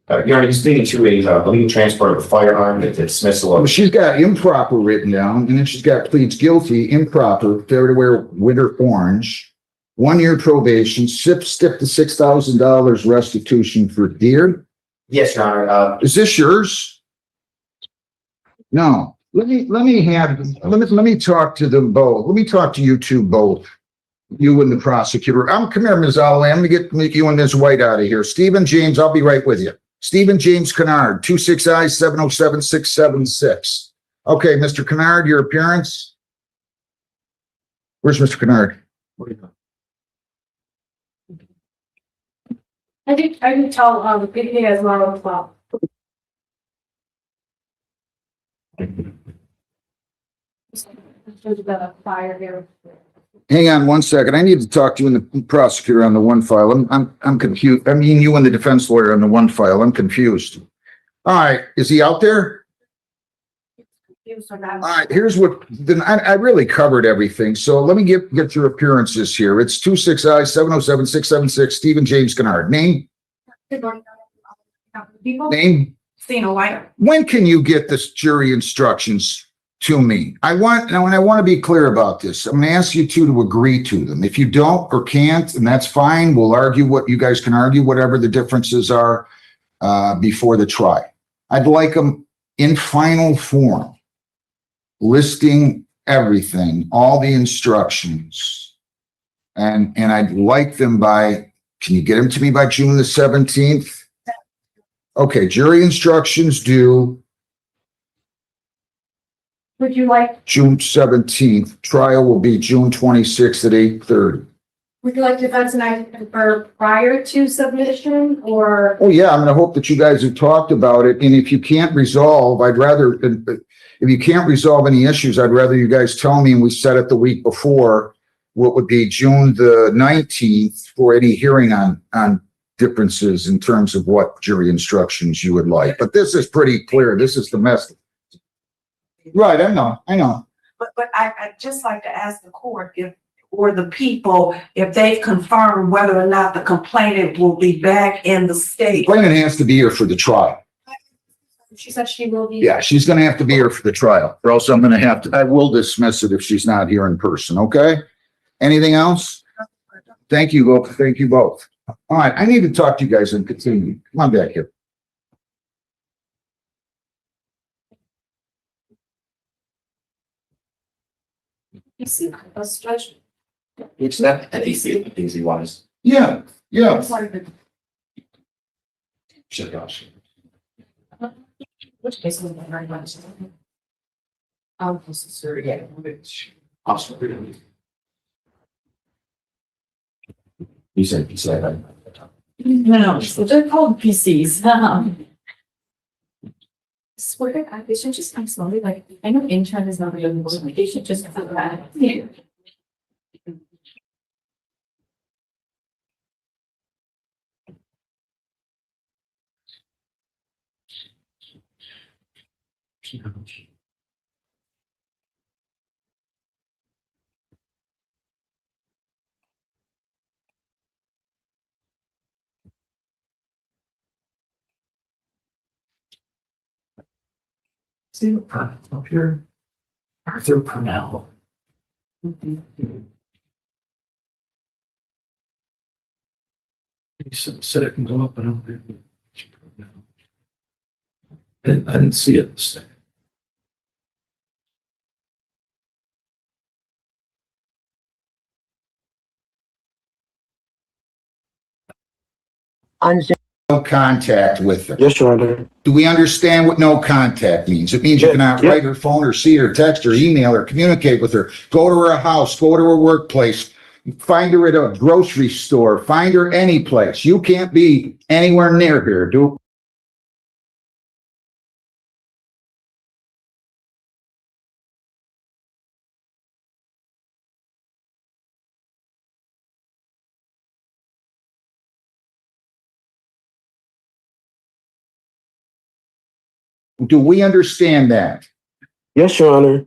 Your Honor, he's pleading to a illegal transport of a firearm, the dismissal Well, of. she's got improper written down, and then she's got pleads guilty, improper, failure to wear winter orange, 1 year probation, stiff to $6,000 restitution for deer. Yes, Your Honor. Is this yours? No. Let me talk to them both. Let me talk to you two both. You and the prosecutor. Come here, Ms. Holloway. I'm gonna get you and Ms. White out of here. Stephen James, I'll be right with you. Stephen James Kennard, 260-707-676. Okay, Mr. Kennard, your appearance. Where's Mr. Kennard? I can tell, he has a lot of well. There's been a fire here. Hang on 1 second. I need to talk to you and the prosecutor on the one file. I'm confused. I mean, you and the defense lawyer on the one file. I'm confused. All right. Is he out there? All right. Here's what, then I really covered everything. So let me get your appearances here. It's 260-707-676, Stephen James Kennard. Name? Good morning. People. Name? Seen a lighter. When can you get this jury instructions? to me. I want to be clear about this. I'm going to ask you two to agree to them. If you don't or can't, and that's fine, we'll argue what you guys can argue, whatever the differences are before the trial. I'd like them in final form, listing everything, all the instructions. And I'd like them by, can you get them to me by June the 17th? Okay, jury instructions due Would you like, June 17th. Trial will be June 26th at 8:30. would you like defense and I to confer prior to submission or? Oh, yeah, I'm gonna hope that you guys have talked about it, and if you can't resolve, if you can't resolve any issues, I'd rather you guys tell me, and we set it the week before, what would be June the 19th for any hearing on differences in terms of what jury instructions you would like. But this is pretty clear. This is the message. Right, I know. But I'd just like to ask the court or the people, if they've confirmed whether or not the complainant will be back in the state. Complainant has to be here for the trial. She said she will be. Yeah, she's gonna have to be here for the trial, or else I will dismiss it if she's not here in person, okay? Anything else? Thank you both. All right, I need to talk to you guys and continue. Come on back here. It's that an easy one is. Yeah. Which case was very much. You said. No, so they're called PCs. Swear, they should just come slowly, like, I know intern is not a good word, they should just do that. See the front up here? Arthur Purnell. He said it can go up and up. I didn't see it this time. No contact with her. Yes, Your Honor. Do we understand what no contact means? It means you cannot write her phone or see her, text her, email her, communicate with her, go to her house, go to her workplace, find her at a grocery store, find her any place. You can't be anywhere near here. Do we understand that? Yes, Your Honor.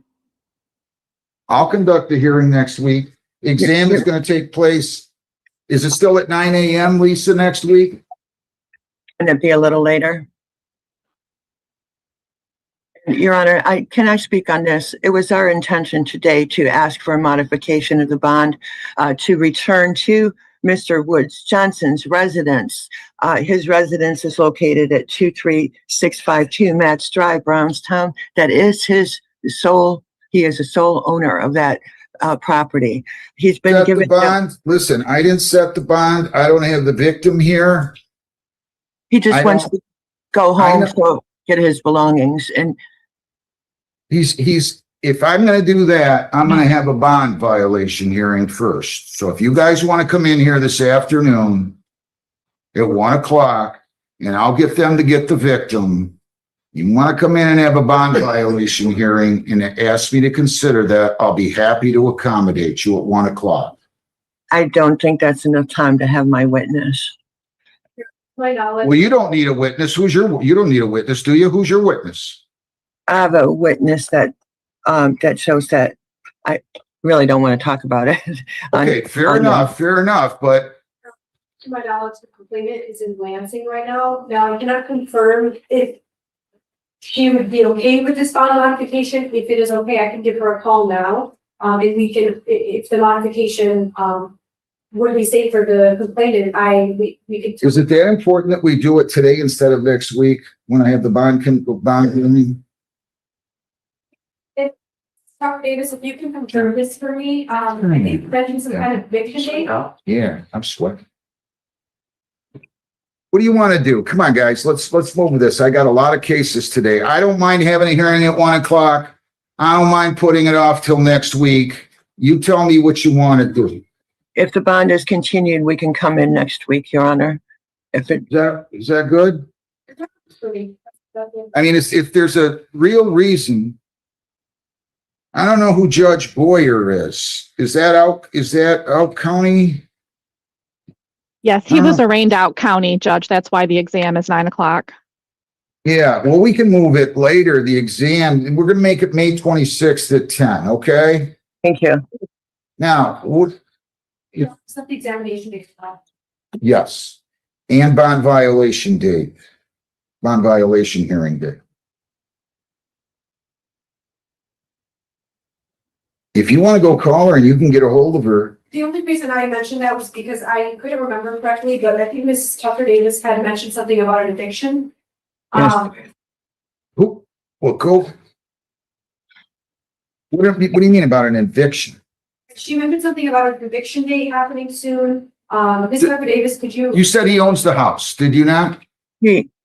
I'll conduct the hearing next week. Exam is going to take place. Is it still at 9 a.m., Lisa, next week? Can it be a little later? Your Honor, can I speak on this? It was our intention today to ask for a modification of the bond to return to Mr. Woods Johnson's residence. His residence is located at 23652 Matts Drive, Brownstown. That is he is the sole owner of that property. He's been given the bond. Listen, I didn't set the bond. I don't have the victim here. He just wants to go home to get his belongings, and if I'm going to do that, I'm going to have a bond violation hearing first. So if you guys want to come in here this afternoon at 1:00 and I'll get them to get the victim, you want to come in and have a bond violation hearing and ask me to consider that, I'll be happy to accommodate you at 1:00. I don't think that's enough time to have my witness. Well, you don't need a witness. You don't need a witness, do you? Who's your witness? I have a witness that shows that I really don't want to talk about it. Okay, fair enough, but To my knowledge, the complainant is in Lansing right now. Now, I cannot confirm if she would be okay with this bond modification. If it is okay, I can give her a call now. And we can, if the modification, would be safe for the complainant, we could. Is it that important that we do it today instead of next week when I have the bond hearing? Dr. Davis, if you can confirm this for me, I think mentioned some kind of eviction date. Yeah, I'm sweating. What do you want to do? Come on, guys, let's move with this. I got a lot of cases today. I don't mind having a hearing at 1 o'clock. I don't mind putting it off till next week. You tell me what you want to do. If the bond is continued, we can come in next week, Your Honor. Is that good? I mean, if there's a real reason. I don't know who Judge Boyer is. Is that out county? Yes, he was arraigned out county, Judge. That's why the exam is 9 o'clock. Yeah, well, we can move it later, the exam, and we're gonna make it May 26th at 10, okay? Thank you. Now, Set the examination date. yes, and bond violation date, bond violation hearing date. If you want to go call her and you can get a hold of her. The only reason I mentioned that was because I couldn't remember correctly, but I think Mrs. Tucker Davis had mentioned something about an eviction. Yes. Well, go. What do you mean about an eviction? She mentioned something about an eviction date happening soon. Ms. Tucker Davis, could you? You said he owns the house, did you not?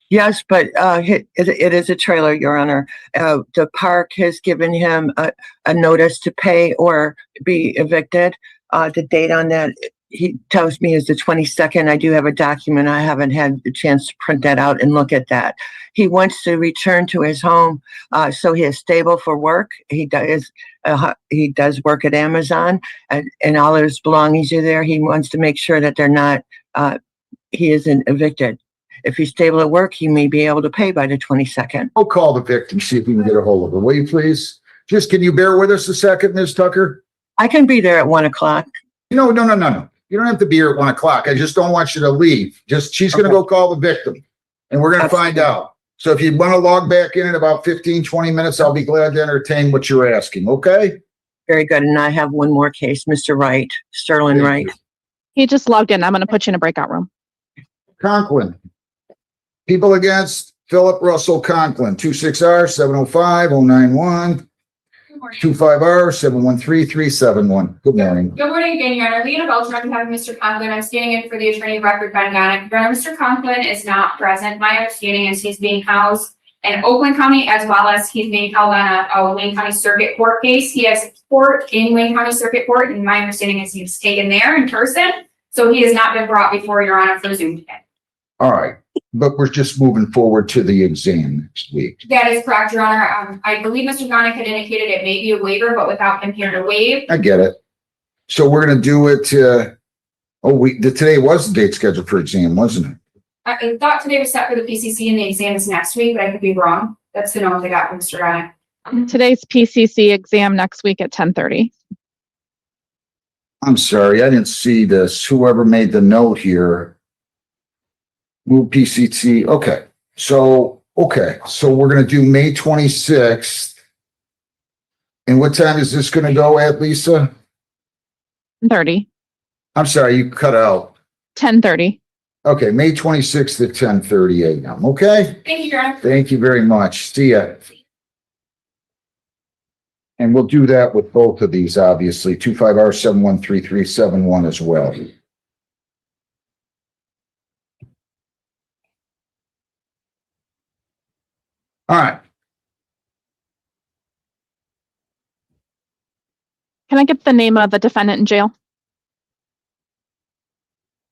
Yes, but it is a trailer, Your Honor. The park has given him a notice to pay or be evicted. The date on that, he tells me, is the 22nd. I do have a document. I haven't had the chance to print that out and look at that. He wants to return to his home, so he is stable for work. He does work at Amazon, and all his belongings are there. He wants to make sure that they're not, he isn't evicted. If he's stable at work, he may be able to pay by the 22nd. I'll call the victim, see if we can get a hold of her. Will you please? Just, can you bear with us a second, Ms. Tucker? I can be there at 1 o'clock. No. You don't have to be here at 1 o'clock. I just don't want you to leave. She's going to go call the victim and we're going to find out. So if you want to log back in about 15, 20 minutes, I'll be glad to entertain what you're asking. Okay? Very good. And I have one more case, Mr. Wright, Sterling Wright. He just logged in. I'm going to put you in a breakout room. Conklin. People against Philip Russell Conklin, 26R-705-091, 25R-713-371. Good morning. Good morning again, Your Honor. Leona Belcher on behalf of Mr. Conklin. I'm standing in for the attorney of record, Ben Ganick. Your Honor, Mr. Conklin is not present. My understanding is he's being housed in Oakland County as well as he's being held on a Wayne County Circuit Court case. He has court in Wayne County Circuit Court, and my understanding is he's taken there in person. So he has not been brought before Your Honor for Zoom today. All right. But we're just moving forward to the exam next week. That is correct, Your Honor. I believe Mr. Ganick had indicated it may be a waiver, but without him here to waive. I get it. So we're going to do it. Today was the date scheduled for exam, wasn't it? I thought today was set for the PCC and the exam is next week, but I could be wrong. That's the note I got from Mr. Ganick. Today's PCC exam next week at 10:30. I'm sorry, I didn't see this. Whoever made the note here. Move PCT. Okay. So we're going to do May 26th. And what time is this going to go at, Lisa? 10:30. I'm sorry, you cut out. 10:30. Okay, May 26th at 10:30 a.m. Okay? Thank you, Your Honor. Thank you very much. See ya. And we'll do that with both of these, obviously, 25R-713-371 as well. All right. Can I get the name of the defendant in jail?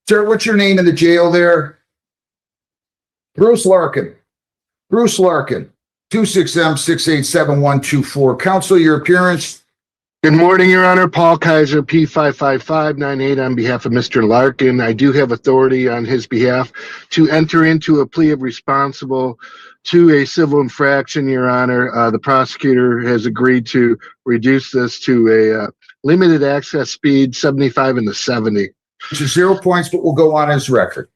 Sir, what's your name in the jail there? Bruce Larkin. Bruce Larkin, 26M687124. Counsel, your appearance. Good morning, Your Honor. Paul Kaiser, P55598 on behalf of Mr. Larkin. I do have authority on his behalf to enter into a plea of responsible to a civil infraction, Your Honor. The prosecutor has agreed to reduce this to a limited access speed, 75 in the 70. Which is 0 points, but will go on his record.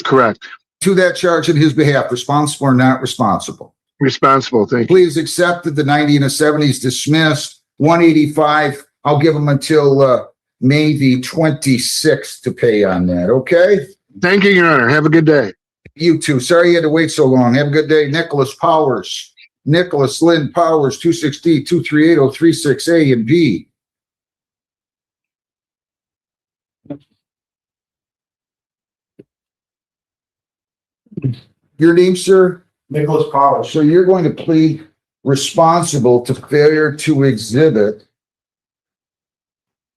Correct. To that charge in his behalf, responsible or not responsible? Responsible, thank you. Please accept that the 90 and the 70 is dismissed. 185, I'll give them until May the 26th to pay on that, okay? Thank you, Your Honor. Have a good day. You too. Sorry you had to wait so long. Have a good day. Nicholas Powers. Nicholas Lynn Powers, 260 238 036A and B. Your name, sir? Nicholas Powers. So you're going to plead responsible to failure to exhibit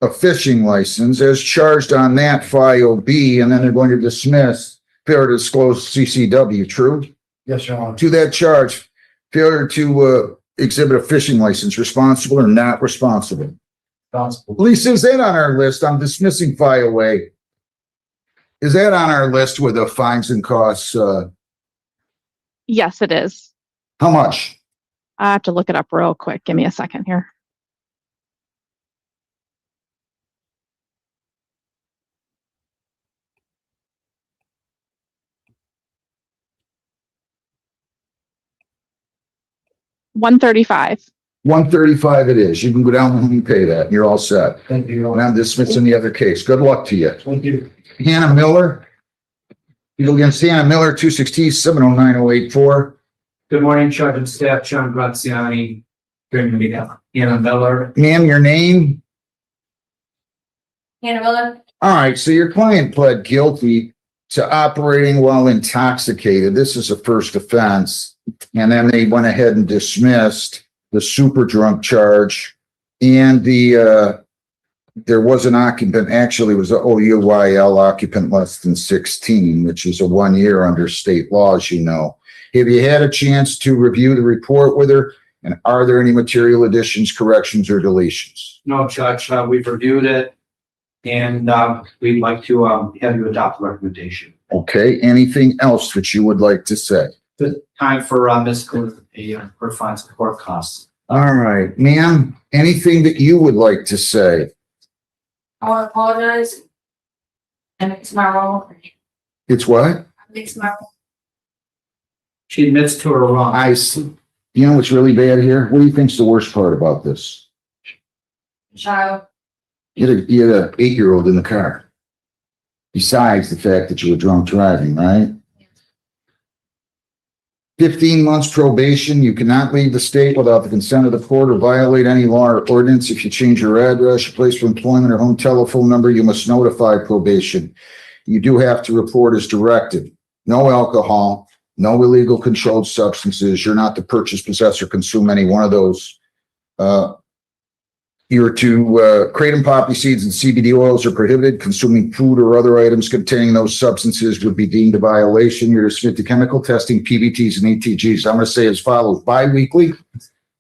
a fishing license as charged on that file B, and then they're going to dismiss failure to disclose CCW, true? Yes, Your Honor. To that charge, failure to exhibit a fishing license, responsible or not responsible? Responsible. Lisa, is that on our list? I'm dismissing file A. Is that on our list with the fines and costs? Yes, it is. How much? I have to look it up real quick. Give me a second here. $135. 135 it is. You can go down and pay that. You're all set. Thank you, Your And Honor. I'm dismissing the other case. Good luck to you. Thank you. Hannah Miller. You go against Hannah Miller, 260 709 084. Good morning, Judge and staff. John Graziani, during the meeting. Anna Miller. Ma'am, your name? Hannah Miller. All right, so your client pled guilty to operating while intoxicated. This is a first offense. And then they went ahead and dismissed the super drunk charge. And there was an occupant, actually it was a OUYL occupant less than 16, which is a 1 year under state law, as you know. Have you had a chance to review the report with her? And are there any material additions, corrections, or deletions? No, Judge, we've reviewed it. And we'd like to have you adopt the recommendation. Okay, anything else that you would like to say? The time for Ms. Clinton, her fines and court costs. All right, ma'am, anything that you would like to say? I want to apologize. And it's my role. It's what? It's my role. She admits to her wrong. I see. You know what's really bad here? What do you think's the worst part about this? Child. You had a 8-year-old in the car. Besides the fact that you were drunk driving, right? 15 months probation. You cannot leave the state without the consent of the court or violate any law or ordinance. If you change your address, your place of employment, or home telephone number, you must notify probation. You do have to report as directed. No alcohol, no illegal controlled substances. You're not to purchase, possess, or consume any one of those. You're to kratom poppy seeds and CBD oils are prohibited. Consuming food or other items containing those substances would be deemed a violation. You're to submit to chemical testing, PBTs and ETGs. I'm going to say as follows: bi-weekly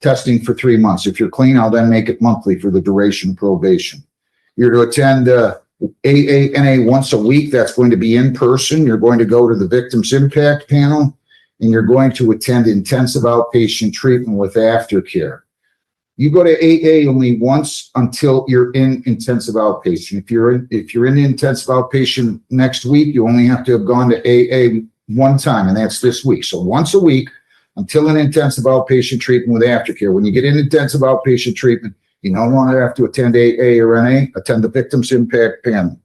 testing for 3 months. If you're clean, I'll then make it monthly for the duration of probation. You're to attend AANA once a week. That's going to be in person. You're going to go to the Victims Impact Panel, and you're going to attend intensive outpatient treatment with aftercare. You go to AA only once until you're in intensive outpatient. If you're in intensive outpatient next week, you only have to have gone to AA one time, and that's this week. So once a week until an intensive outpatient treatment with aftercare. When you get in intensive outpatient treatment, you no longer have to attend AA or NA. Attend the Victims Impact Panel.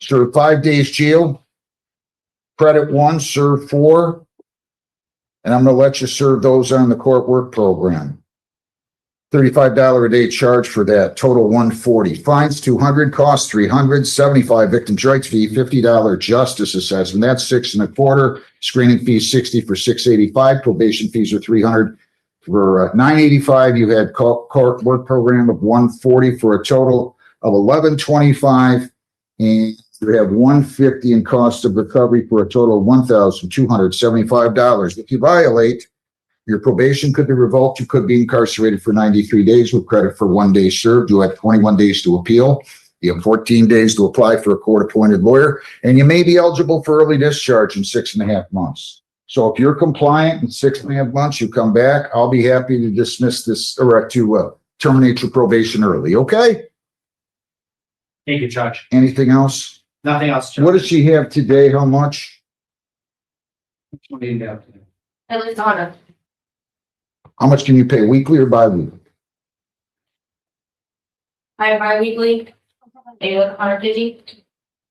Serve 5 days jail. Credit 1, serve 4. And I'm going to let you serve those on the court work program. $35 a day charge for that, total $140. Fines $200, costs $300, $75 victim's rights fee, $50 justice assessment. That's $6 1/4. Screening fees $60 for $685. Probation fees are $300 for $985. You had court work program of $140 for a total of $1,125, and you have $150 in cost of recovery for a total of $1,275. If you violate, your probation could be revoked. You could be incarcerated for 93 days with credit for 1 day served. You have 21 days to appeal. You have 14 days to apply for a court-appointed lawyer, and you may be eligible for early discharge in 6.5 months. So if you're compliant in 6.5 months, you come back, I'll be happy to dismiss this or to terminate your probation early. Okay? Thank you, Judge. Anything else? Nothing else, Judge. What does she have today? How much? What do you have today? At least honor. How much can you pay, weekly or bi-weekly? I bi-weekly, maybe like 150.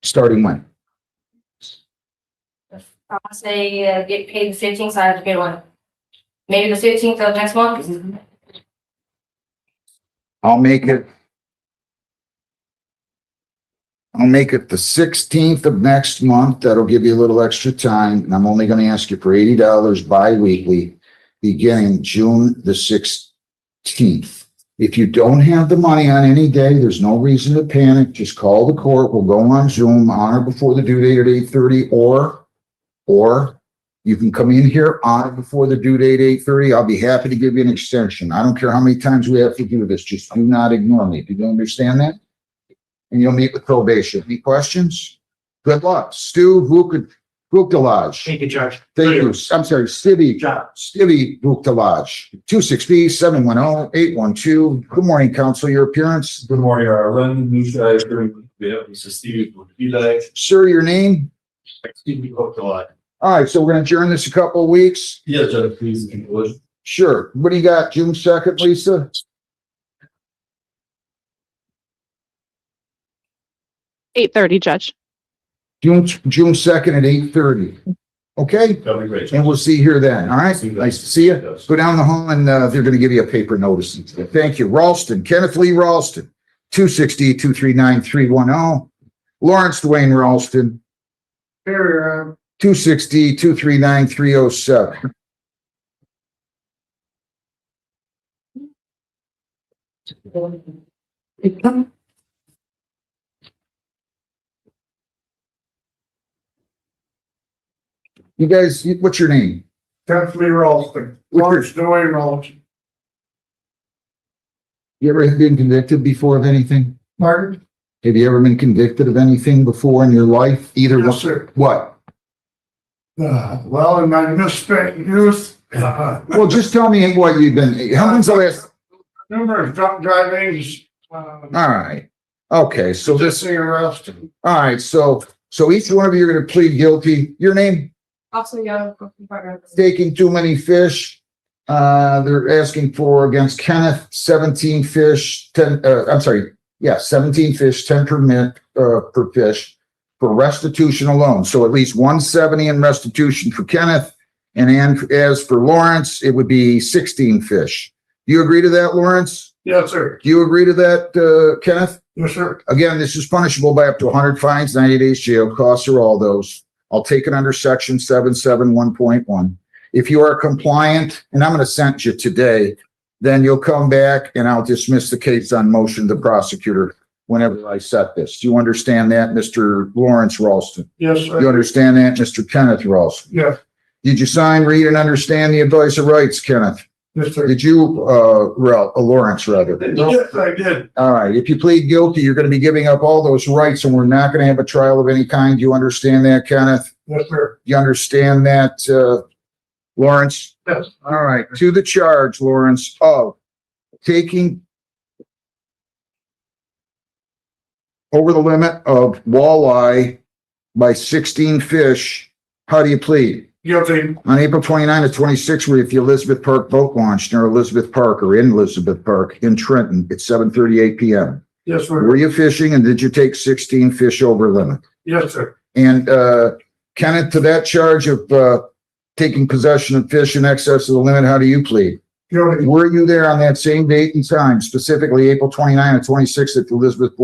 Starting when? I'll say, get paid the 15th, so I have to pay one. Maybe the 15th of next month. I'll make it the 16th of next month. That'll give you a little extra time, and I'm only gonna ask you for $80 bi-weekly, beginning June the 16th. If you don't have the money on any day, there's no reason to panic. Just call the court. We'll go on Zoom on or before the due date at 8:30, or you can come in here on or before the due date, 8:30. I'll be happy to give you an extension. I don't care how many times we have to do this. Just do not ignore me. Do you understand that? And you'll meet with probation. Any questions? Good luck. Stu Vuktalaj. Thank you, Judge. Thank you. I'm sorry, Stivy Vuktalaj, 260-710-812. Good morning, counsel. Your appearance? Good morning, Arlen. This is Steve Vuktalaj. Sir, your name? Steve Vuktalaj. All right, so we're gonna adjourn this a couple of weeks. Yes, Judge, please. Sure. What do you got? June 2nd, Lisa? 8:30, Judge. June 2nd at 8:30. Okay? That'll be great. And we'll see you here then. All right? Nice to see you. Go down the hall and they're going to give you a paper notice. Thank you. Ralston, Kenneth Lee Ralston, 260-239-310. Lawrence Dwayne Ralston, 260-239-307. You guys, what's your name? Kenneth Lee Ralston. Lawrence Dwayne Ralston. You ever been convicted before of anything? Martin? Have you ever been convicted of anything before in your life? Either Yes, one? sir. What? Well, in my misspent youth, Well, just tell me what you've been, how long's the last? numerous drunk drivings, All right. Okay, so this, being arrested. all right, so each one of you are gonna plead guilty. Your name? Also, yeah, partner. Taking too many fish. They're asking for against Kenneth, 17 fish, 10, 17 fish, 10 per fish for restitution alone. So at least 170 in restitution for Kenneth. And as for Lawrence, it would be 16 fish. Do you agree to that, Lawrence? Yes, sir. Do you agree to that, Kenneth? Yes, sir. Again, this is punishable by up to 100 fines, 90 days jail, costs are all those. I'll take it under section 771.1. If you are compliant, and I'm going to sentence you today, then you'll come back and I'll dismiss the case on motion of the prosecutor whenever I set this. Do you understand that, Mr. Lawrence Ralston? Yes, sir. You understand that, Mr. Kenneth Ralston? Yes. Did you sign, read, and understand the advice of rights, Kenneth? Yes, sir. Did you, Lawrence, rather? Yes, I did. All right. If you plead guilty, you're going to be giving up all those rights and we're not going to have a trial of any kind. Do you understand that, Kenneth? Yes, sir. You understand that, Lawrence? Yes. All right. To the charge, Lawrence, of taking over the limit of walleye by 16 fish. How do you plead? Guilty. On April 29 to 26, we're at the Elizabeth Park Boat Launch near Elizabeth Park or in Elizabeth Park in Trenton at 7:38 p.m. Yes, sir. Were you fishing and did you take 16 fish over limit? Yes, sir. And Kenneth, to that charge of taking possession of fish in excess of the limit, how do you plead? Guilty. Were you there on that same date and time, specifically April 29 and 26 at the Elizabeth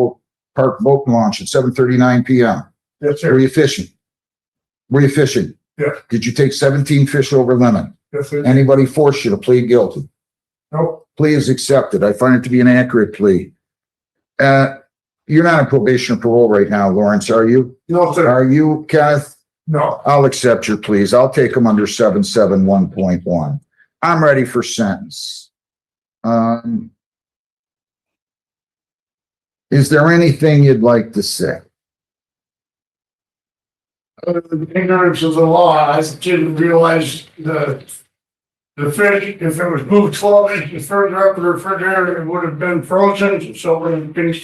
Park Boat Launch at 7:39 p.m.? Yes, sir. Were you fishing? Were you fishing? Yes. Did you take 17 fish over limit? Yes, sir. Anybody force you to plead guilty? Nope. Plea is accepted. I find it to be an accurate plea. You're not on probation or parole right now, Lawrence, are you? No, sir. Are you, Kenneth? No. I'll accept your pleas. I'll take them under 771.1. I'm ready for sentence. Is there anything you'd like to say? Ignorance of the law, I didn't realize the fish, if it was moved 12 inches further up the refrigerator, it would have been frozen, so it would have been,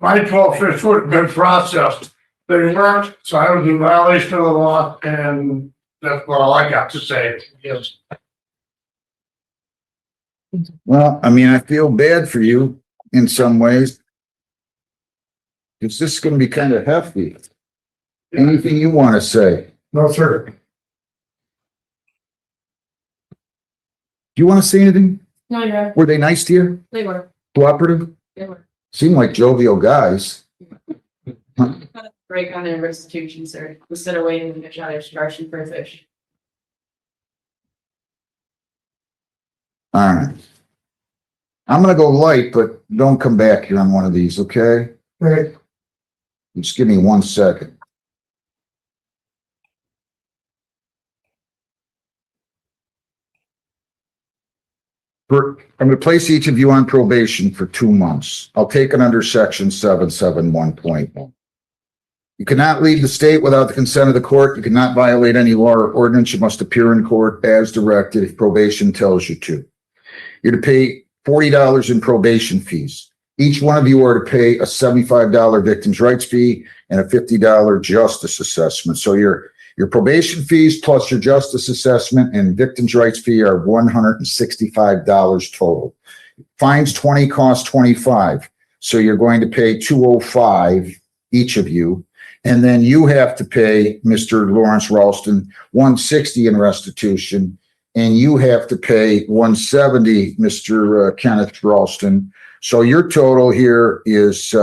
my 12 fish would have been processed. They weren't, so I was in violation of the law, and that's all I got to say. Yes. Well, I mean, I feel bad for you in some ways. It's just gonna be kind of hefty. Anything you want to say? No, sir. Do you want to say anything? No, you're, Were they nice to you? they were, Cooperative? they were. Seem like jovial guys. Break on their restitution, sir, instead of waiting to get out of extraction for a fish. All right. I'm gonna go light, but don't come back here on one of these, okay? Right. Just give me 1 second. I'm gonna place each of you on probation for 2 months. I'll take it under section 771.1. You cannot leave the state without the consent of the court. You cannot violate any law or ordinance. You must appear in court as directed if probation tells you to. You're to pay $40 in probation fees. Each one of you are to pay a $75 victim's rights fee and a $50 justice assessment. So your probation fees plus your justice assessment and victim's rights fee are $165 total. Fines 20, costs 25. So you're going to pay $205 each of you. And then you have to pay Mr. Lawrence Ralston $160 in restitution. And you have to pay $170, Mr. Kenneth Ralston. So your total here is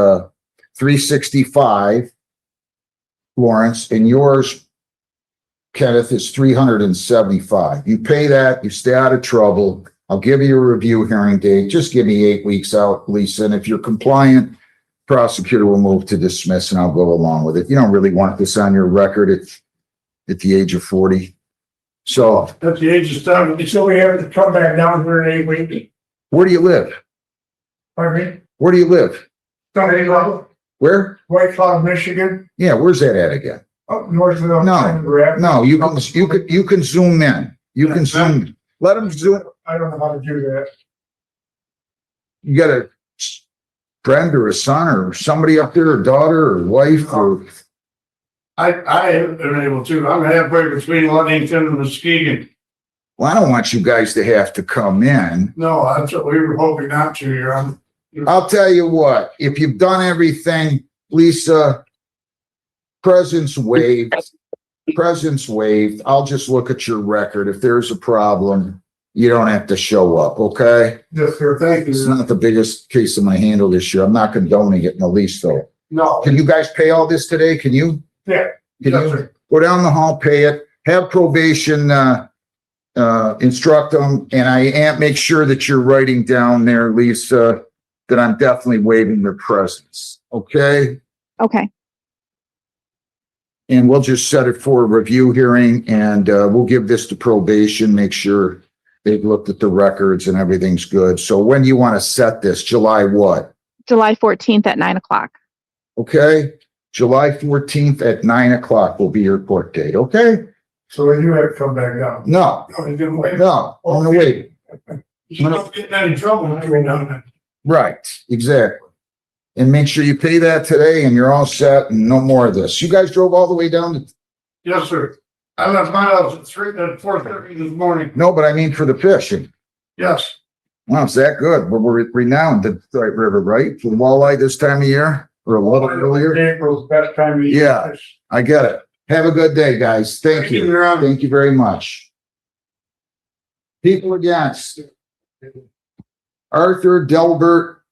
$365, Lawrence, and yours, Kenneth, is $375. You pay that, you stay out of trouble. I'll give you a review hearing date. Just give me 8 weeks out, Lisa. And if you're compliant, prosecutor will move to dismiss and I'll go along with it. You don't really want this on your record at the age of 40. So At the age of 70, so we have to come back down for 8 weeks. where do you live? Pardon me? Where do you live? Somebody level, Where? White Cloud, Michigan, Yeah, where's that at again? up north of the. No, you can zoom in. You can zoom. Let them zoom. I don't know how to do that. You got a friend or a son or somebody up there, a daughter or wife or. I haven't been able to. I'm halfway between Ludington and Muskegon. Well, I don't want you guys to have to come in. No, that's what we were hoping not to, Your Honor. I'll tell you what, if you've done everything, Lisa, presence waived. I'll just look at your record. If there's a problem, you don't have to show up, okay? Yes, sir. Thank It's you. not the biggest case of my handle this year. I'm not condoning it in the least though. No. Can you guys pay all this today? Can you? Yeah. Can Yes, you sir. go down the hall, pay it, have probation, instruct them, and make sure that you're writing down there, Lisa, that I'm definitely waiving their presence, okay? Okay. And we'll just set it for a review hearing and, we'll give this to probation, make sure they've looked at the records and everything's good. So when do you want to set this? July what? July 14th at 9 o'clock. Okay? July 14th at 9 o'clock will be your court date, okay? So you have to come back down. No, No, you didn't wait. no, I'm gonna wait. You're not getting any trouble when you're down. Right, exactly. And make sure you pay that today and you're all set and no more of this. You guys drove all the way down to, Yes, sir. I left my house at 4:30 this morning. no, but I mean for the fishing. Yes. Wow, it's that good. We're renowned at Detroit River, right? For the walleye this time of year or a little earlier? April's best time of year. Yeah. I get it. Have a good day, guys. Thank you. Your Honor. Thank you very much. People against Arthur Delbert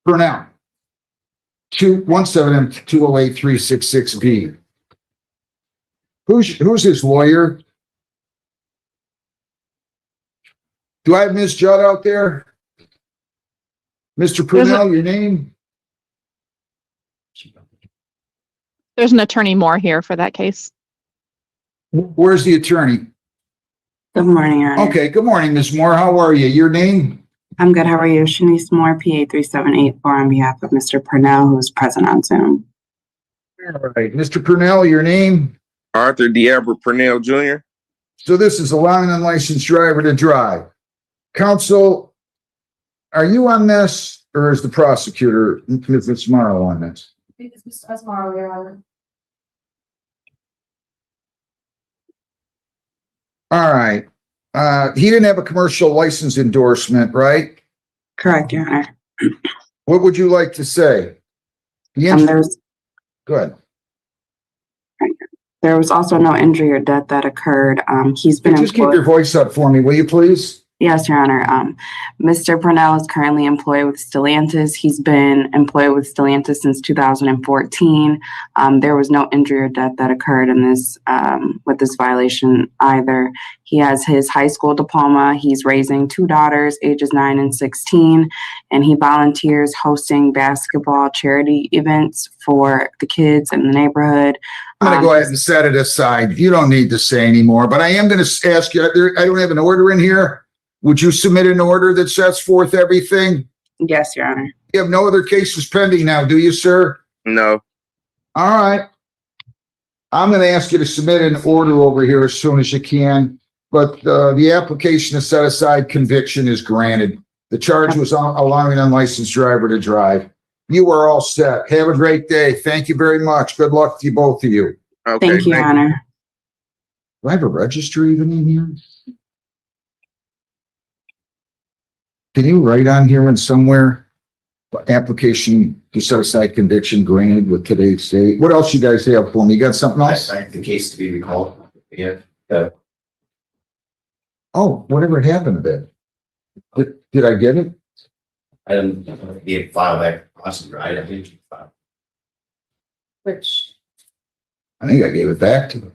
Purnell. 217-208-366B. Who's his lawyer? Do I have Ms. Judd out there? Mr. Purnell, your name? There's an attorney Moore here for that case. Where's the attorney? Good morning, Your Honor. Okay, good morning, Ms. Moore. How are you? Your name? I'm good. How are you? Shanice Moore, PA 3784 on behalf of Mr. Purnell, who is present on Zoom. All right, Mr. Purnell, your name? Arthur D'Abra Purnell Jr. So this is allowing an unlicensed driver to drive. Counsel, are you on this or is the prosecutor, Ms. Morrow, on this? I think it's Mr. Asmaro, Your Honor. All right. He didn't have a commercial license endorsement, right? Correct, Your Honor. What would you like to say? There's, Go ahead. there was also no injury or death that occurred. He's been Just keep your voice up for me, will you please? Yes, Your Honor. Mr. Purnell is currently employed with Stellantis. He's been employed with Stellantis since 2014. There was no injury or death that occurred in this with this violation either. He has his high school diploma. He's raising 2 daughters, ages 9 and 16, and he volunteers hosting basketball charity events for the kids in the neighborhood. I'm going to go ahead and set it aside. You don't need to say anymore, but I am going to ask you, I don't have an order in here. Would you submit an order that sets forth everything? Yes, Your Honor. You have no other cases pending now, do you, sir? No. All right. I'm going to ask you to submit an order over here as soon as you can, but the application to set aside conviction is granted. The charge was allowing an unlicensed driver to drive. You are all set. Have a great day. Thank you very much. Good luck to you, both of you. Okay. Thank you, Your Honor. Do I have a register even in here? Can you write on here and somewhere, application to set aside conviction granted with today's date? What else you guys have for me? You got something else? The case to be recalled. Yeah. Oh, whatever happened to that? Did I get it? I didn't get file back. Right. I think you filed. Which, I think I gave it back to him.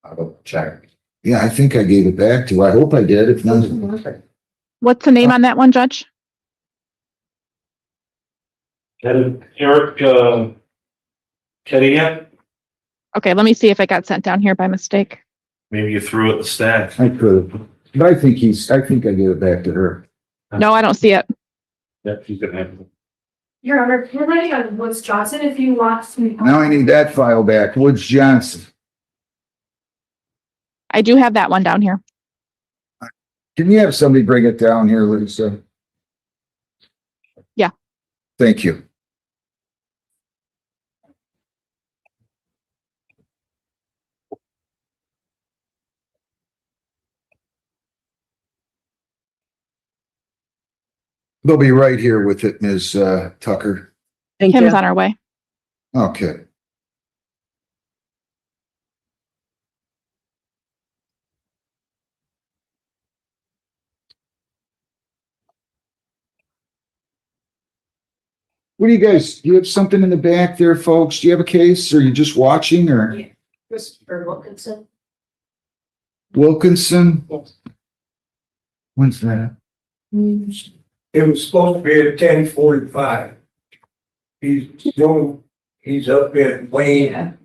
I'll go check. Yeah, I think I gave it back to him. I hope I did. If not, What's the name on that one, Judge? Eric, Ketty, Okay, let me see if it got sent down here by mistake. maybe you threw it the stack. I could have. But I think I gave it back to her. No, I don't see it. Yep, you can have it. Your Honor, you're ready on Woods Johnson if you want to. Now I need that file back. Woods Johnson. I do have that one down here. Can you have somebody bring it down here, Lisa? Yeah. Thank you. They'll be right here with it, Ms. Tucker. Thank Kim's you. on her way. Okay. What do you have something in the back there, folks? Do you have a case or are you just watching or? Christopher Wilkinson. Wilkinson? When's that? It was supposed to be at 10:45. He's up in Wayne,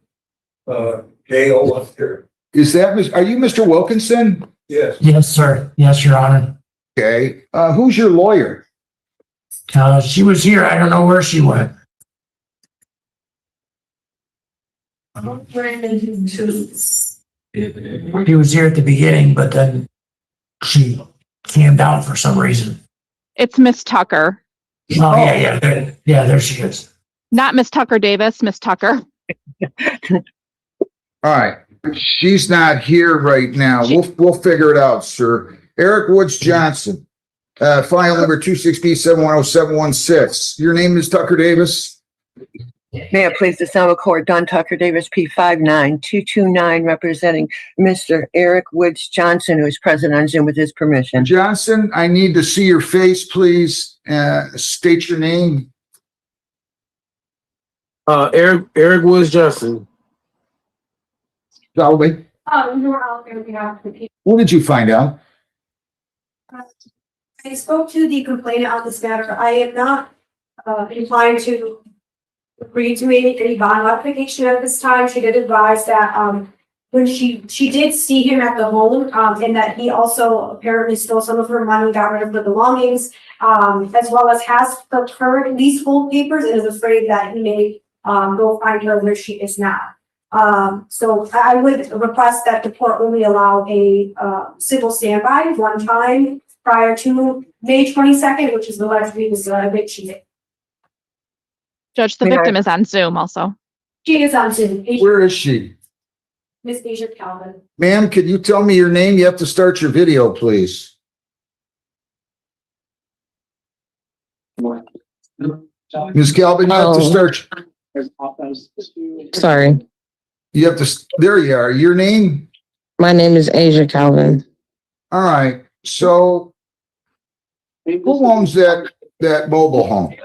jail up there. Is that, are you Mr. Wilkinson? Yes. Yes, sir. Yes, Your Honor. Okay. Who's your lawyer? She was here. I don't know where she went. She was here at the beginning, but then she came down for some reason. It's Miss Tucker. Oh, yeah. There she is. Not Miss Tucker Davis, Miss Tucker. All right. She's not here right now. We'll figure it out, sir. Eric Woods Johnson, file number 26B710716. Your name is Tucker Davis? May it please the Summit Court, Don Tucker Davis, P59229, representing Mr. Eric Woods Johnson, who is present on Zoom with his permission. Johnson, I need to see your face, please. State your name. Eric Woods Johnson. Salve. You're out there, we have the people. What did you find out? I spoke to the complainant on this matter. I am not inclined to agree to any bond modification at this time. She did advise that when she did see him at the home, and that he also apparently stole some of her money, got rid of the belongings, as well as has the current leasehold papers and is afraid that he may go find her where she is now. So I would request that the court only allow a civil standby one time prior to May 22nd, which is the last week of eviction date. Judge, the victim is on Zoom also. She is on Zoom. Where is she? Miss Asia Calvin. Ma'am, could you tell me your name? You have to start your video, please. Ms. Calvin, you have to start. Sorry, You have to, there you are. Your name? my name is Asia Calvin. All right. So who owns that mobile home?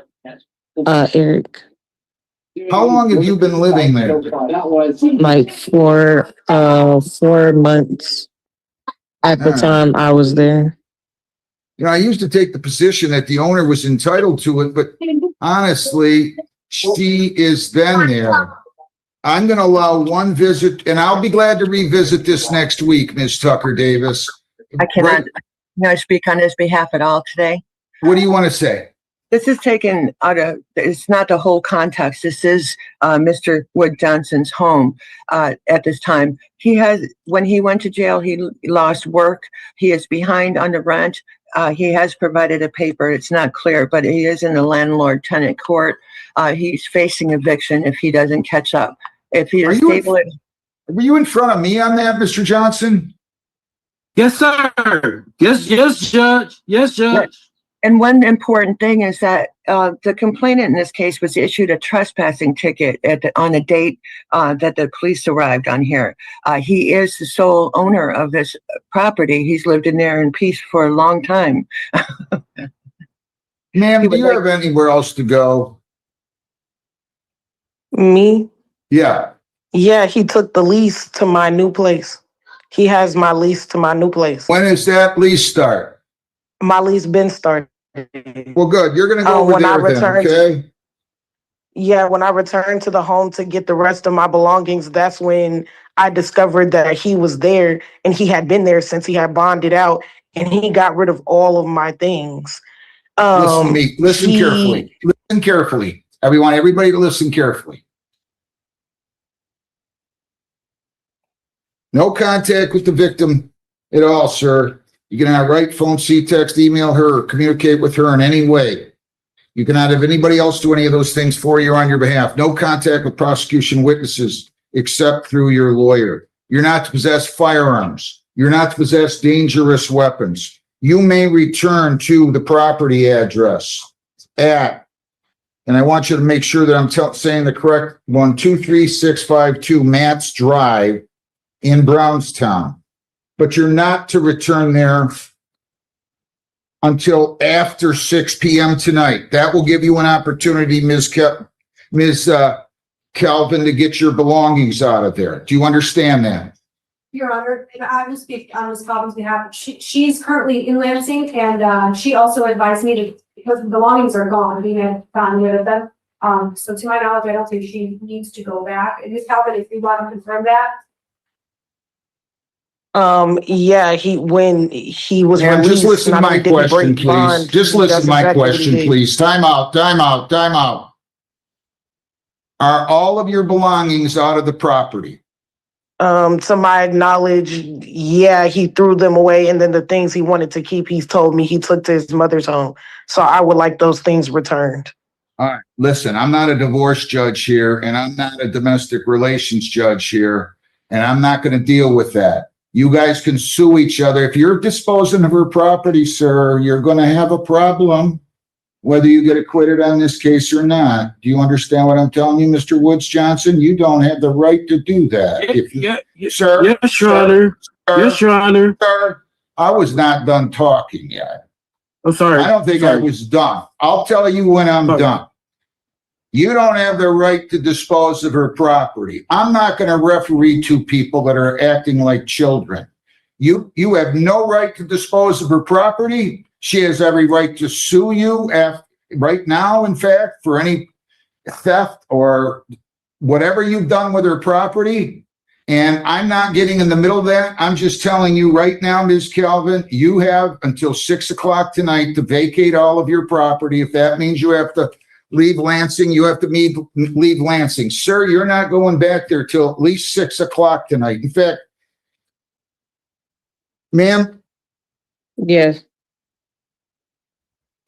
Eric, How long have you been living there? like for 4 months at the time I was there. You know, I used to take the position that the owner was entitled to it, but honestly, she is then there. I'm going to allow one visit, and I'll be glad to revisit this next week, Ms. Tucker Davis. I cannot, can I speak on his behalf at all today? What do you want to say? This is taken out of, it's not the whole context. This is Mr. Wood Johnson's home at this time. He has, when he went to jail, he lost work. He is behind on the rent. He has provided a paper. It's not clear, but he is in the landlord-tenant court. He's facing eviction if he doesn't catch up. If he is stable. Were you in front of me on that, Mr. Johnson? Yes, sir. Yes, Judge. Yes, Judge. And one important thing is that the complainant in this case was issued a trespassing ticket on a date that the police arrived on here. He is the sole owner of this property. He's lived in there in peace for a long time. Ma'am, do you have anywhere else to go? Me? Yeah. Yeah, he took the lease to my new place. He has my lease to my new place. When does that lease start? My lease been started. Well, good. You're going to go over when I there then, returned, okay? Yeah, when I returned to the home to get the rest of my belongings, that's when I discovered that he was there and he had been there since he had bonded out and he got rid of all of my things. Listen to me. Listen carefully. Listen carefully. Everybody to listen carefully. No contact with the victim at all, sir. You cannot write, phone, see, text, email her, or communicate with her in any way. You cannot have anybody else do any of those things for you or on your behalf. No contact with prosecution witnesses except through your lawyer. You're not to possess firearms. You're not to possess dangerous weapons. You may return to the property address at, and I want you to make sure that I'm saying the correct one, 23652 Matts Drive in Brownstown. But you're not to return there until after 6 p.m. tonight. That will give you an opportunity, Ms. Calvin, to get your belongings out of there. Do you understand that? Your Honor, and I will speak on Ms. Calvin's behalf. She's currently in Lansing, and she also advised me to, because the belongings are gone, we had gotten rid of them. So to my knowledge, I don't think she needs to go back. And Ms. Calvin, if you want to confirm that. Yeah, when he was released. Just listen to my question, please. Just listen to my question, please. Time out. Are all of your belongings out of the property? To my knowledge, yeah, he threw them away, and then the things he wanted to keep, he's told me he took to his mother's home. So I would like those things returned. All right. Listen, I'm not a divorce judge here, and I'm not a domestic relations judge here, and I'm not going to deal with that. You guys can sue each other. If you're disposing of her property, sir, you're going to have a problem, whether you get acquitted on this case or not. Do you understand what I'm telling you, Mr. Woods Johnson? You don't have the right to do that. Sir. Yes, Your Honor. Yes, Your Honor. Sir, I was not done talking yet. I'm sorry. I don't think I was done. I'll tell you when I'm done. You don't have the right to dispose of her property. I'm not going to referee two people that are acting like children. You have no right to dispose of her property. She has every right to sue you right now, in fact, for any theft or whatever you've done with her property. And I'm not getting in the middle of that. I'm just telling you right now, Ms. Calvin, you have until 6 o'clock tonight to vacate all of your property. If that means you have to leave Lansing, you have to leave Lansing. Sir, you're not going back there till at least 6 o'clock tonight. In fact, ma'am? Yes.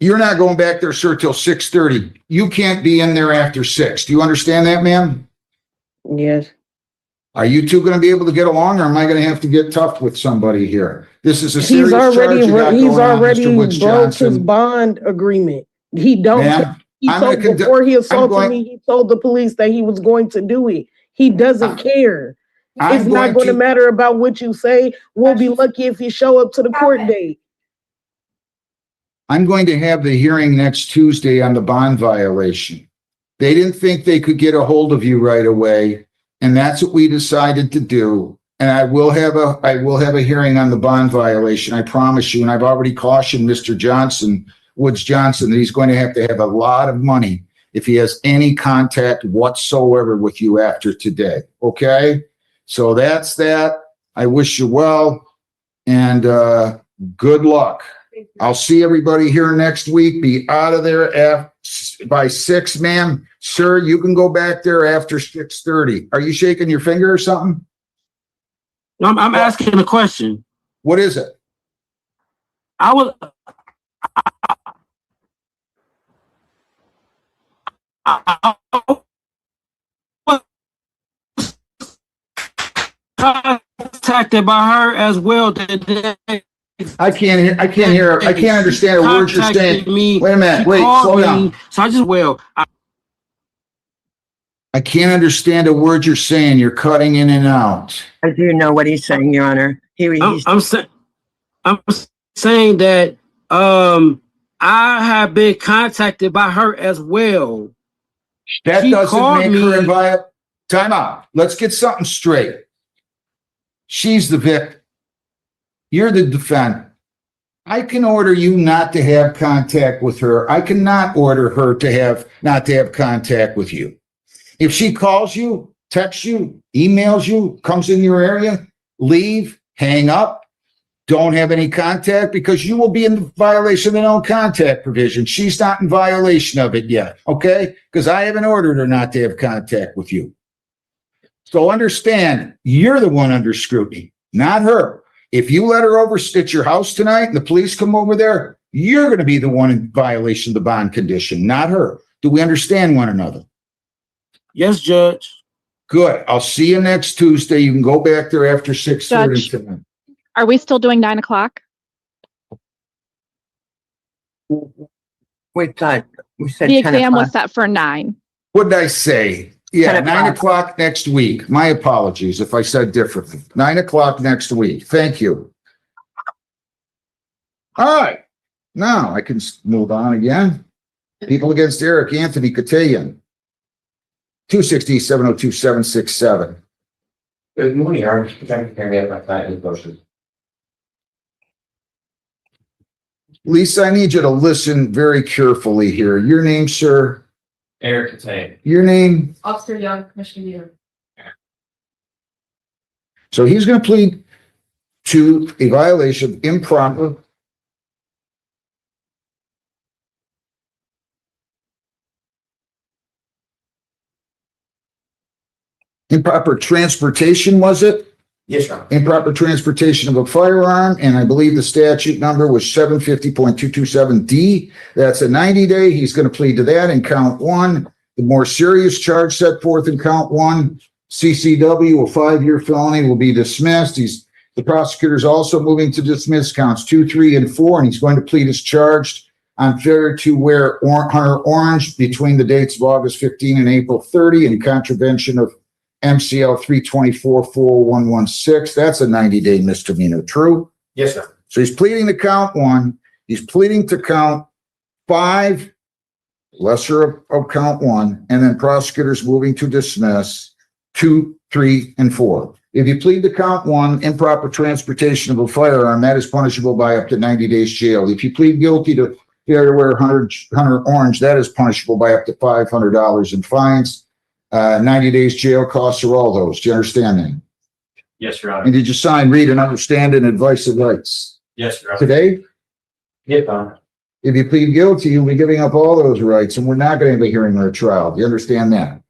You're not going back there, sir, till 6:30. You can't be in there after 6. Do you understand that, ma'am? Yes. Are you two gonna be able to get along, or am I gonna have to get tough with somebody here? This is a serious charge you got He's going on, already Mr. Woods broke his Johnson. bond agreement. He don't. Ma'am, He I'm told, gonna before he I'm assaulted going- me, he told the police that he was going to do it. He doesn't care. I'm It's not going to to- matter about what you say. We'll be lucky if you show up to the court date. I'm going to have the hearing next Tuesday on the bond violation. They didn't think they could get a hold of you right away, and that's what we decided to do. And I will have a hearing on the bond violation, I promise you. And I've already cautioned Mr. Johnson, Woods Johnson, that he's going to have a lot of money if he has any contact whatsoever with you after today. Okay? So that's that. I wish you well, and good luck. I'll see everybody here next week. Be out of there by 6, ma'am. Sir, you can go back there after 6:30. Are you shaking your finger or something? I'm asking a question. What is it? I was. Contacted by her as well today. I can't understand a word you're saying. Wait a minute, wait, slow down. So I just I can't understand a word you're saying. You're cutting in and out. I do know what he's saying, Your Honor. I'm saying that I have been contacted by her as well. That She doesn't called make me- her inviolate. Time out. Let's get something straight. She's the victim. You're the defendant. I can order you not to have contact with her. I cannot order her not to have contact with you. If she calls you, texts you, emails you, comes in your area, leave, hang up, don't have any contact, because you will be in violation of the no contact provision. She's not in violation of it yet, okay? Because I haven't ordered her not to have contact with you. So understand, you're the one under scrutiny, not her. If you let her over at your house tonight and the police come over there, you're going to be the one in violation of the bond condition, not her. Do we understand one another? Yes, Judge. Good. I'll see you next Tuesday. You can go back there after 6:30 Judge. tonight. Are we still doing 9 o'clock? We said The 10 exam was o'clock. set for 9. What did I say? Yeah, 10 o'clock. 9 o'clock next week. My apologies if I said differently. 9 o'clock next week. Thank you. All right. Now I can move on again. People against Eric Anthony Cotillion. 260-702-767. Good morning, Aaron. Thank you for having my client motion. Lisa, I need you to listen very carefully here. Your name, sir? Eric Tepe. Your name? Officer Young, Commissioner Yeager. So he's going to plead to a violation of improper transportation, was it? Yes, sir. Improper transportation of a firearm, and I believe the statute number was 750.227D. That's a 90-day. He's going to plead to that in count 1. The more serious charge set forth in count 1, CCW, a 5-year felony, will be dismissed. The prosecutor's also moving to dismiss counts 2, 3, and 4, and he's going to plead as charged on failure to wear Hunter orange between the dates of August 15 and April 30 in contravention of MCL 324-41116. That's a 90-day misdemeanor. True? Yes, sir. So he's pleading to count 1. He's pleading to count 5, lesser of count 1, and then prosecutors moving to dismiss 2, 3, and 4. If you plead to count 1, improper transportation of a firearm, that is punishable by up to 90 days jail. If you plead guilty to failure to wear Hunter orange, that is punishable by up to $500 in fines. 90 days jail costs are all those. Do you understand that? Yes, Your Honor. And did you sign, read, and understand and advice of rights Yes, Your Honor. today? Yes, Your Honor. If you plead guilty, you'll be giving up all those rights, and we're not going to have a hearing or a trial. Do you understand that?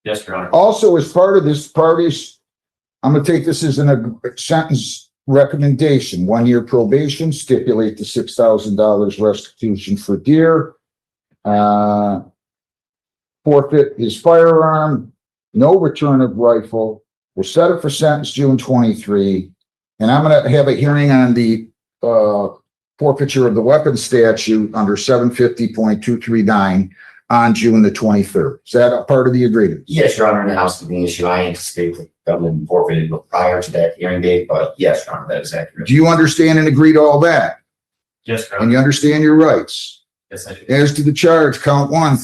Yes, Your Honor. Also, as part of this parties, I'm going to take this as a sentence recommendation. 1-year probation, stipulate the $6,000 restitution for deer. Forfeit his firearm, no return of rifle, We'll set it for sentence June 23. And I'm gonna have a hearing on the forfeiture of the weapons statute under 750.239 on June the 23rd. Is that a part of the agreement? Yes, Your Honor, in the housekeeping issue, I anticipate that will be forfeited prior to that hearing date, but yes, Your Honor, that is accurate. Do you understand and agree to all that? Yes, Your And you Honor. understand your rights? Yes, I do. As to the charge, count one,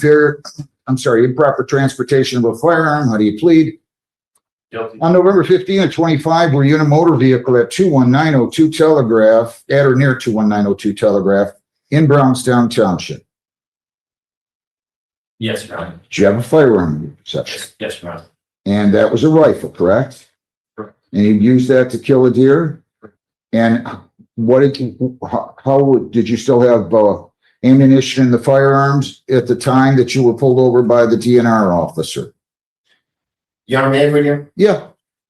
improper transportation of a firearm. How do you plead? Guilty. On November 15 of 25, were you in a motor vehicle at 21902 Telegraph, at or near 21902 Telegraph in Brownstown Township? Yes, Your Honor. Did you have a firearm in your possession? Yes, Your Honor. And that was a rifle, correct? Correct. And you used that to kill a deer? And what did you, did you still have ammunition in the firearms at the time that you were pulled over by the DNR officer? Your Honor, may I read here? Yeah.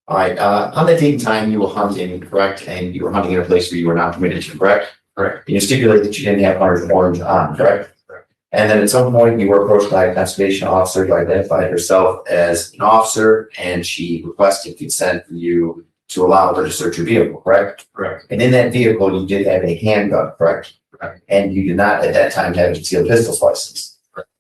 All right, on that date and time, you were hunting, correct? And you were hunting in a place where you were not permitted to, correct? Correct. And you stipulated that you didn't have hunter's orange on, correct? Correct. And then at some point, you were approached by a conservation officer who identified herself as an officer, and she requested consent for you to allow her to search your vehicle, correct? Correct. And in that vehicle, you did have a handgun, correct? Correct. And you did not at that time have a concealed pistols license.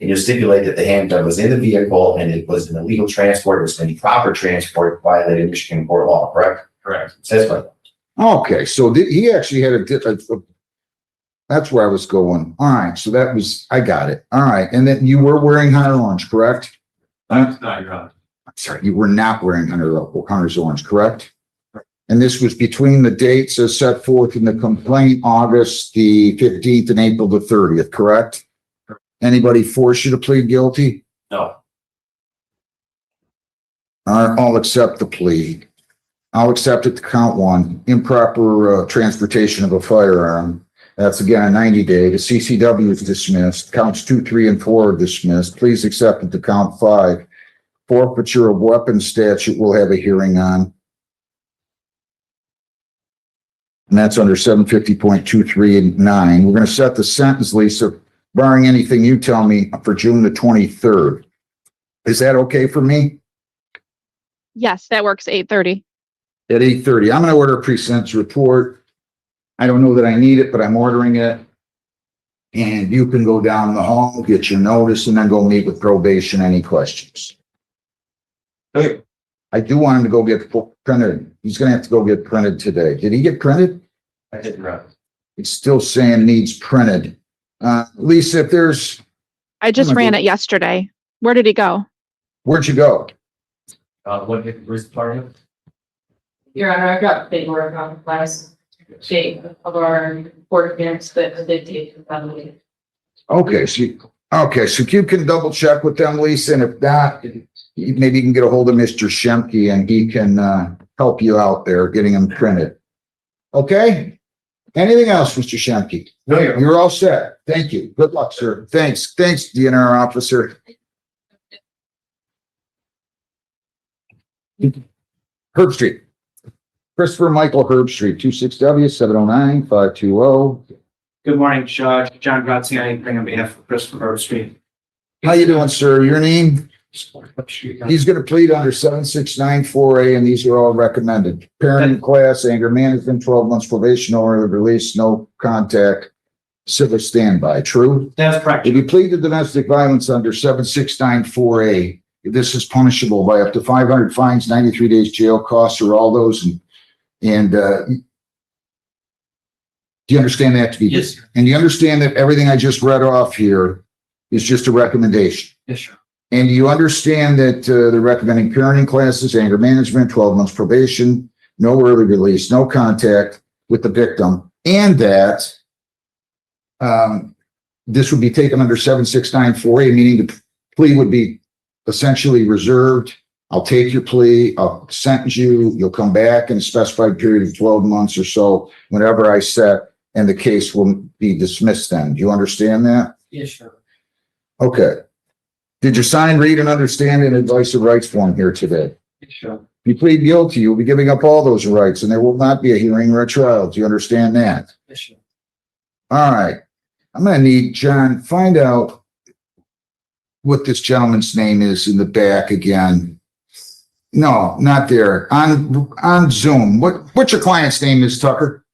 And you stipulate that the handgun was in the vehicle and it was an illegal transport, it was an improper transport, violated Michigan court law, correct? Correct. Says what? Okay, so he actually had that's where I was going. All right, so that was, I got it. All right, and then you were wearing hunter orange, correct? That's not your honor. I'm sorry, you were not wearing hunter's orange, correct? And this was between the dates as set forth in the complaint, August the 15th and April the 30th, correct? Anybody force you to plead guilty? No. I'll accept the plea. I'll accept it to count one, improper transportation of a firearm. That's again a 90-day. The CCW is dismissed. Counts 2, 3, and 4 are dismissed. Please accept it to count 5. Forfeiture of weapons statute we'll have a hearing on. And that's under 750.239. We're going to set the sentence, Lisa, barring anything you tell me, for June the 23rd. Is that okay for me? Yes, that works. 8:30. At 8:30. I'm going to order a pre-sentence report. I don't know that I need it, but I'm ordering it. And you can go down the hall, get your notice, and then go meet with probation. Any questions? Okay. I do want him to go get printed. He's going to have to go get printed today. Did he get printed? I didn't run. It's still saying needs printed. Lisa, if there's, I just ran it yesterday. Where did he go? where'd you go? What was part of it? Your Honor, I've got paperwork on the last date of our court appearance that they date evaluated. Okay, so you can double check with them, Lisa, and if not, maybe you can get a hold of Mr. Shemke and he can help you out there getting them printed. Okay? Anything else, Mr. Shemke? No, You're all set. Thank you. Good luck, sir. Thanks, DNR officer. Herb Street. Christopher Michael Herb Street, 26W 709-520. Good morning, Judge. John Graziani, on behalf of Christopher Street. How you doing, sir? Your name? He's going to plead under 7694A, and these are all recommended. Parenting class, anger management, 12 months probation or release, no contact, civil standby. True? That's correct. If you plead to domestic violence under 7694A, this is punishable by up to 500 fines, 93 days jail, costs, or all those. And do you understand that to be? Yes, sir. And you understand that everything I just read off here is just a recommendation? Yes, sir. And you understand that they're recommending parenting classes, anger management, 12 months probation, no early release, no contact with the victim, and that this would be taken under 7694A, meaning the plea would be essentially reserved. I'll take your plea, I'll sentence you, you'll come back in a specified period of 12 months or so, whenever I set, and the case will be dismissed then. Do you understand that? Yes, sir. Okay. Did you sign, read, and understand an advice of rights form here today? Yes, sir. If you plead guilty, you'll be giving up all those rights, and there will not be a hearing or a trial. Do you understand that? Yes, sir. All right. I'm going to need John, find out what this gentleman's name is in the back again. No, not there. On Zoom. What's your client's name, Ms. Tucker?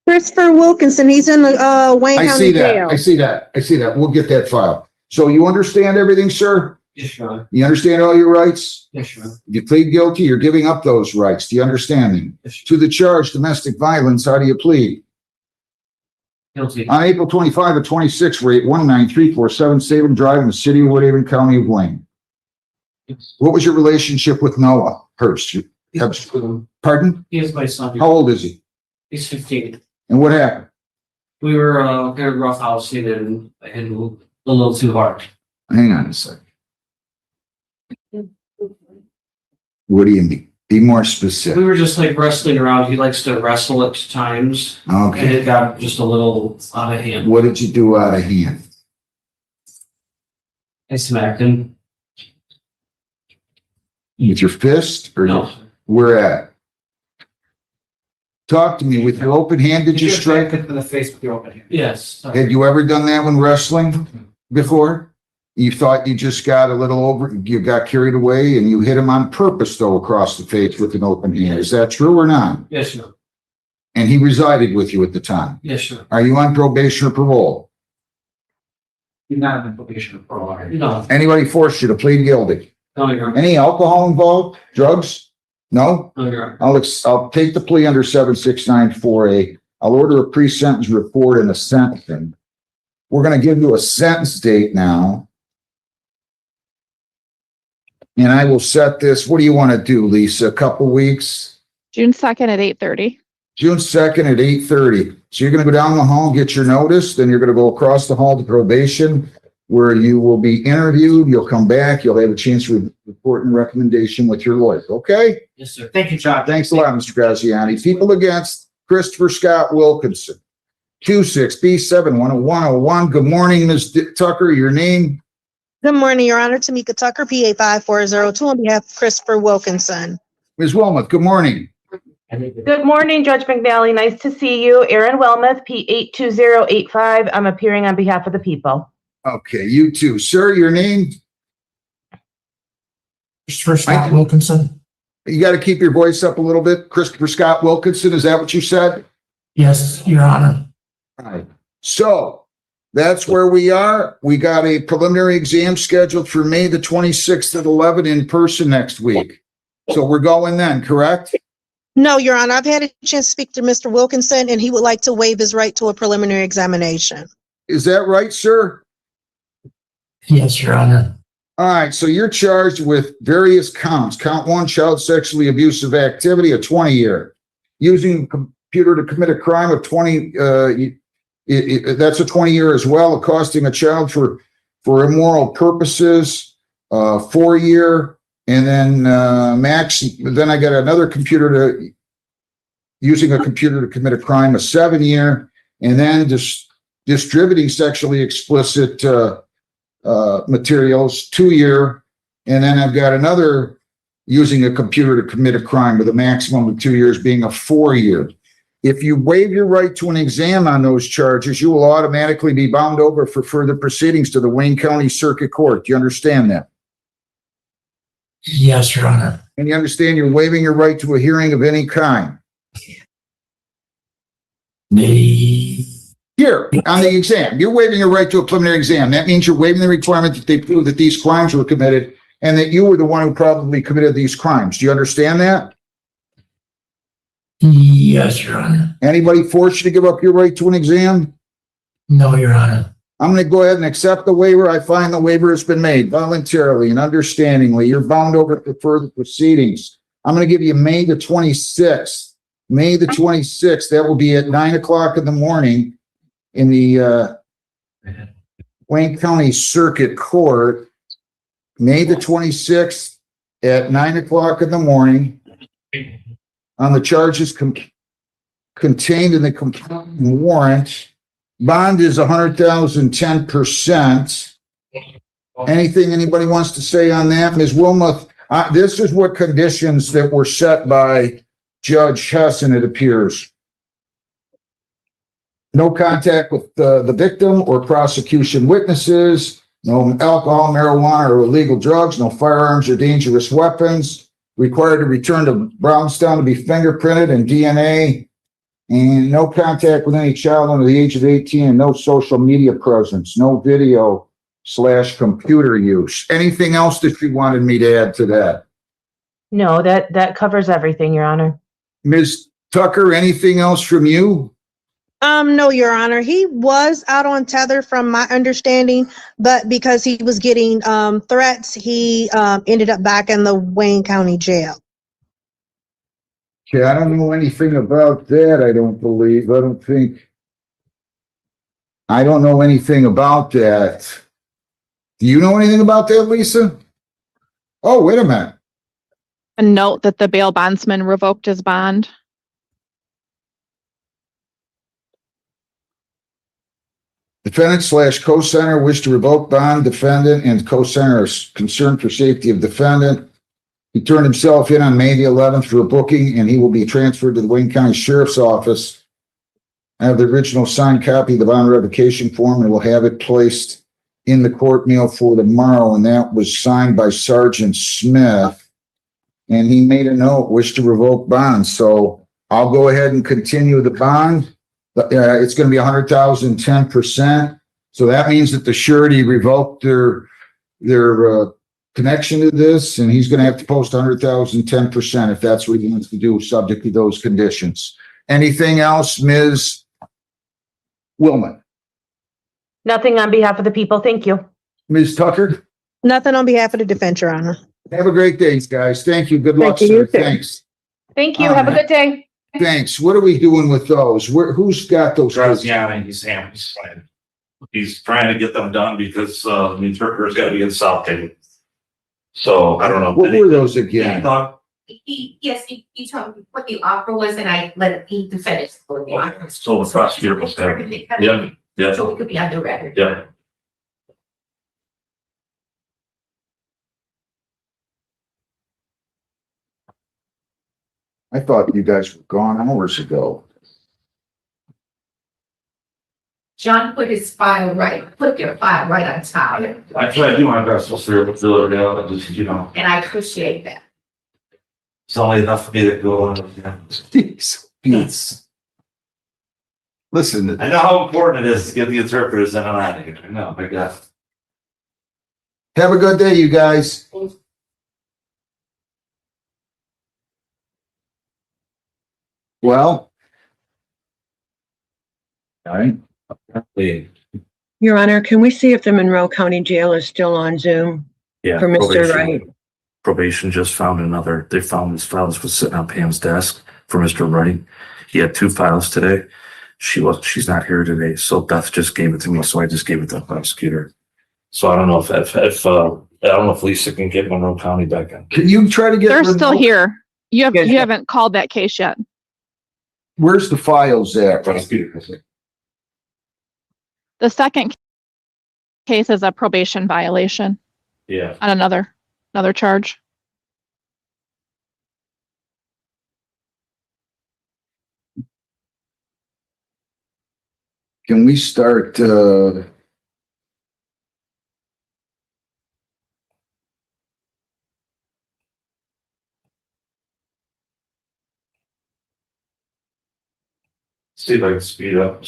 Christopher Wilkinson, he's in the, Wayne I County see that. Jail. I see that. I see that. We'll get that file. So you understand everything, sir? Yes, Your Honor. You understand all your rights? Yes, Your Honor. You plead guilty, you're giving up those rights. Do you understand them? Yes, To the charge, domestic violence, how do you plead? guilty. On April 25 of 26, rate 19347 Salem Drive in the city of Woodhaven, County of Wayne. What was your relationship with Noah Hurst? Pardon? He is my son. How old is he? He's 15. And what happened? We were, kind of roughhousing and I hit him a little too hard. Hang on a second. What do you mean? Be more specific. We were just like wrestling around. He likes to wrestle at times. And Okay. it got just a little out of hand. What did you do out of hand? I smacked him. With your fist or No. where at? Talk to me. With your open hand, did you strike? In the face with your open hand. Yes. Had you ever done that when wrestling before? You thought you just got a little over, you got carried away and you hit him on purpose though across the face with an open hand. Is that true or not? Yes, sir. And he resided with you at the time. Yes, sir. Are you on probation or parole? You're not in probation for a while. No. Anybody forced you to plead guilty? No, Your Honor. Any alcohol involved? Drugs? No? No, Your Honor. I'll take the plea under 7694A. I'll order a pre-sentence report and a sentencing. We're gonna give you a sentence date now. And I will set this, what do you want to do, Lisa? A couple weeks? June 2nd at 8:30. June 2nd at 8:30. So you're gonna go down the hall, get your notice, then you're gonna go across the hall to probation, where you will be interviewed. You'll come back, you'll have a chance to report and recommendation with your lawyer, okay? Yes, sir. Thank you, John. Thanks a lot, Mr. Graziani. People against Christopher Scott Wilkinson. Q6B7-10101. Good morning, Ms. Tucker. Your name? Good morning, Your Honor. Tamika Tucker, PA 5402 on behalf of Christopher Wilkinson. Ms. Wilmoth, good morning. Good morning, Judge McNally. Nice to see you. Erin Wilmoth, P82085. I'm appearing on behalf of the people. Okay, you too. Sir, your name? Christopher Scott Wilkinson. You got to keep your voice up a little bit. Christopher Scott Wilkinson, is that what you said? Yes, Your Honor. All right. So that's where we are. We got a preliminary exam scheduled for May the 26th at 11 in person next week. So we're going then, correct? No, Your Honor, I've had a chance to speak to Mr. Wilkinson, and he would like to waive his right to a preliminary examination. Is that right, sir? Yes, Your Honor. All right, so you're charged with various counts. Count 1, child sexually abusive activity, a 20-year. Using a computer to commit a crime of 20, that's a 20-year as well. Accosting a child for immoral purposes, 4-year. And then then I got another using a computer to commit a crime, a 7-year. And then distributing sexually explicit materials, 2-year. And then I've got another using a computer to commit a crime with a maximum of 2 years being a 4-year. If you waive your right to an exam on those charges, you will automatically be bound over for further proceedings to the Wayne County Circuit Court. Do you understand that? Yes, Your Honor. And you understand you're waiving your right to a hearing of any kind? Here, on the exam, you're waiving your right to a preliminary exam. That means you're waiving the requirement that they prove that these crimes were committed and that you were the one who probably committed these crimes. Do you understand that? Yes, Your Honor. Anybody forced you to give up your right to an exam? No, Your Honor. I'm going to go ahead and accept the waiver. I find the waiver has been made voluntarily and understandingly. You're bound over for further proceedings. I'm going to give you May the 26th. May the 26th, that will be at 9 o'clock in the morning in the Wayne County Circuit Court. May the 26th at 9 o'clock in the morning on the charges contained in the complaint warrant. Bond is 100,000, 10%. Anything anybody wants to say on that? Ms. Wilmoth, this is what conditions that were set by Judge Hessen, it appears. No contact with the victim or prosecution witnesses, no alcohol, marijuana, or illegal drugs, no firearms or dangerous weapons, required to return to Brownstown to be fingerprinted and DNA, and no contact with any child under the age of 18, and no social media presence, no video/computer use. Anything else that you wanted me to add to that? No, that covers everything, Your Honor. Ms. Tucker, anything else from you? No, Your Honor. He was out on tether from my understanding, but because he was getting threats, he ended up back in the Wayne County Jail. Okay, I don't know anything about that, I don't believe. I don't know anything about that. Do you know anything about that, Lisa? Oh, wait a minute. A note that the bail bondsman revoked his bond. Defendant/co-signer wish to revoke bond. Defendant and co-signer are concerned for safety of defendant. He turned himself in on May the 11th for a booking, and he will be transferred to the Wayne County Sheriff's Office. I have the original signed copy of the bond revocation form, and will have it placed in the court mail for tomorrow, and that was signed by Sergeant Smith. And he made a note, wish to revoke bond. So I'll go ahead and continue the bond. It's going to be 100,000, 10%. So that means that the surety revoked their connection to this, and he's going to have to post 100,000, 10% if that's what he wants to do, subject to those conditions. Anything else, Ms. Willman? Nothing on behalf of the people. Thank you. Ms. Tucker? Nothing on behalf of the defense, Your Honor. Have a great day, guys. Thank you. Good luck, Thank you, sir. you too. Thanks. Thank you. Have a good day. Thanks. What are we doing with those? Who's got those? Graziani, he's trying to get them done because the interpreter's got to be in South Tepe. So I don't know. What were those again? He told me what the offer was, and I let him finish. So the prosecutor must have. Yeah. So we could be on the record. Yeah. I thought you guys were gone hours ago. John put his file right, put your file right on top. I try to do my best to fill it out, just, you know, And I appreciate that. it's only enough for me to go on. Jeez. Listen, I know how important it is to get the interpreters in and out of here. I know, my God. have a good day, you guys. Well. All right. Your Honor, can we see if the Monroe County Jail is still on Zoom Yeah. for Mr. Wright? Probation just found they found his files was sitting on Pam's desk for Mr. Wright. He had 2 files today. She's not here today, so Beth just gave it to me, so I just gave it to the prosecutor. So I don't know if Lisa can get Monroe County back in. Can you try to get? They're still here. You haven't called that case yet. Where's the files at? Prosecutor. The second case is a probation violation Yeah. on another charge. Can we start, See if I can speed up.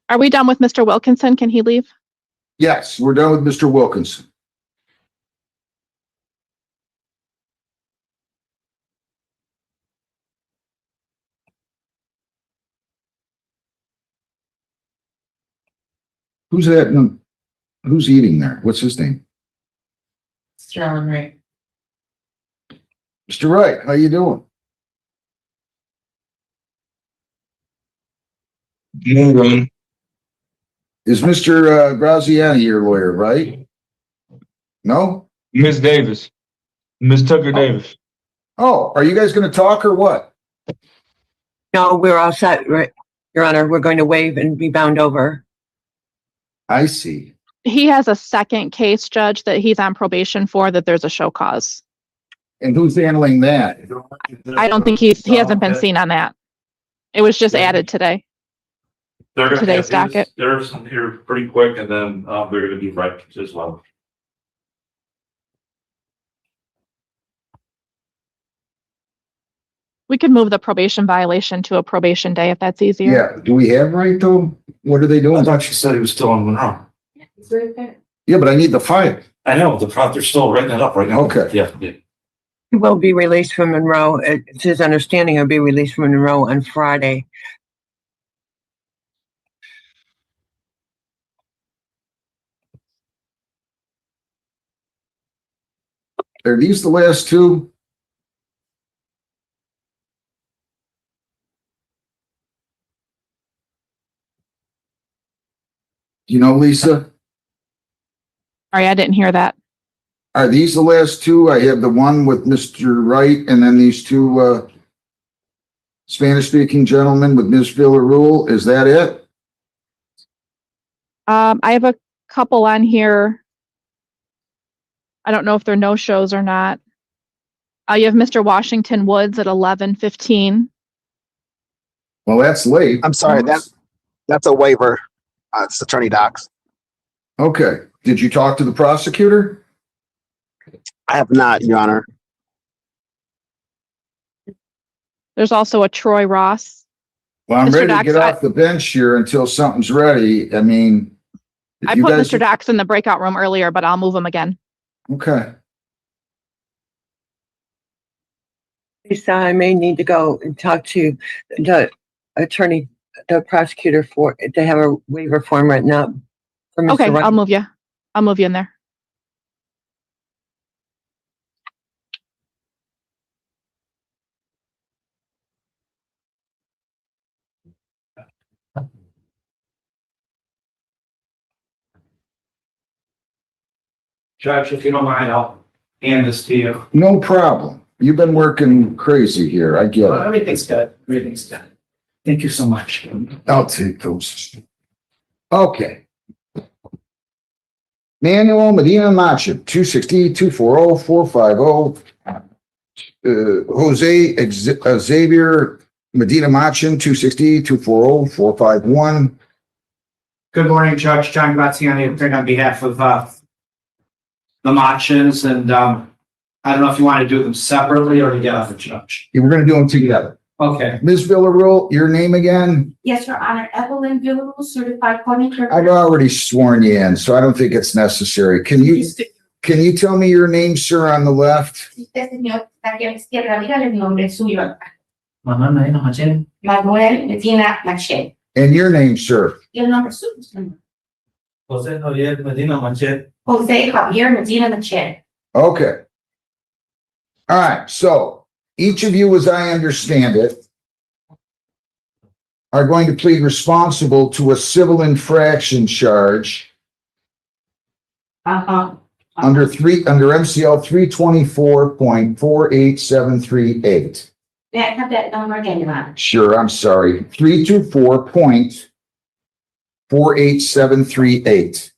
Are we done with Mr. Wilkinson? Can he leave? yes, we're done with Mr. Wilkinson. Who's that? Who's eating there? What's his name? John Ray. Mr. Wright, how you doing? Is Mr. Graziani your lawyer, right? No? Miss Davis. Miss Tucker Davis. Oh, are you guys gonna talk or what? No, we're all set, right? Your Honor, we're going to waive and be bound over. I see. He has a second case, Judge, that he's on probation for, that there's a show cause. And who's handling that? I don't think he hasn't been seen on that. It was just added today. They're gonna Today's docket. There's some here pretty quick, and then they're gonna be right as well. We could move the probation violation to a probation day if that's easier. Yeah, do we have right though? What are they I doing? thought she said he was still in Monroe. Yeah, but I need the file. I know, they're still writing it up right now. Okay. Yeah. He will be released from Monroe. It's his understanding he'll be released from Monroe on Friday. Are these the last two? You know, Lisa, Sorry, I didn't hear that. are these the last two? I have the one with Mr. Wright and then these two, Spanish-speaking gentlemen with Ms. Villarreal. Is that it? I have a couple on here. I don't know if they're no-shows or not. You have Mr. Washington Woods at 11:15. Well, that's late. I'm sorry, that's a waiver. It's Attorney Docs. Okay. Did you talk to the prosecutor? I have not, Your Honor. There's also a Troy Ross. Well, I'm Mr. ready to Dax, get off the bench here until something's ready. I mean, if I you put guys- Mr. Dax in the breakout room earlier, but I'll move him again. Okay. Lisa, I may need to go and talk to the attorney, the prosecutor for, to have a waiver form written up. For Mr. Okay, Wright. I'll move you. I'll move you in there. Judge, if you don't mind, I'll hand this to you. No problem. You've been working crazy here. I get it. Everything's good. Everything's good. Thank you so much. I'll take those. Okay. Manuel Medina Macha, 260-240-450. Jose Xavier Medina Machin, 260-240-451. Good morning, Judge. John Graziani, appearing on behalf of the Machins, and I don't know if you want to do them separately or together, Judge. We're gonna do them together. Okay. Ms. Villarreal, your name again? Yes, Your Honor, Evelyn Villarreal, certified court interpreter. I've already sworn you in, so I don't think it's necessary. Can you tell me your name, sir, on the left? Si usted, señor, está aquí a la izquierda, dígale el nombre suyo. Manuel Medina Machin. Manuel Medina Machin. And your name, sir? Y el nombre suyo, señor. Jose Javier Medina Machin. Jose Javier Medina Machin. Okay. All right, so each of you, as I understand it, are going to plead responsible to a civil infraction charge under MCL 324.48738. May I have that number again, Your Honor? Sure, I'm sorry. 324.48738.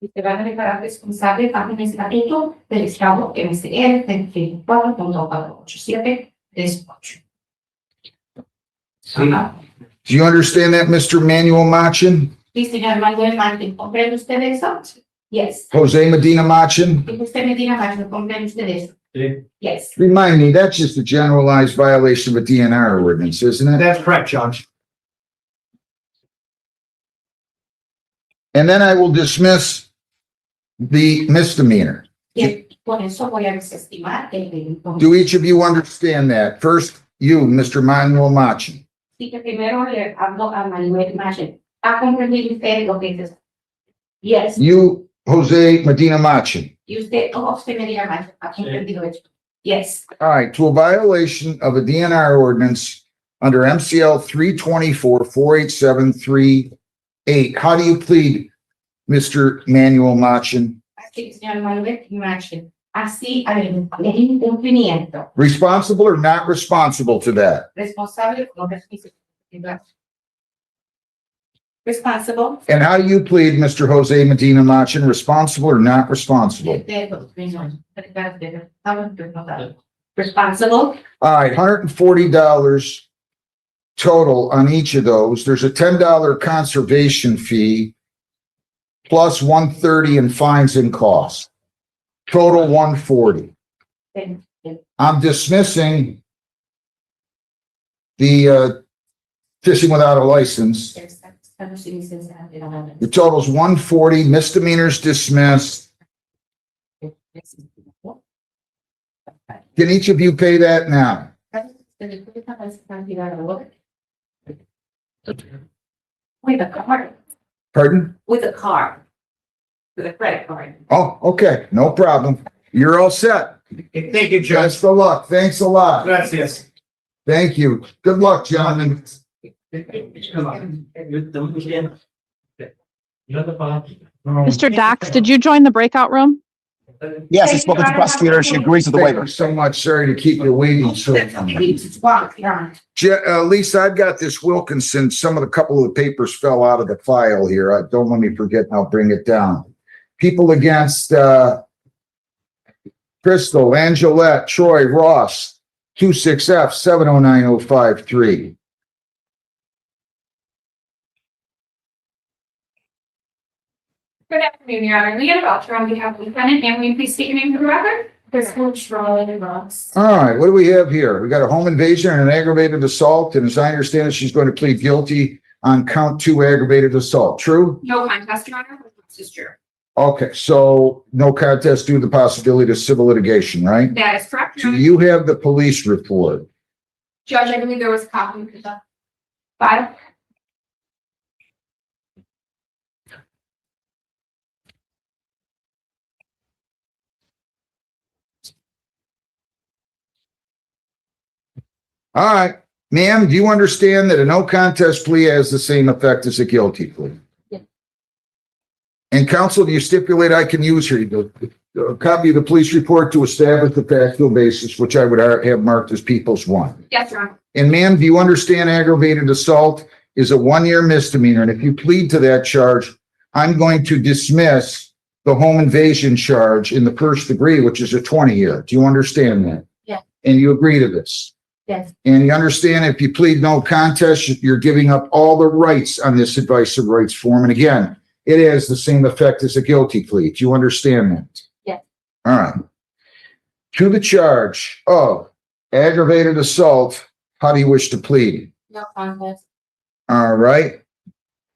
Y se van a declarar responsable bajo el estatuto del Estado MCL 34.48738. Do you understand that, Mr. Manuel Machin? Sí, señor Manuel Martín, ¿comprende usted eso? Yes. Jose Medina Machin? Y usted Medina Machin, ¿comprende usted eso? Yes. Remind me, that's just a generalized violation of a DNR ordinance, isn't it? That's correct, Judge. And then I will dismiss the misdemeanor. Y por eso voy a desestimar el delito. Do each of you understand that? First, you, Mr. Manuel Machin. Sí, que primero le hablo a Manuel Machin. ¿Ha comprendido usted lo que es? Yes. You, Jose Medina Machin. Y usted, José Medina Machin, ¿ha comprendido eso? Yes. All right, to a violation of a DNR ordinance under MCL 324-48738. How do you plead, Mr. Manuel Machin? Así, señor Manuel Machin. Así, el incumplimiento. Responsible or not responsible to that? Responsable o responsable. Responsible. And how do you plead, Mr. Jose Medina Machin? Responsible or not responsible? Responsible. All right, $140 total on each of those. There's a $10 conservation fee plus $130 in fines and costs. Total $140. I'm dismissing the fishing without a license. The total's 140, misdemeanors dismissed. Can each of you pay that now? With a card, Pardon? with a card, with a credit card. Oh, okay, no problem. You're all set. Thank you, Judge. Best of luck. Thanks a lot. Gracias. Thank you. Good luck, gentlemen. Mr. Dax, did you join the breakout room? Yes, I spoke with the prosecutor. She agrees with the Thank you waiver. so much. Sorry to keep you waiting so long. Lisa, I've got this Wilkinson. Couple of the papers fell out of the file here. Don't let me forget and I'll bring it down. People against, Crystal, Angelette, Troy, Ross, 26F 709-053. Good afternoon, Your Honor. Leanna Belcher on behalf of the defendant. And will you please state your name for the record? There's no Charlotte and Ross. All right, what do we have here? We got a home invasion and an aggravated assault, and as I understand it, she's going to plead guilty on count 2 aggravated assault. True? No contest, Your Honor. This is true. Okay, so no contest due to the possibility of civil litigation, right? That is correct, Do Your Honor. you have the police report? Judge, I believe there was a copy of the file. All right, ma'am, do you understand that a no contest plea has the same effect as a guilty plea? Yes. And counsel, do you stipulate I can use here a copy of the police report to establish the factual basis, which I would have marked as People's 1? Yes, Your Honor. And ma'am, do you understand aggravated assault is a 1-year misdemeanor? And if you plead to that charge, I'm going to dismiss the home invasion charge in the first degree, which is a 20-year. Do you understand that? Yes. And you agree to this? Yes. And you understand if you plead no contest, you're giving up all the rights on this advice of rights form. And again, it has the same effect as a guilty plea. Do you understand that? Yes. All right. To the charge of aggravated assault, how do you wish to plead? No contest. All right.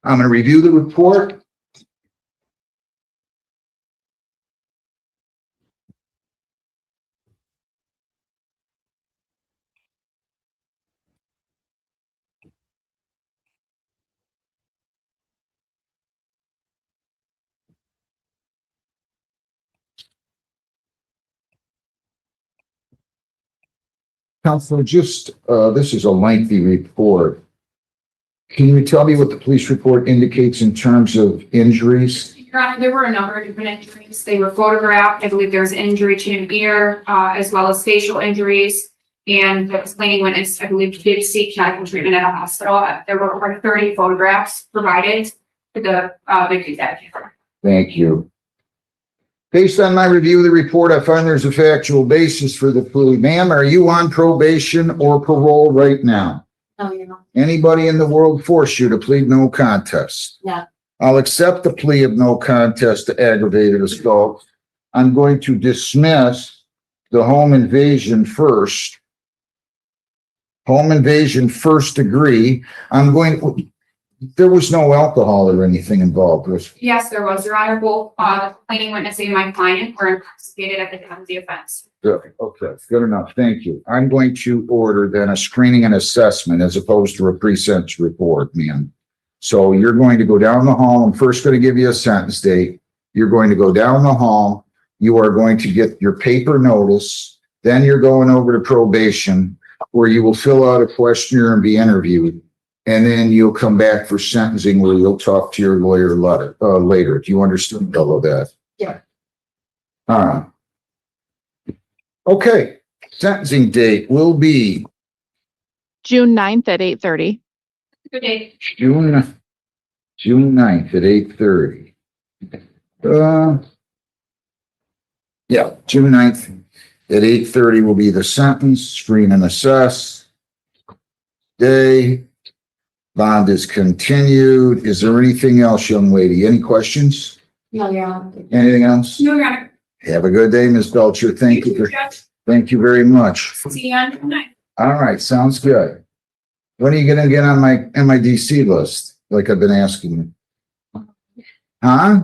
I'm going to review the report. Counselor, this is a lengthy report. Can you tell me what the police report indicates in terms of injuries? Your Honor, there were a number of different injuries. They were photographed. I believe there was an injury to an ear, as well as facial injuries. And the complaining witness, I believe, did seek medical treatment at a hospital. There were over 30 photographs provided to the victim's advocate. Thank you. Based on my review of the report, I find there's a factual basis for the plea. Ma'am, are you on probation or parole right now? No, you're not. Anybody in the world force you to plead no contest? No. I'll accept the plea of no contest to aggravated assault. I'm going to dismiss the home invasion first. Home invasion first degree. There was no alcohol or anything involved with. Yes, there was, Your Honor. Both the complaining witness and my client were intoxicated at the time of the offense. Good. Okay, good enough. Thank you. I'm going to order then a screening and assessment as opposed to a pre-sentence report, ma'am. So you're going to go down the hall. I'm first going to give you a sentence date. You're going to go down the hall. You are going to get your paper notice. Then you're going over to probation where you will fill out a questionnaire and be interviewed. And then you'll come back for sentencing where you'll talk to your lawyer later. Do you understand all of that? Yeah. All right. Okay. Sentencing date will be June 9th at 8:30. Good day. June 9th at 8:30. Yeah, June 9th at 8:30 will be the sentence, screen and assess. Day. Bond is continued. Is there anything else, young lady? Any questions? No, Your Honor. Anything else? No, Your Honor. Have a good day, Ms. Belcher. Thank you for, Thank you very much. See you on tonight. All right, sounds good. When are you gonna get on my MIDC list, like I've been asking you? Huh?